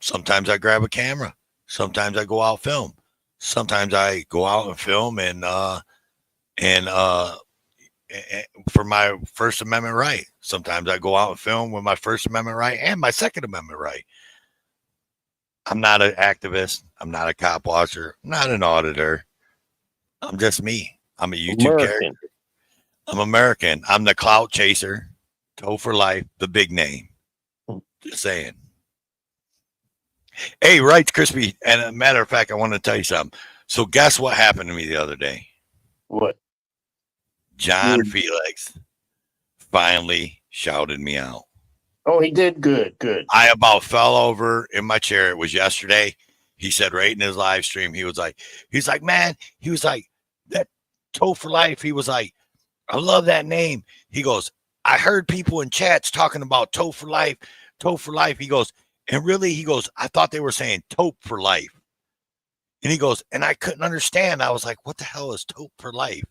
Sometimes I grab a camera. Sometimes I go out film. Sometimes I go out and film and for my First Amendment right. Sometimes I go out and film with my First Amendment right and my Second Amendment right. I'm not an activist. I'm not a cop watcher. I'm not an auditor. I'm just me. I'm a YouTube character. I'm American. I'm the clout chaser. Toe for life. The big name. Just saying. Hey, Rights Crispy. And a matter of fact, I want to tell you something. So guess what happened to me the other day? What? John Felix finally shouted me out. Oh, he did? Good, good. I about fell over in my chair. It was yesterday. He said right in his live stream, he was like, man, he was like, that Toe for Life. He was like, I love that name. He goes, I heard people in chats talking about Toe for Life, Toe for Life. He goes, and really, he goes, I thought they were saying Tope for Life. And he goes, and I couldn't understand. I was like, what the hell is Tope for Life?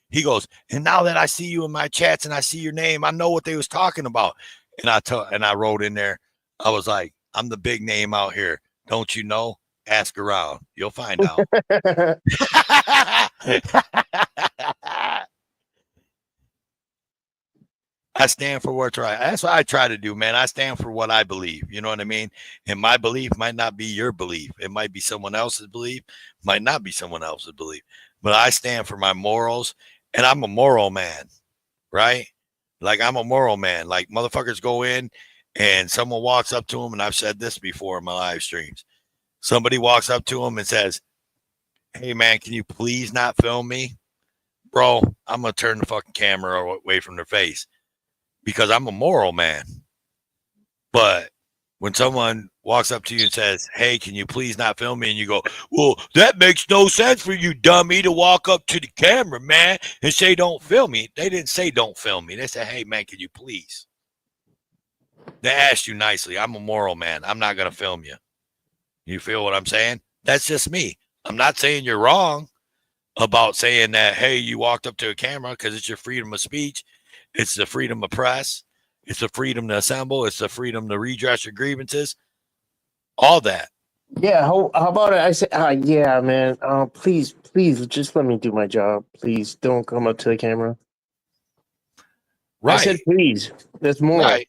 He goes, and now that I see you in my chats and I see your name, I know what they was talking about. And I wrote in there, I was like, I'm the big name out here. Don't you know? Ask around. You'll find out. I stand for what's right. That's what I try to do, man. I stand for what I believe. You know what I mean? And my belief might not be your belief. It might be someone else's belief, might not be someone else's belief. But I stand for my morals, and I'm a moral man, right? Like, I'm a moral man. Like, motherfuckers go in and someone walks up to them, and I've said this before in my live streams. Somebody walks up to them and says, hey, man, can you please not film me? Bro, I'm going to turn the fucking camera away from their face because I'm a moral man. But when someone walks up to you and says, hey, can you please not film me? And you go, well, that makes no sense for you, dummy, to walk up to the camera, man, and say, don't film me. They didn't say don't film me. They said, hey, man, can you please? They asked you nicely. I'm a moral man. I'm not going to film you. You feel what I'm saying? That's just me. I'm not saying you're wrong about saying that, hey, you walked up to a camera, because it's your freedom of speech. It's the freedom of press. It's the freedom to assemble. It's the freedom to redress your grievances. All that. Yeah. How about it? I say, yeah, man. Please, just let me do my job. Please don't come up to the camera. Right. I said, please. That's more. Right.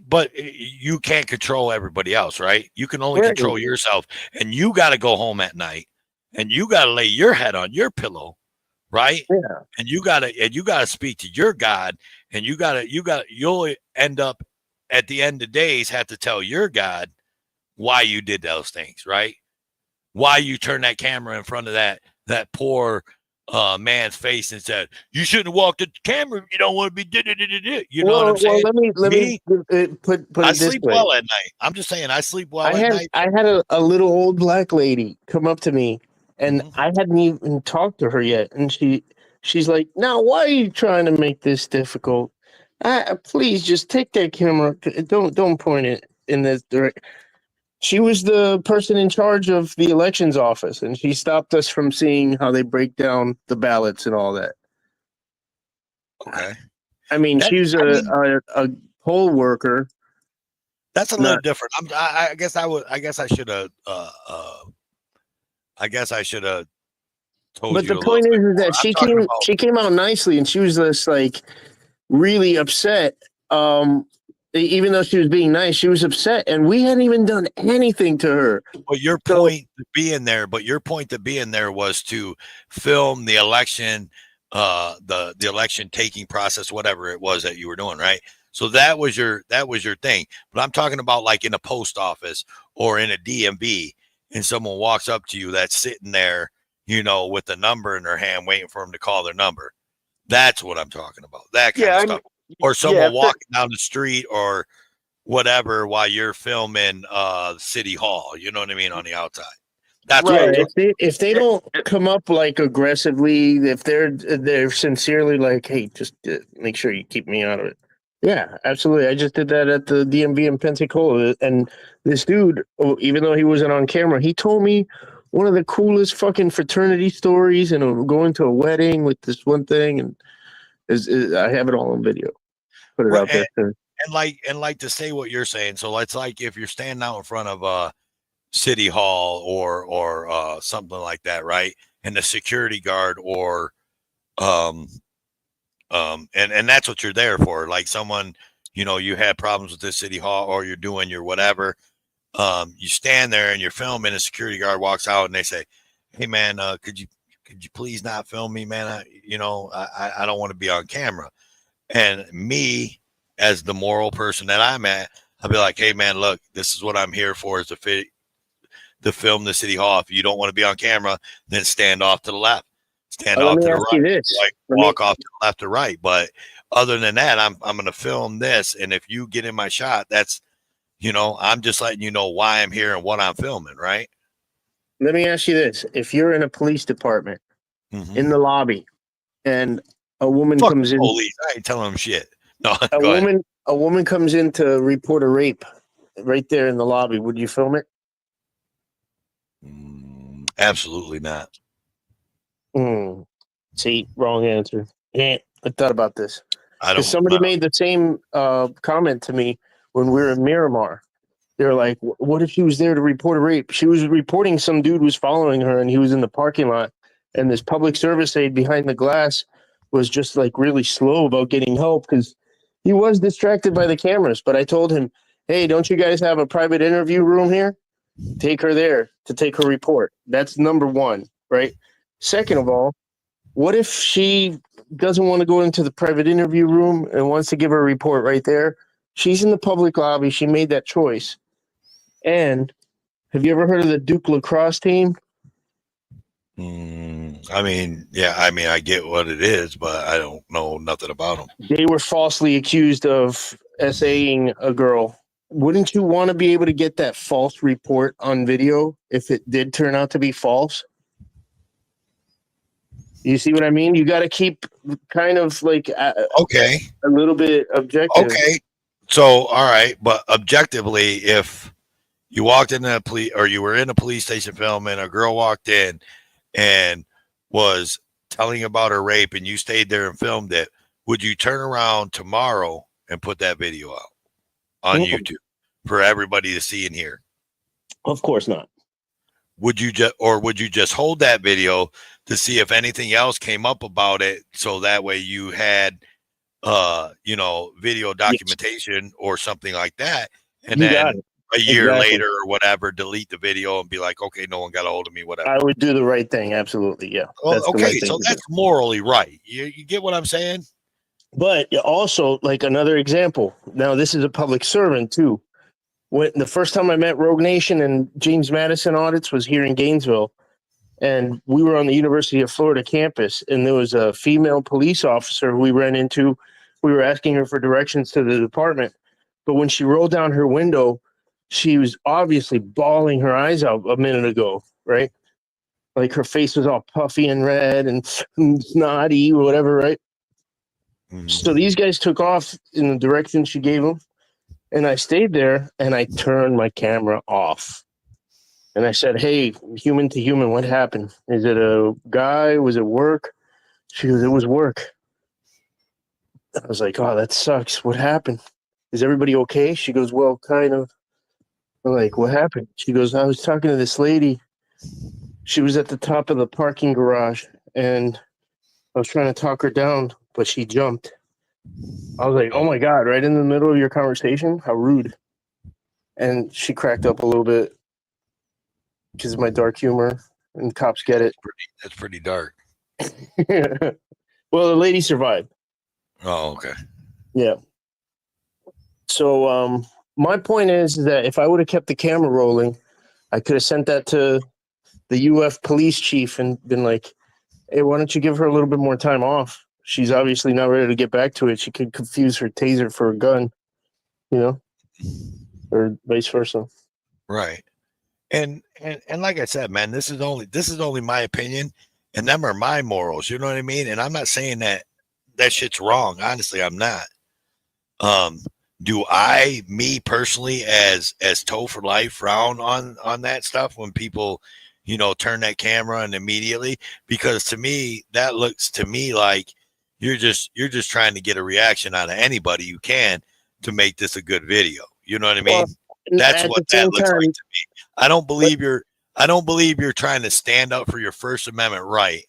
But you can't control everybody else, right? You can only control yourself, and you got to go home at night, and you got to lay your head on your pillow, right? Yeah. And you got to speak to your God, and you'll end up at the end of days have to tell your God why you did those things, right? Why you turned that camera in front of that poor man's face and said, you shouldn't have walked at the camera if you don't want to be you know what I'm saying? Let me put I it this sleep way. well at night. I'm just saying I sleep well at night. I had a little old black lady come up to me, and I hadn't even talked to her yet, and she's like, now why are you trying to make this difficult? Please just take that camera. Don't point it in this direction. She was the person in charge of the elections office, and she stopped us from seeing how they break down the ballots and all that. Okay. I mean, she was a poll worker. That's a little different. I guess I should have told but you. But the point is that she came out nicely, and she was just like really upset. Even though she was being nice, she was upset, and we hadn't even done anything to her. But your point to being there was to film the election, the election taking process, whatever it was that you were doing, right? So that was your thing. But I'm talking about like in a post office or in a DMV, and someone walks up to you that's sitting there, with a number in their hand, waiting for them to call their number. That's what I'm talking about. That kind of stuff. or Yeah, someone walking down the street or whatever while you're filming City Hall. You know what I mean, on the outside. That's right. what I'm If they don't come up like aggressively, if they're sincerely like, hey, just make sure you keep me out of it. Yeah, absolutely. I just did that at the DMV in Pensacola, and this dude, even though he wasn't on camera, he told me one of the coolest fucking fraternity stories, and going to a wedding with this one thing, and I have it all on video. Put it well, out there. Too. and like to say what you're saying. So it's like if you're standing out in front of City Hall or something like that, right? And the security guard or and that's what you're there for. Like someone, you had problems with this City Hall or you're doing your whatever. You stand there and you're filming. A security guard walks out and they say, "Hey man, could you please not film me, man? I don't want to be on camera." And me, as the moral person that I'm at, I'll be like, "Hey man, look, this is what I'm here for, is to film the City Hall. If you don't want to be on camera, then stand off to the left, stand Let off me to the ask you right, this. like walk off to the left or right." But other than that, I'm going to film this, and if you get in my shot, that's I'm just letting you know why I'm here and what I'm filming, right? Let me ask you this: if you're in a police department in the lobby, and a woman Fuck comes the in, police. I ain't telling them shit. No, a go ahead. woman comes in to report a rape right there in the lobby, would you film it? Absolutely not. See, wrong answer. Yeah, I thought about this. I Because don't. somebody made the same comment to me when we were in Miramar. They were like, "What if she was there to report a rape?" She was reporting some dude was following her, and he was in the parking lot, and this public service aide behind the glass was just like really slow about getting help because he was distracted by the cameras. But I told him, "Hey, don't you guys have a private interview room here? Take her there to take her report." That's number one, right? Second of all, what if she doesn't want to go into the private interview room and wants to give her report right there? She's in the public lobby. She made that choice. And have you ever heard of the Duke lacrosse team? I mean, yeah. I mean, I get what it is, but I don't know nothing about them. They were falsely accused of SAing a girl. Wouldn't you want to be able to get that false report on video if it did turn out to be false? You see what I mean? You got to keep kind of like Okay. a little bit objective. Okay. So, all right, but objectively, if you walked into a police or you were in a police station filming, a girl walked in and was telling about her rape, and you stayed there and filmed it, would you turn around tomorrow and put that video out on YouTube for everybody to see and hear? Of course not. Would you just hold that video to see if anything else came up about it, so that way you had video documentation or something like that, and You then got it. a year Exactly. later or whatever, delete the video and be like, okay, no one got a hold of me, whatever. I would do the right thing. Absolutely. Yeah. Well, That's the okay, right thing so to that's do. morally right. You get what I'm saying? But also, like another example. Now, this is a public servant too. When the first time I met Rogue Nation and James Madison audits was here in Gainesville, and we were on the University of Florida campus, and there was a female police officer who we ran into. We were asking her for directions to the department, but when she rolled down her window, she was obviously bawling her eyes out a minute ago, right? Like her face was all puffy and red and snotty or whatever, right? So these guys took off in the direction she gave them, and I stayed there and I turned my camera off. And I said, "Hey, human to human, what happened? Is it a guy? Was it work?" She goes, "It was work." I was like, "Oh, that sucks. What happened? Is everybody okay?" She goes, "Well, kind of." I'm like, "What happened?" She goes, "I was talking to this lady. She was at the top of the parking garage, and I was trying to talk her down, but she jumped." I was like, "Oh my God," right in the middle of your conversation? How rude. And she cracked up a little bit because of my dark humor, and cops get it. That's pretty dark. Well, the lady survived. Oh, okay. Yeah. So my point is that if I would have kept the camera rolling, I could have sent that to the UF police chief and been like, "Hey, why don't you give her a little bit more time off? she's obviously not ready to get back to it. She could confuse her taser for a gun, you know, or vice versa. Right. And like I said, man, this is only my opinion, and them are my morals. You know what I mean? And I'm not saying that shit's wrong. Honestly, I'm not. Do I, me personally, as Toe for Life, frown on that stuff when people, turn that camera and immediately? Because to me, that looks to me like you're just trying to get a reaction out of anybody you can to make this a good video. You know what I mean? Well, That's at what the that same looks time, like to me. I don't believe you're trying to stand up for your First Amendment right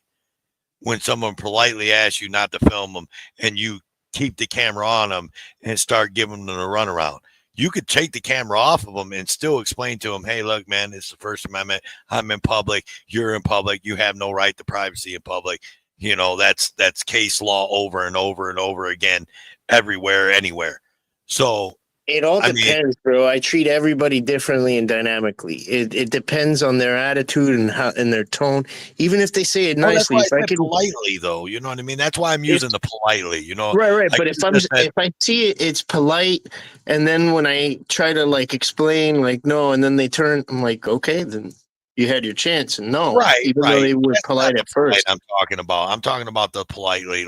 when someone politely asks you not to film them and you keep the camera on them and start giving them a runaround. You could take the camera off of them and still explain to them, hey, look, man, it's the First Amendment. I'm in public. You're in public. You have no right to privacy in public. That's case law over and over and over again, everywhere, anywhere. So it all depends, bro. I treat everybody differently and dynamically. It depends on their attitude and their tone. Even if they say it nicely, that's why I said politely, though. You know what I mean? That's why I'm using the politely. Right. But if I see it, it's polite, and then when I try to explain, no, and then they turn, I'm like, okay, then you had your chance, and no, right, even though they were polite at first. I'm talking about the politely,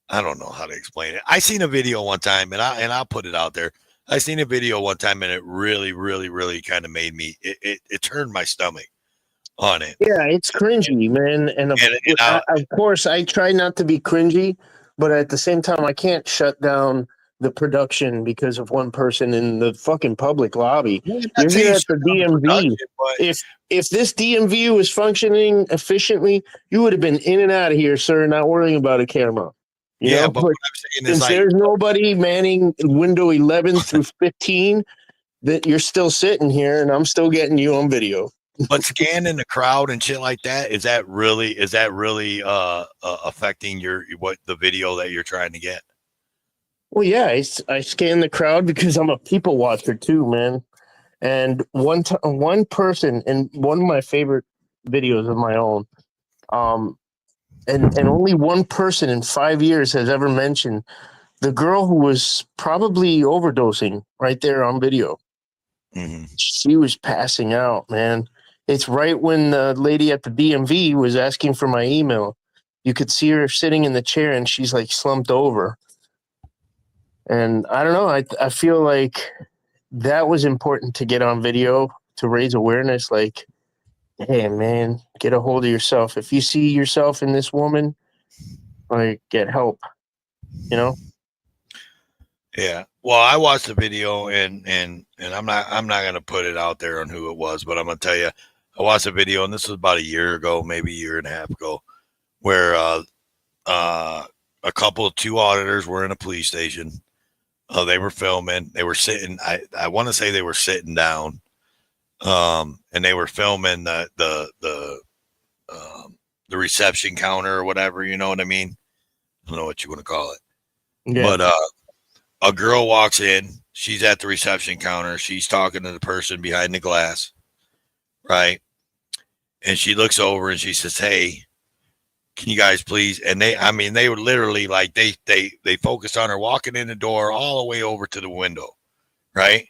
I don't know how to explain it. I seen a video one time, and I'll put it out there. I seen a video one time, and it really, really, really kind of made me. It turned my stomach on it. Yeah, it's cringy, man. And of course, I try not to be cringy, but at the same time, I can't shut down the production because of one person in the fucking public lobby. You're here at the DMV. If this DMV was functioning efficiently, you would have been in and out of here, sir, not worrying about a camera. You know? But what I'm saying is, since there's nobody manning window 11 through 15, that you're still sitting here, and I'm still getting you on video. But scanning the crowd and shit like that, is that really affecting the video that you're trying to get? Well, yeah, I scan the crowd because I'm a people watcher too, man. And one person in one of my favorite videos of my own, and only one person in 5 years has ever mentioned the girl who was probably overdosing right there on video. Mm-hmm. She was passing out, man. It's right when the lady at the DMV was asking for my email. You could see her sitting in the chair, and she's slumped over. And I don't know. I feel like that was important to get on video to raise awareness. Hey, man, get a hold of yourself. If you see yourself in this woman, get help. Yeah. Well, I watched the video, and I'm not gonna put it out there on who it was, but I'm gonna tell you, I watched a video, and this was about a year ago, maybe a year and a half ago, where two auditors were in a police station. They were filming. They were sitting. I want to say they were sitting down, and they were filming the reception counter or whatever. You know what I mean? I don't know what you want to call it. Yeah. But a girl walks in. She's at the reception counter. She's talking to the person behind the glass, right? And she looks over and she says, "Hey, can you guys please?" And they were literally they focused on her walking in the door all the way over to the window, right?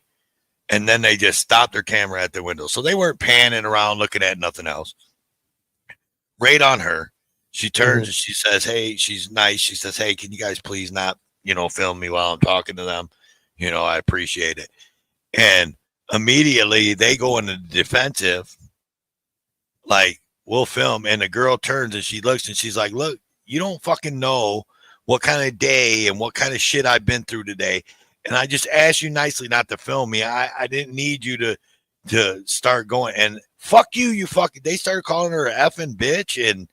And then they just stopped their camera at the window. So they weren't panning around looking at nothing else. Right on her. She turns and she says, "Hey," she's nice. She says, "Hey, can you guys please not, film me while I'm talking to them? I appreciate it." And immediately they go into the defensive, we'll film. And the girl turns and she looks and she's like, "Look, you don't fucking know what kind of day and what kind of shit I've been through today. And I just asked you nicely not to film me. I didn't need you to start going. And fuck you, you fucking." They started calling her an effing bitch. And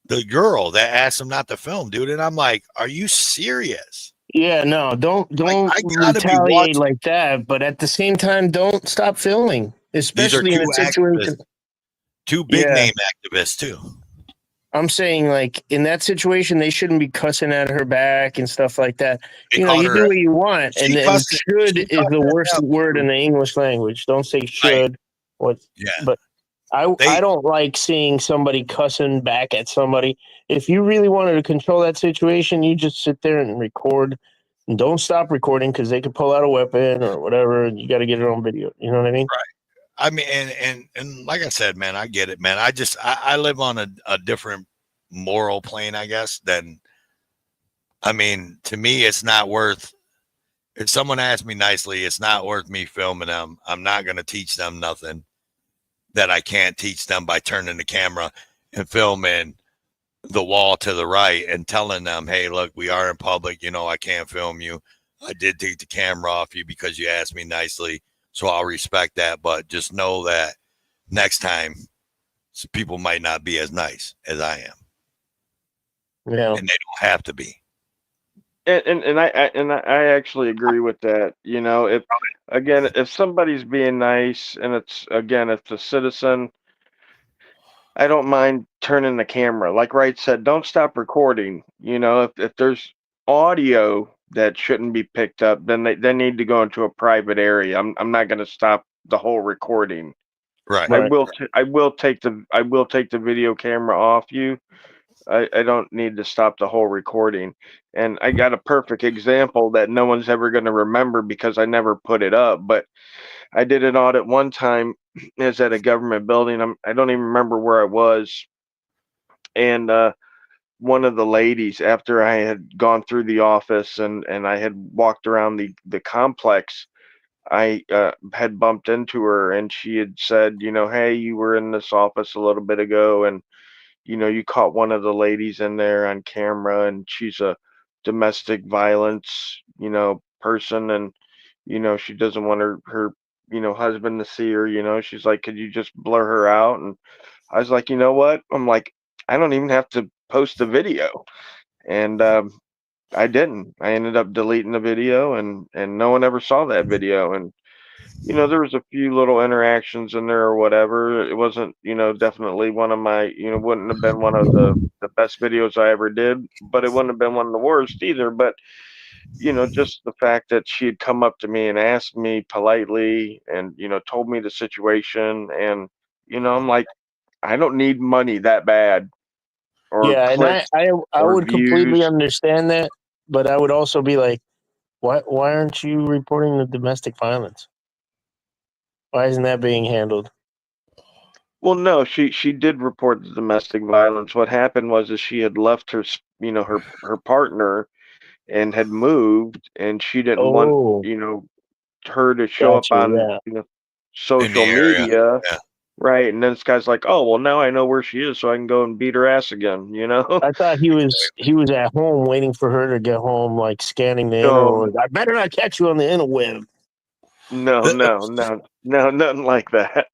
the girl that asked them not to film, dude. And I'm like, are you serious? Yeah, no, don't retaliate like that. But at the same time, don't stop filming, especially in a situation. Two big name activists too. I'm saying, in that situation, they shouldn't be cussing at her back and stuff like that. You do what you want, and should is the worst word in the English language. Don't say should. Right. But I don't like seeing somebody cussing back at somebody. If you really wanted to control that situation, you just sit there and record and don't stop recording because they could pull out a weapon or whatever, and you got to get it on video. You know what I mean? I mean, and like I said, man, I get it, man. I live on a different moral plane, I guess, than, I mean, to me, it's not worth, if someone asks me nicely, it's not worth me filming them. I'm not going to teach them nothing that I can't teach them by turning the camera and filming the wall to the right and telling them, hey, look, we are in public. You know, I can't film you. I did take the camera off you because you asked me nicely. So I'll respect that. But just know that next time people might not be as nice as I am. Yeah. And they don't have to be. And I actually agree with that. You know, if somebody's being nice and it's a citizen, I don't mind turning the camera. Like Wright said, don't stop recording. You know, if there's audio that shouldn't be picked up, then they need to go into a private area. I'm not going to stop the whole recording. Right. I will take the video camera off you. I don't need to stop the whole recording. And I got a perfect example that no one's ever going to remember because I never put it up. But I did an audit one time. It was at a government building. I don't even remember where I was. And one of the ladies, after I had gone through the office and I had walked around the complex, I had bumped into her and she had said, you know, hey, you were in this office a little bit ago and you know, you caught one of the ladies in there on camera and she's a domestic violence, you know, person and, you know, she doesn't want her, you know, husband to see her, you know, she's like, could you just blur her out? And I was like, you know what? I'm like, I don't even have to post the video. And I didn't. I ended up deleting the video and no one ever saw that video. And you know, there was a few little interactions in there or whatever. It wasn't, you know, definitely one of my, you know, wouldn't have been one of the best videos I ever did, but it wouldn't have been one of the worst either. But, you know, just the fact that she had come up to me and asked me politely and, you know, told me the situation. And, you know, I'm like, I don't need money that bad or Yeah, and clicks I or would completely views. understand that, but I would also be like, why aren't you reporting the domestic violence? Why isn't that being handled? Well, no, she did report the domestic violence. What happened was is she had left you know, her partner and had moved and she didn't want, Oh, you know, her to show up gotcha. on, Yeah, you know, In the social area. media, Yeah. right? And then this guy's like, "Oh, well now I know where she is so I can go and beat her ass again," you know? I thought he was at home waiting for her to get home, like scanning the No, interweb. I better not catch you on the interweb. no, nothing like that.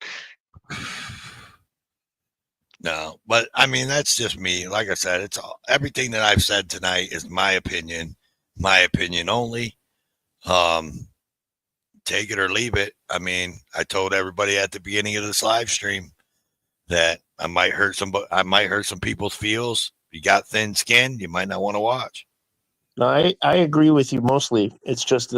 No, but I mean, that's just me. Like I said, it's all, everything that I've said tonight is my opinion only. Um, take it or leave it. I mean, I told everybody at the beginning of this live stream that I might hurt some people's feels. If you got thin skin, you might not want to watch. No, I agree with you mostly. It's just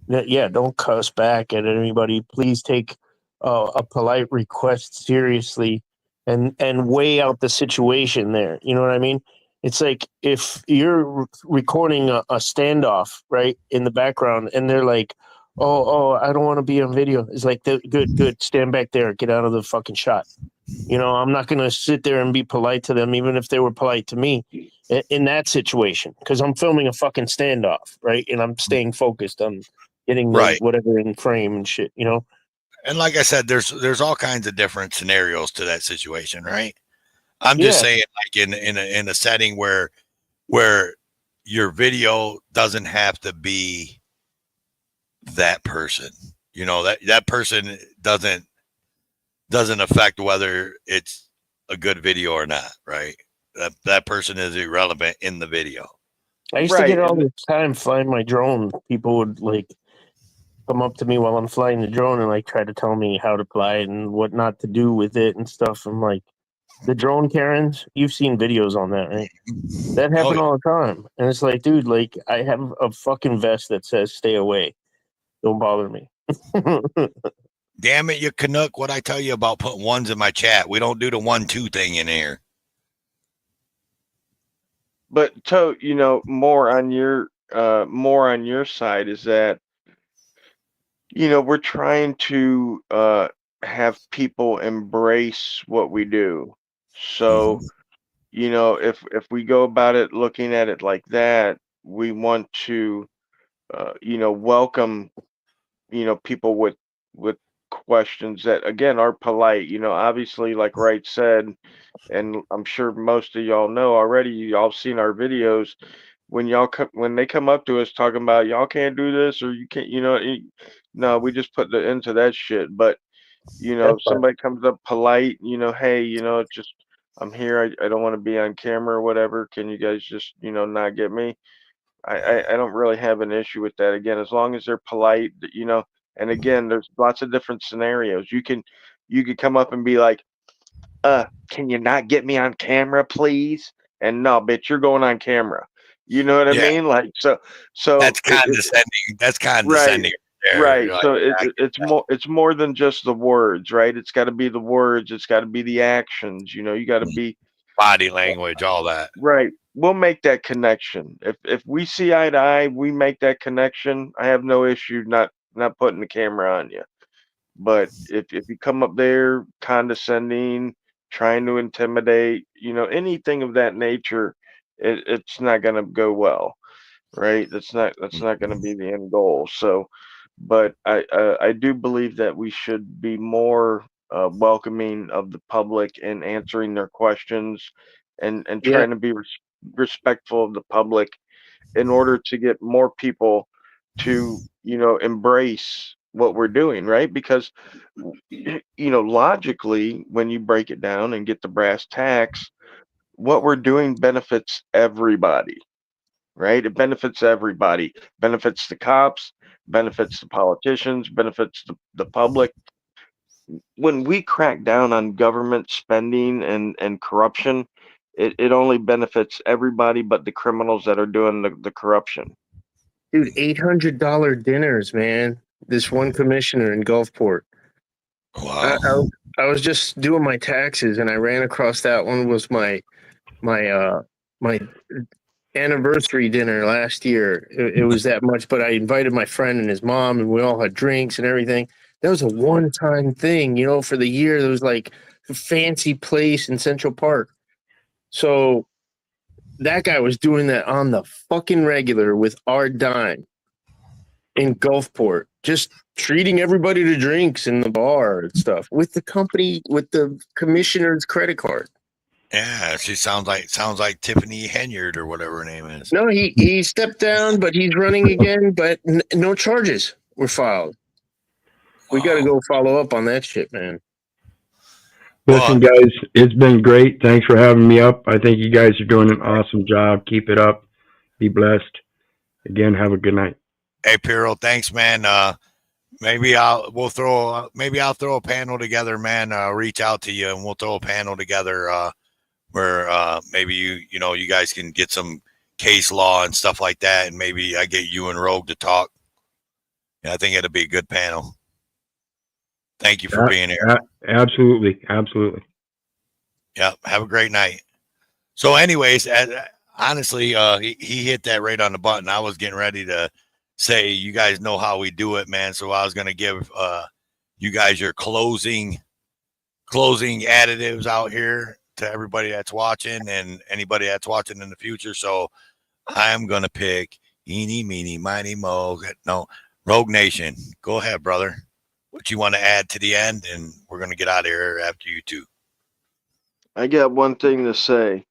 yeah, don't cuss back at anybody. Please take a polite request seriously and weigh out the situation there. You know what I mean? It's like if you're recording a standoff right in the background and they're like, oh, I don't want to be on video. It's like, good, stand back there, get out of the fucking shot. You know, I'm not going to sit there and be polite to them, even if they were polite to me in that situation, because I'm filming a fucking standoff, right? And I'm staying focused on getting the Right. whatever in frame and shit, you know? And like I said, there's all kinds of different scenarios to that situation, right? I'm Yeah. just saying, like in a setting where your video doesn't have to be that person. You know, that person doesn't affect whether it's a good video or not, right? That person is irrelevant in the video. I used to get Right. it all the time flying my drone. People would like come up to me while I'm flying the drone and like try to tell me how to fly it and what not to do with it and stuff. I'm like, the drone Karens, you've seen videos on that, right? That happen all the time. And it's like, dude, like I have a fucking vest that says stay away. Don't bother me. Damn it, you Canuck. What I tell you about putting ones in my chat? We don't do the 1-2 thing in here. But more on your side is that we're trying to have people embrace what we do. So if we go about it looking at it like that, we want to welcome people with questions that again are polite. Obviously, like Wright said, and I'm sure most of y'all know already. Y'all seen our videos. When they come up to us talking about y'all can't do this or you can't, no, we just put the end to that shit. But That's if fine. somebody comes up polite, hey, just I'm here. I don't want to be on camera or whatever. Can you guys just not get me? I don't really have an issue with that. Again, as long as they're polite, and again, there's lots of different scenarios. You could come up and be like, can you not get me on camera, please? And no, bitch, you're going on camera. You know what I Yeah, mean? Like that's it condescending. That's right, condescending there. right. You're like, So it's more than just the words, right? It's got to be the words. It's got to be the actions. You got to be body language, all that. right. We'll make that connection. If we see eye to eye, we make that connection. I have no issue not putting the camera on you. But if you come up there condescending, trying to intimidate, anything of that nature, it's not going to go well, right? That's not going to be the end goal. So, but I do believe that we should be more welcoming of the public and answering their questions, and Yeah. trying to be respectful of the public in order to get more people to embrace what we're doing, right? Because logically, when you break it down and get the brass tacks, what we're doing benefits everybody, right? It benefits everybody. Benefits the cops, benefits the politicians, benefits the public. When we crack down on government spending and corruption, it only benefits everybody but the criminals that are doing the corruption. Dude, $800 dinners, man. This one commissioner in Gulfport. Wow. I was just doing my taxes and I ran across that one. Was my my anniversary dinner last year. It was that much, but I invited my friend and his mom, and we all had drinks and everything. That was a one-time thing, for the year. There was like a fancy place in Central Park. So that guy was doing that on the fucking regular with our dime in Gulfport, just treating everybody to drinks in the bar and stuff with the company, with the commissioner's credit card. Yeah, she sounds like Tiffany Henyard or whatever her name is. No, he stepped down, but he's running again. But no charges were filed. We got to go follow up on that shit, man. Listen, guys, it's been great. Thanks for having me up. I think you guys are doing an awesome job. Keep it up. Be blessed. Again, have a good night. Hey, Piro, thanks, man. Maybe I'll throw a panel together, man. Reach out to you and we'll throw a panel together where maybe you guys can get some case law and stuff like that, and maybe I get you and Rogue to talk. And I think it'll be a good panel. Thank you for being here. Absolutely. Yeah, have a great night. So, anyways, honestly, he hit that right on the button. I was getting ready to say, you guys know how we do it, man. So I was going to give you guys your closing additives out here to everybody that's watching and anybody that's watching in the future. So I'm going to pick eeny, meeny, miny, mo. No, Rogue Nation. Go ahead, brother. What you want to add to the end? And we're going to get out of here after you two. I got one thing to say.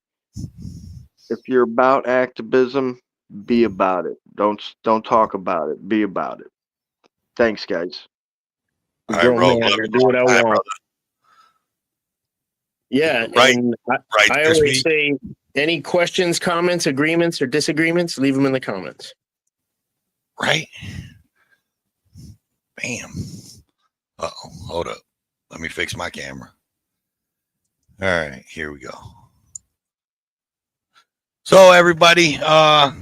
If you're about activism, be about it. Don't talk about it. Be about it. Thanks, guys. All right, Rogue. Man, I do what I want. Brother. Yeah, Right. And I always say, any questions, comments, agreements, or disagreements, leave them in the comments. Right. Bam. Uh-oh. Hold up. Let me fix my camera. All right, here we go. So everybody, all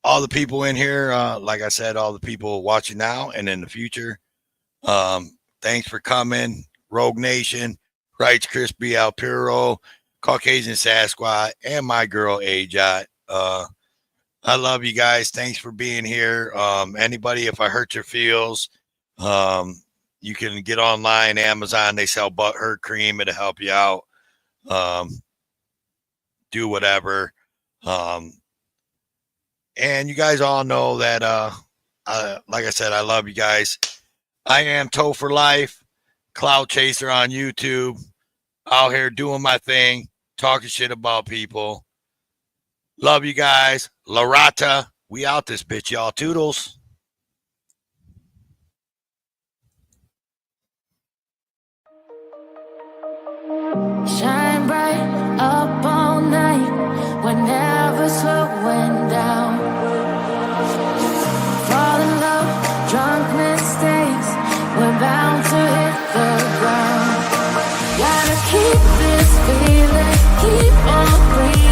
the people in here, like I said, all the people watching now and in the future, thanks for coming. Rogue Nation, Rights Crispy Alpiro, Caucasian Sasquatch, and my girl Ajot. I love you guys. Thanks for being here. Anybody, if I hurt your feels, you can get online, Amazon. They sell butt hurt cream. It'll help you out. Do whatever. And you guys all know that, like I said, I love you guys. I am Toe for Life, Cloud Chaser on YouTube, out here doing my thing, talking shit about people. Love you guys. La Rata. We out this bitch, y'all. Toodles. Shine bright up all night. We're never slowing down. Fall in love, drunk mistakes. We're bound to hit the ground. Gotta keep this feeling, keep on breathing.